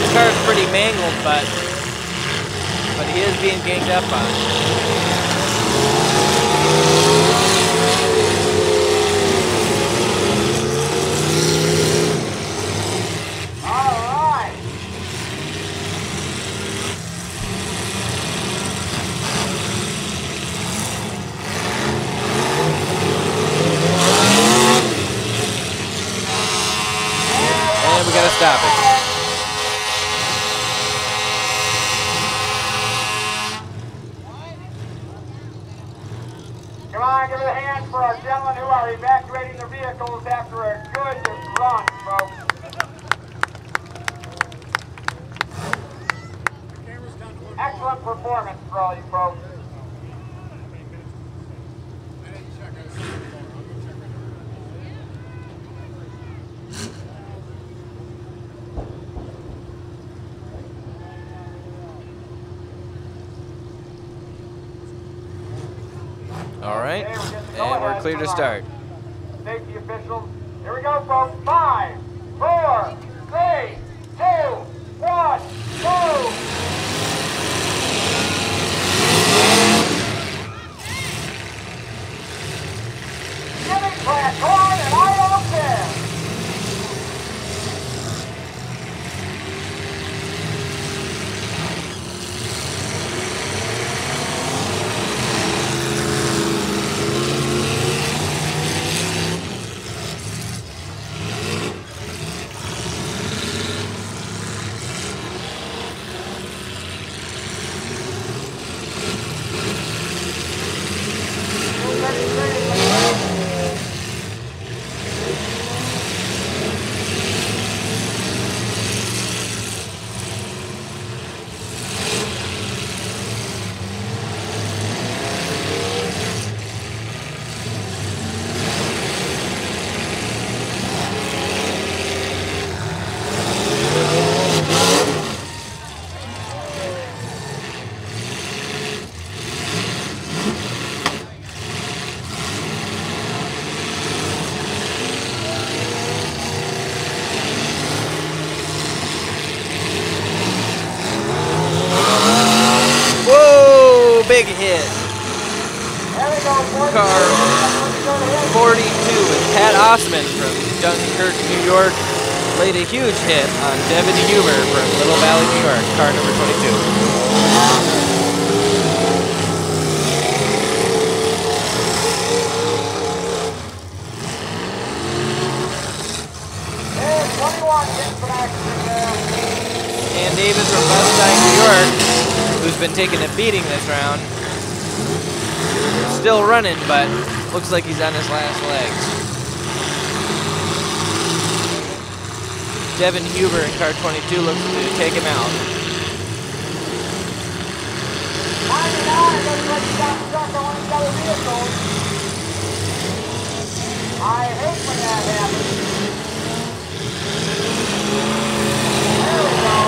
His car is pretty mangled, but he is being ganged up on. We gotta stop it. Come on, give it a hand for our gentlemen who are evacuating their vehicles after a good run, folks. Excellent performance for all you folks. All right, and we're clear to start. Safety officials, here we go, folks. 5, 4, 3, 2, 1, move! Give me class, go on, and I don't care. Osman from Dunkirk, New York, laid a huge hit on Devin Henderson from Little Valley, New York, car number 22. And Davis from Mustang, New York, who's been taking a beating this round. Still running, but looks like he's on his last legs. Devin Henderson in car 22 looks to take him out. I hate when that happens. There we go.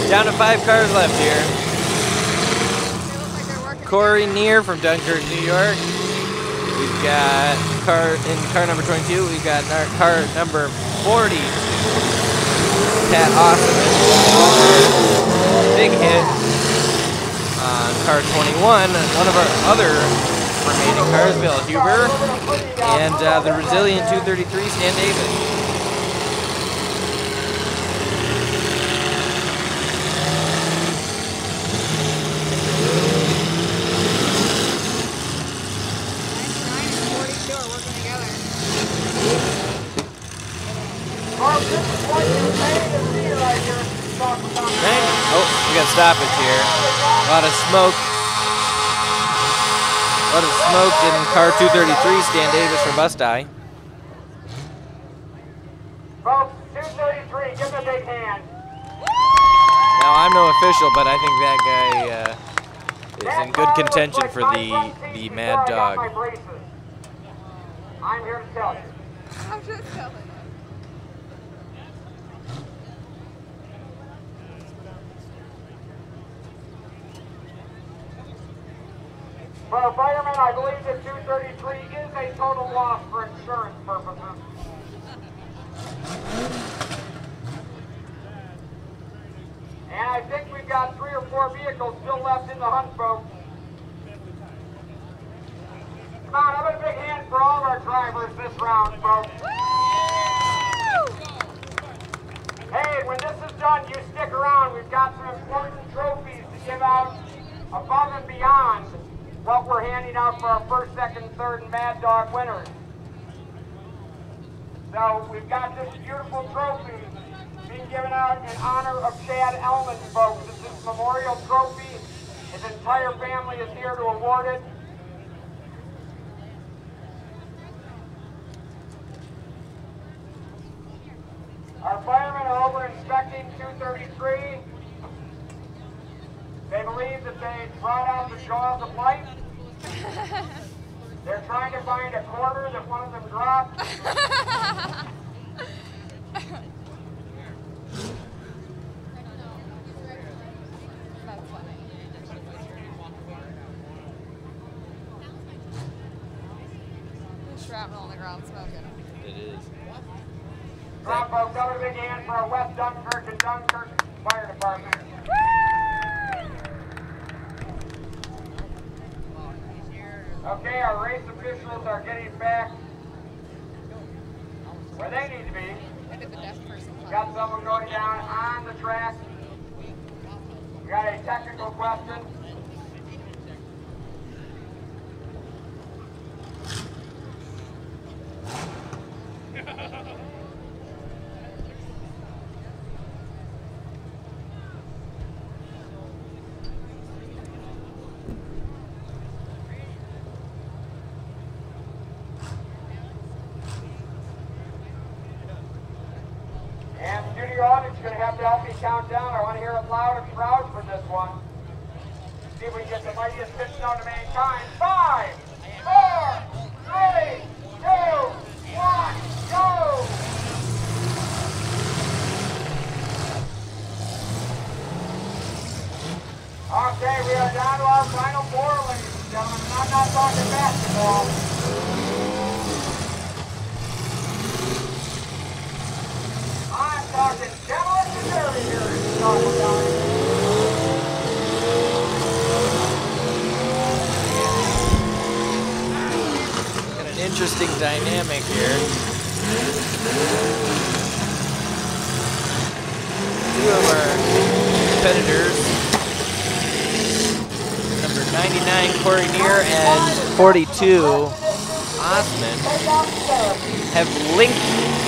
Down to 5 cars left here. Corey Neer from Dunkirk, New York. We've got car number 22. We've got car number 40. Pat Austin. Big hit on car 21. One of our other remaining cars, Bill Huber, and the Resilient 233, Stan Davis. Oh, we got stoppage here. A lot of smoke. A lot of smoke in car 233, Stan Davis from Bust-Eye. Folks, 233, give him a big hand. Now, I'm no official, but I think that guy is in good contention for the Mad Dog. I'm here to tell you. I'm just telling you. For a fireman, I believe that 233 is a total loss for insurance purposes. And I think we've got 3 or 4 vehicles still left in the hunt, folks. Come on, have a big hand for all of our drivers this round, folks. Hey, when this is done, you stick around. We've got some important trophies to give out above and beyond what we're handing out for our first, second, third, and Mad Dog winners. So we've got this beautiful trophy being given out in honor of Chad Elmen, folks. This is a memorial trophy. His entire family is here to award it. Our firemen are over inspecting 233. They believe that they brought out the jaws of life. They're trying to find a quarter that one of them dropped. That's funny. There's shrapnel on the ground smoking. It is. Come on, folks, have a big hand for our West Dunkirk and Dunkirk Fire Department. Okay, our race officials are getting back where they need to be. When did the deaf person come? Got someone going down on the track. You got a technical question? And studio audience, you're going to have to help me count down. I want to hear it loud and proud for this one. See if we can get the mightiest pitch known to mankind. 5, 4, 3, 2, 1, go! Okay, we are down to our final four, ladies and gentlemen. And I'm not talking basketball. I'm talking Demolition Derby here in Chautuaqua. Got an interesting dynamic here. Two of our competitors, number 99 Corey Neer and 42 Osman, have linked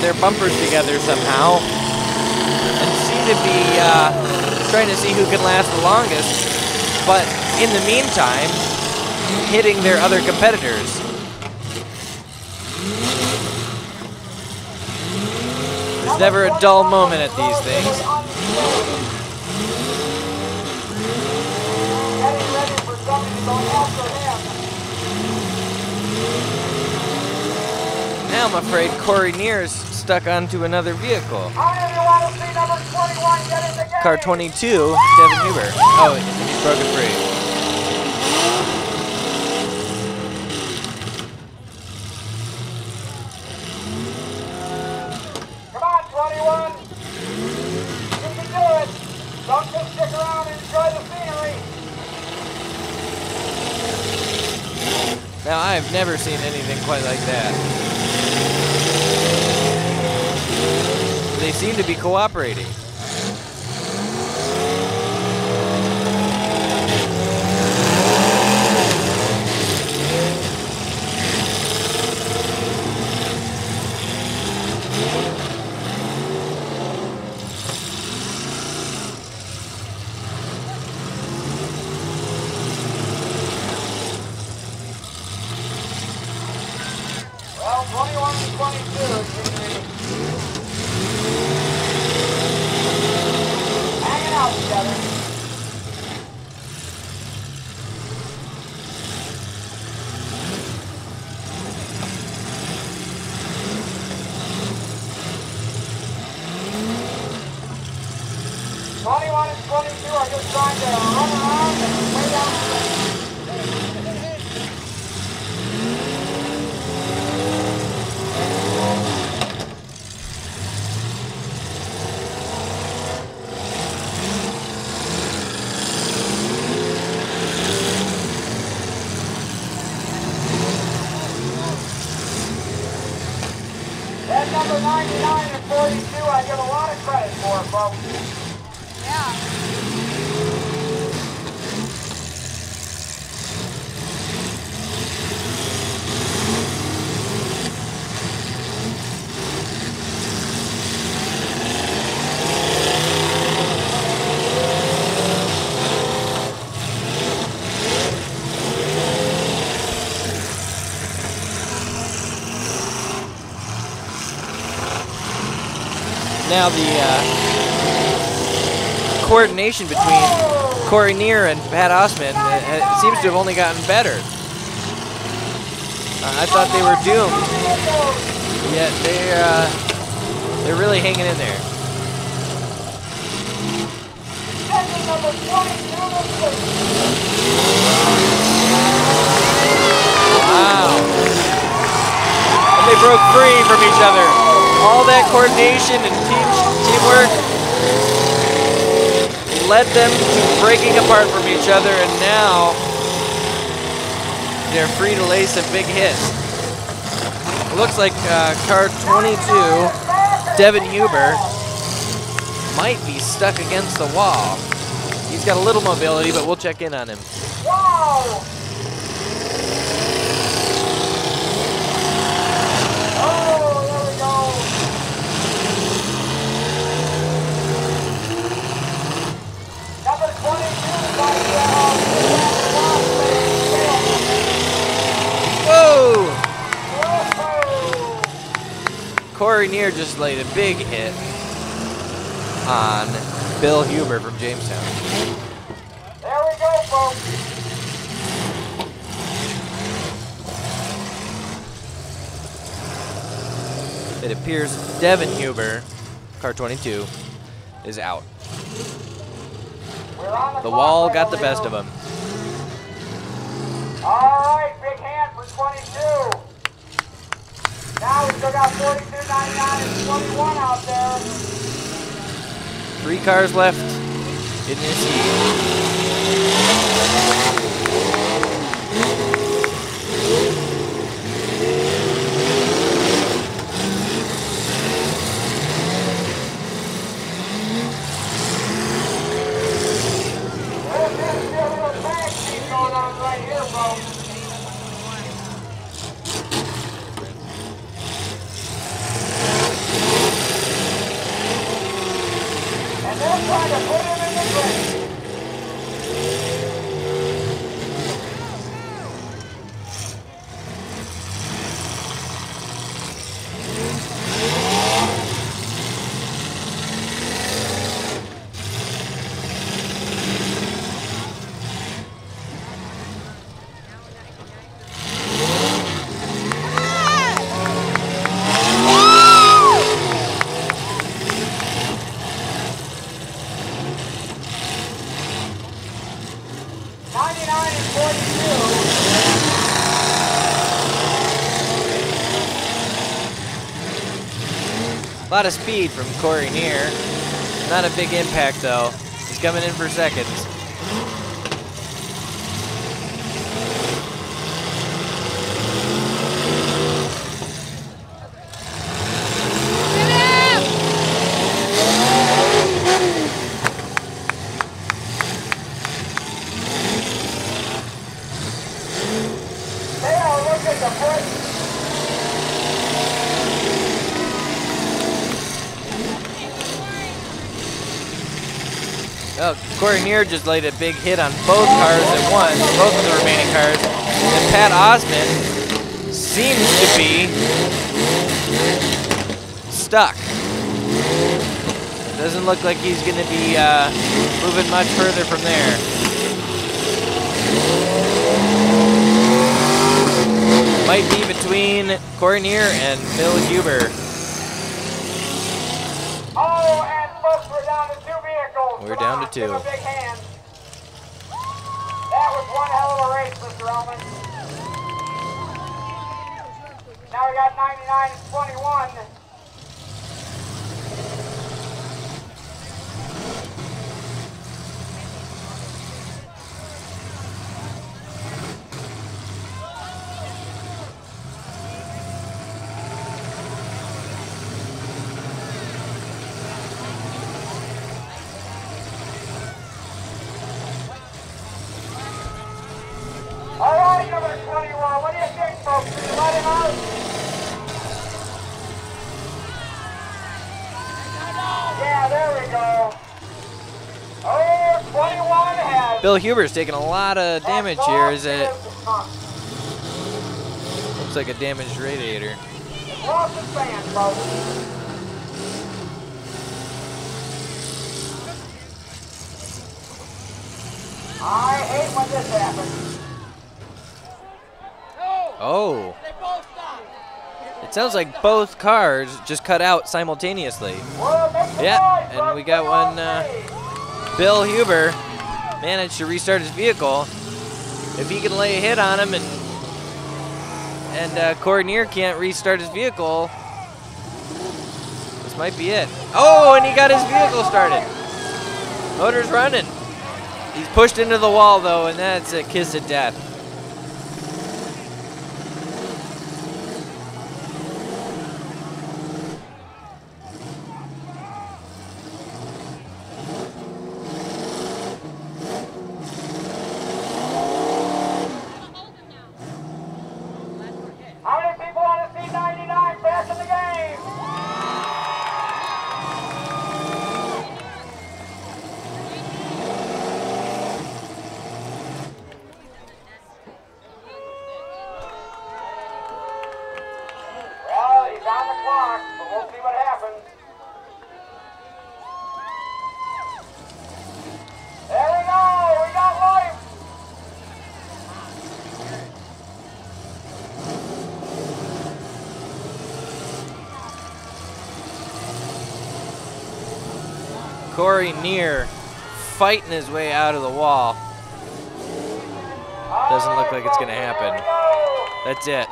their bumpers together somehow and seem to be trying to see who can last the longest, but in the meantime, hitting their other competitors. There's never a dull moment at these things. Now I'm afraid Corey Neer's stuck onto another vehicle. Car 22, Devin Huber. Oh, he's broken free. Come on, 21. You can do it. Don't just stick around and enjoy the scenery. Now, I've never seen anything quite like that. They seem to be cooperating. Well, 21 and 22. Hanging out together. '21 and 22 are just trying to run around and way down the street. That number 99 and 42, I give a lot of credit for, folks. Now the coordination between Corey Neer and Pat Osman seems to have only gotten better. I thought they were doomed, yet they're really hanging in there. Wow. And they broke free from each other. All that coordination and teamwork led them to breaking apart from each other, and now they're free to lay some big hits. It looks like car 22, Devin Huber, might be stuck against the wall. He's got a little mobility, but we'll check in on him. Wow! Oh, there we go. Number 22 by Whoa! Corey Neer just laid a big hit on Bill Huber from Jamestown. There we go, folks. It appears Devin Huber, car 22, is out. The wall got the best of him. All right, big hand for 22. Now we still got 42, 99, and 21 out there. 3 cars left in this heat. There's a little tag team going on right here, folks. And they're trying to put him in the ring. A lot of speed from Corey Neer. Not a big impact though. He's coming in for seconds. Oh, Corey Neer just laid a big hit on both cars at once, both of the remaining cars. And Pat Osmond seems to be stuck. Doesn't look like he's going to be moving much further from there. Might be between Corey Neer and Bill Huber. Oh, and folks, we're down to 2 vehicles. We're down to 2. Give a big hand. That was one hell of a race, Mr. Elmen. Now we got 99 and 21. All right, number 21. What do you think, folks? Did you let him out? Yeah, there we go. Oh, 21 has. Bill Huber's taking a lot of damage here. Is it? Looks like a damaged radiator. Lost his fan, folks. I hate when this happens. Oh. It sounds like both cars just cut out simultaneously. Yeah, and we got one. Bill Huber managed to restart his vehicle. If he can lay a hit on him and Corey Neer can't restart his vehicle, this might be it. Oh, and he got his vehicle started. Motor's running. He's pushed into the wall though, and that's a kiss of death. Corey Neer fighting his way out of the wall. Doesn't look like it's going to happen. That's it.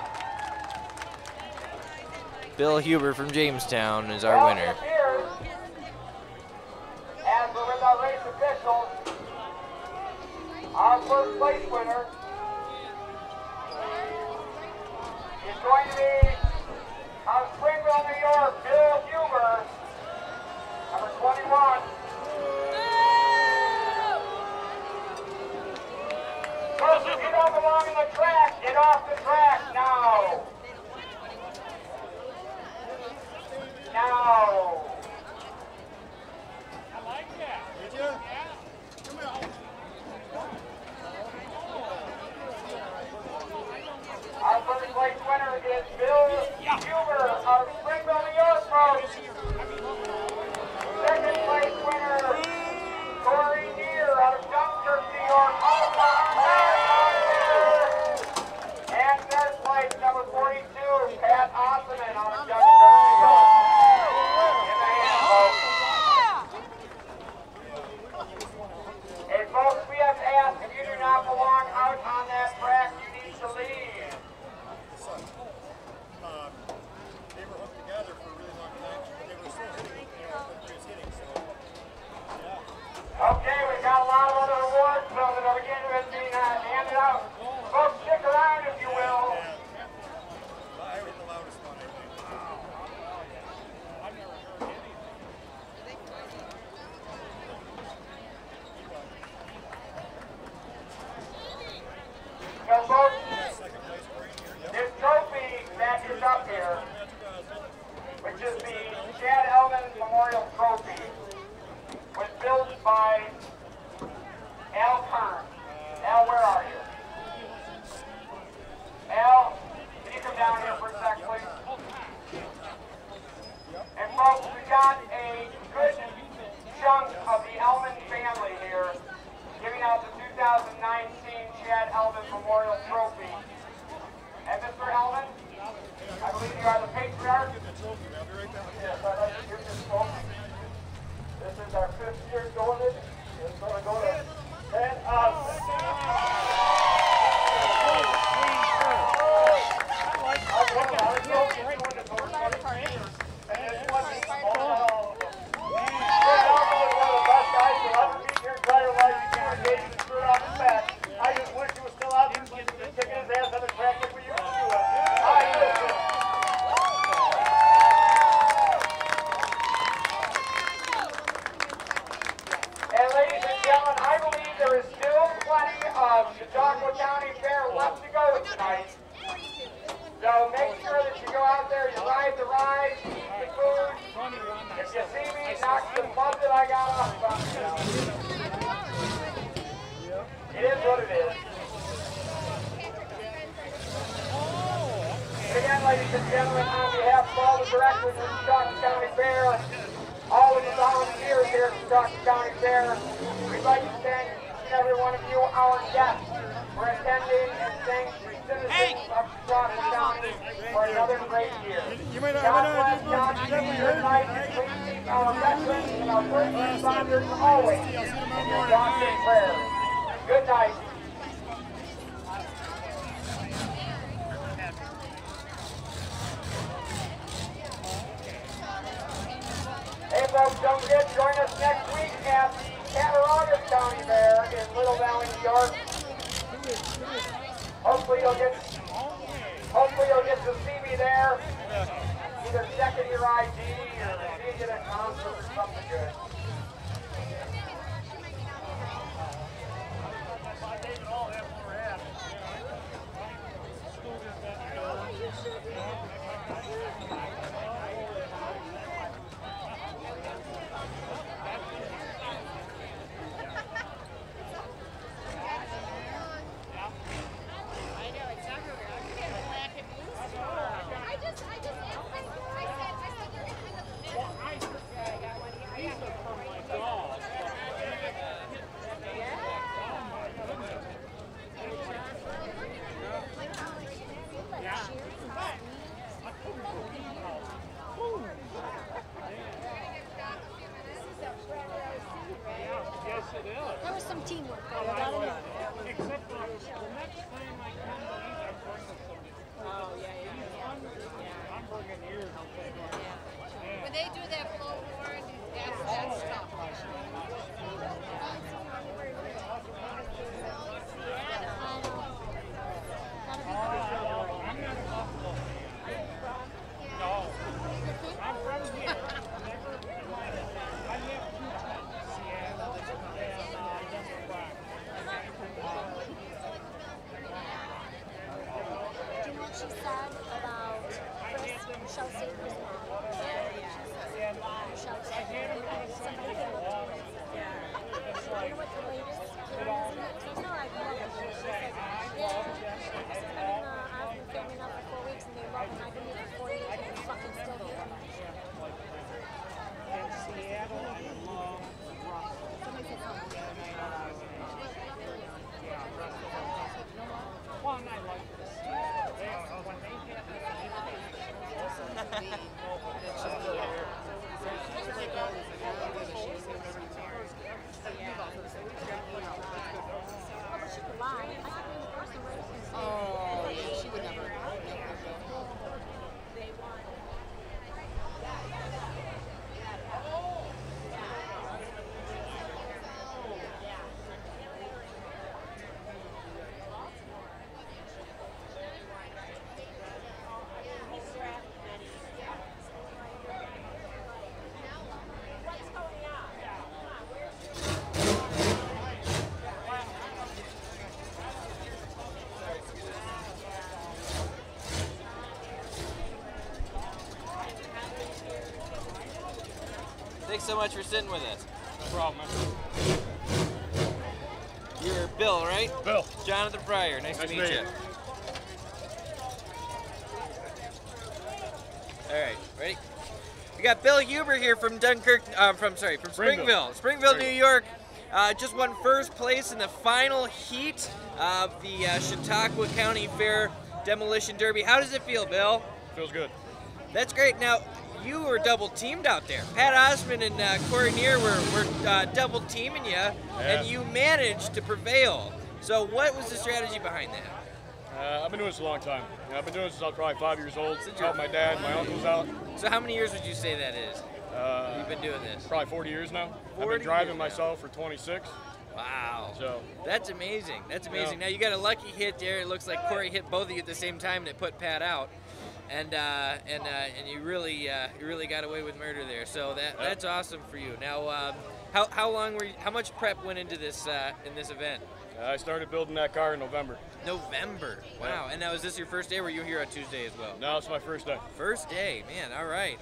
Bill Huber from Jamestown is our winner. As we're with our race officials, our first place winner is going to be out of Springville, New York, Bill Huber, number 21. Folks, if you don't belong in the track, get off the track now. Now. I like that. Did you? Yeah. Come on. Our first place winner is Bill Huber of Springville, New York, folks. Second place winner, Corey Neer out of Dunkirk, New York. And third place, number 42, Pat Osman out of Dunkirk, New York. In the hand, folks. Hey, folks, we have to ask if you do not belong out on that track, you need to leave. They were hooked together for a really long time, but they were still hitting, hitting, so, yeah. Okay, we've got a lot of other awards that are beginning to be handed out. Folks, stick around if you will. I was the loudest one, I think. So, folks, this trophy that is up here, which is the Chad Elmen Memorial Trophy, was built by Al Kern. Al, where are you? Al, can you come down here for a sec, please? And folks, we got a good chunk of the Elmen family here giving out the 2019 Chad Elmen Memorial Trophy. And Mr. Elmen, I believe you are the patriarch. Yes, I'd like to give this trophy. This is our 5th year doing it. It's going to go to Chad Elmen. I just wish he was still out there kicking his ass on the track like we used to do it. And ladies and gentlemen, I believe there is still plenty of Chautuaqua County Fair left to go tonight. So make sure that you go out there, you ride the ride, eat the food. If you see me, knock the bug that I got off of you. It is what it is. And again, ladies and gentlemen, on behalf of all the directors of the Chautuaqua County Fair, all of the volunteers here at the Chautuaqua County Fair, we'd like to thank each and every one of you, our guests, for attending, and thank the citizens of Chautuaqua County for another great year. God bless County, good night, and please keep our veterans and our first responders always in your thoughts and prayers. Good night. Hey folks, don't forget to join us next week at the Cattaraugus County Fair in Little Valley, New York. Hopefully you'll get to see me there, either checking your ID or seeing you at a concert or something good. I said you're gonna end up. she said about Chris Chautuaqua? Somebody came up to me. You know what the latest kid is? He's not like mother. She said, yeah, this has been in the Osmond family now for 4 weeks and they love him. I've been here for 4 years and he's fucking still here. In Seattle, I love Russell. Somebody said something. Well, and I like this. When they have this, it's just Oh, yeah, she would never. Thanks so much for sitting with us. No problem, man. You're Bill, right? Bill. Jonathan Fryer. Nice to meet you. All right, ready? We got Bill Huber here from Dunkirk. From Springville, New York. Just won first place in the final heat of the Chautauqua County Fair Demolition Derby. How does it feel, Bill? Feels good. That's great. Now, you were double teamed out there. Pat Osmond and Corey Neer were double teaming you, and you managed to prevail. So, what was the strategy behind that? I've been doing this a long time. I've been doing this since I was probably 5 years old. Helped my dad, my uncles out. So, how many years would you say that is? You've been doing this? Probably 40 years now. I've been driving myself for 26. Wow. So that's amazing. That's amazing. Yeah. Now you got a lucky hit there. It looks like Corey hit both of you at the same time that put Pat out, and you really got away with murder there. So that's awesome for you. Now, how much prep went into this in this event? I started building that car in November. November. Wow. And now is this your first day, or were you here on Tuesday as well? No, it's my first day. First day, man. All right.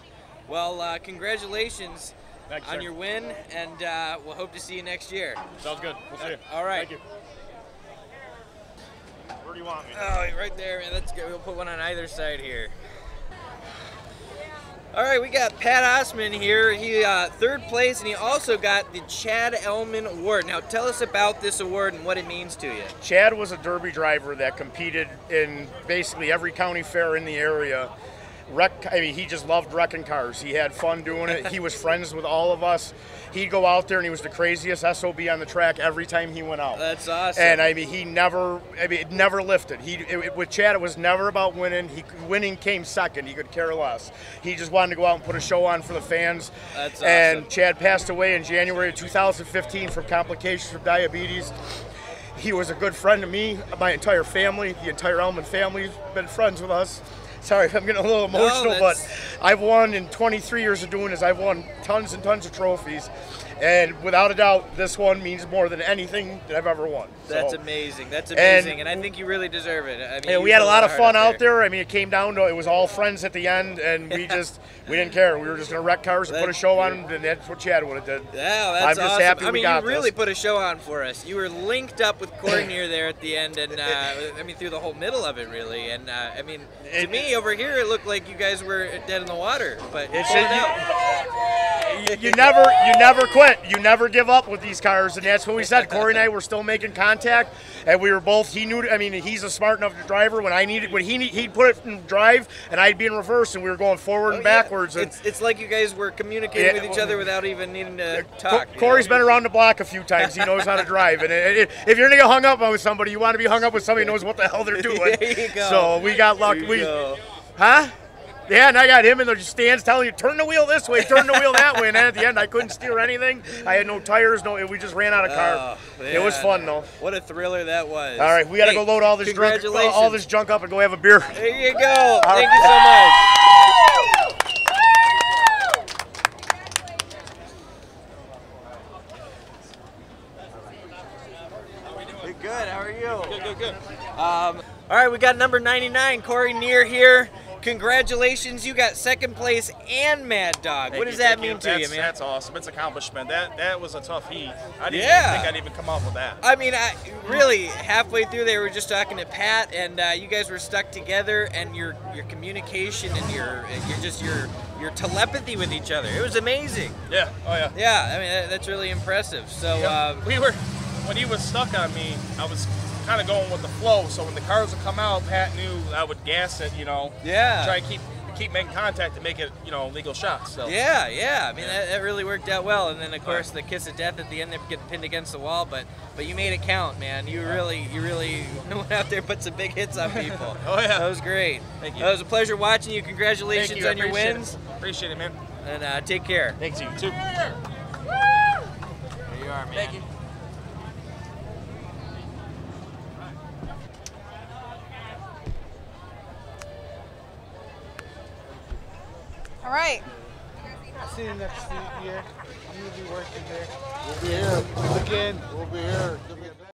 Well, congratulations. Thanks, on sir. your win, and we'll hope to see you next year. Sounds good. We'll see you. All right. Thank you. Where do you want me? Oh, right there, man. Let's go. We'll put one on either side here. All right, we got Pat Osmond here. He third place, and he also got the Chad Elmen Award. Now, tell us about this award and what it means to you. Chad was a Derby driver that competed in basically every county fair in the area. He just loved wrecking cars. He had fun doing it. He was friends with all of us. He'd go out there and he was the craziest SOB on the track every time he went out. That's awesome. And it never lifted. With Chad, it was never about winning. Winning came second. He could care less. He just wanted to go out and put a show on for the fans. That's awesome. And Chad passed away in January of 2015 from complications from diabetes. He was a good friend to me, my entire family. The entire Elmen family has been friends with us. Sorry if I'm getting a little emotional, but I've won in 23 years of doing this. I've won tons and tons of trophies. And without a doubt, this one means more than anything that I've ever won. That's amazing. That's amazing. And I think you really deserve it. I mean, we had a lot of fun out there. I mean, it came down to it was all friends at the end, and we didn't care. We were just going to wreck cars and put a show on, and that's what Chad would have did. Yeah, that's I'm just happy we got you really put a show on for us. You were linked up with Corey Neer there at the end, and through the whole middle of it, really. And to me over here, it looked like you guys were dead in the water, but you never quit. You never give up with these cars, and that's what we said. Corey and I were still making contact, and we were both. He knew. I mean, he's a smart enough driver. He'd put it in drive, and I'd be in reverse, and we were going forward and backwards. And it's like you guys were communicating with each other without even needing to talk. Corey's been around the block a few times. He knows how to drive, and if you're gonna get hung up with somebody, you want to be hung up with somebody who knows what the hell they're doing. There you go. So we got lucky. Huh? Yeah, and I got him in the stands telling you, turn the wheel this way, turn the wheel that way. And then at the end, I couldn't steer anything. I had no tires. We just ran out of car. It was fun, though. What a thriller that was. All right, we got to go load all this junk up and go have a beer. There you go. Thank you so much. Hey, good. How are you? Good. All All right, we got number 99, Corey Neer here. Congratulations, you got second place and Mad Dog. What does that mean to you, man? That's awesome. It's an accomplishment. That was a tough heat. I didn't Yeah. even think I'd even come up with that. I mean, really, halfway through there, we were just talking to Pat, and you guys were stuck together, and your communication and your telepathy with each other. It was amazing. Yeah. Oh yeah. Yeah. I mean, that's really impressive. So when he was stuck on me, I was kind of going with the flow. So when the cars would come out, Pat knew I would gas it. Yeah. Try to keep making contact to make it legal shots. So. Yeah. I mean, that really worked out well. And then of course the kiss of death at the end, they getting pinned against the wall. But you made it count, man. You really went out there and put some big hits on people. Oh yeah. That was great. Thank you. It was a pleasure watching you. Congratulations Thank you. on your wins. Appreciate it, man. And take care. Thanks, you too. There you are, man. Thank you. All right. See you next week here. I'm going to be working there. We'll be here again. We'll be here.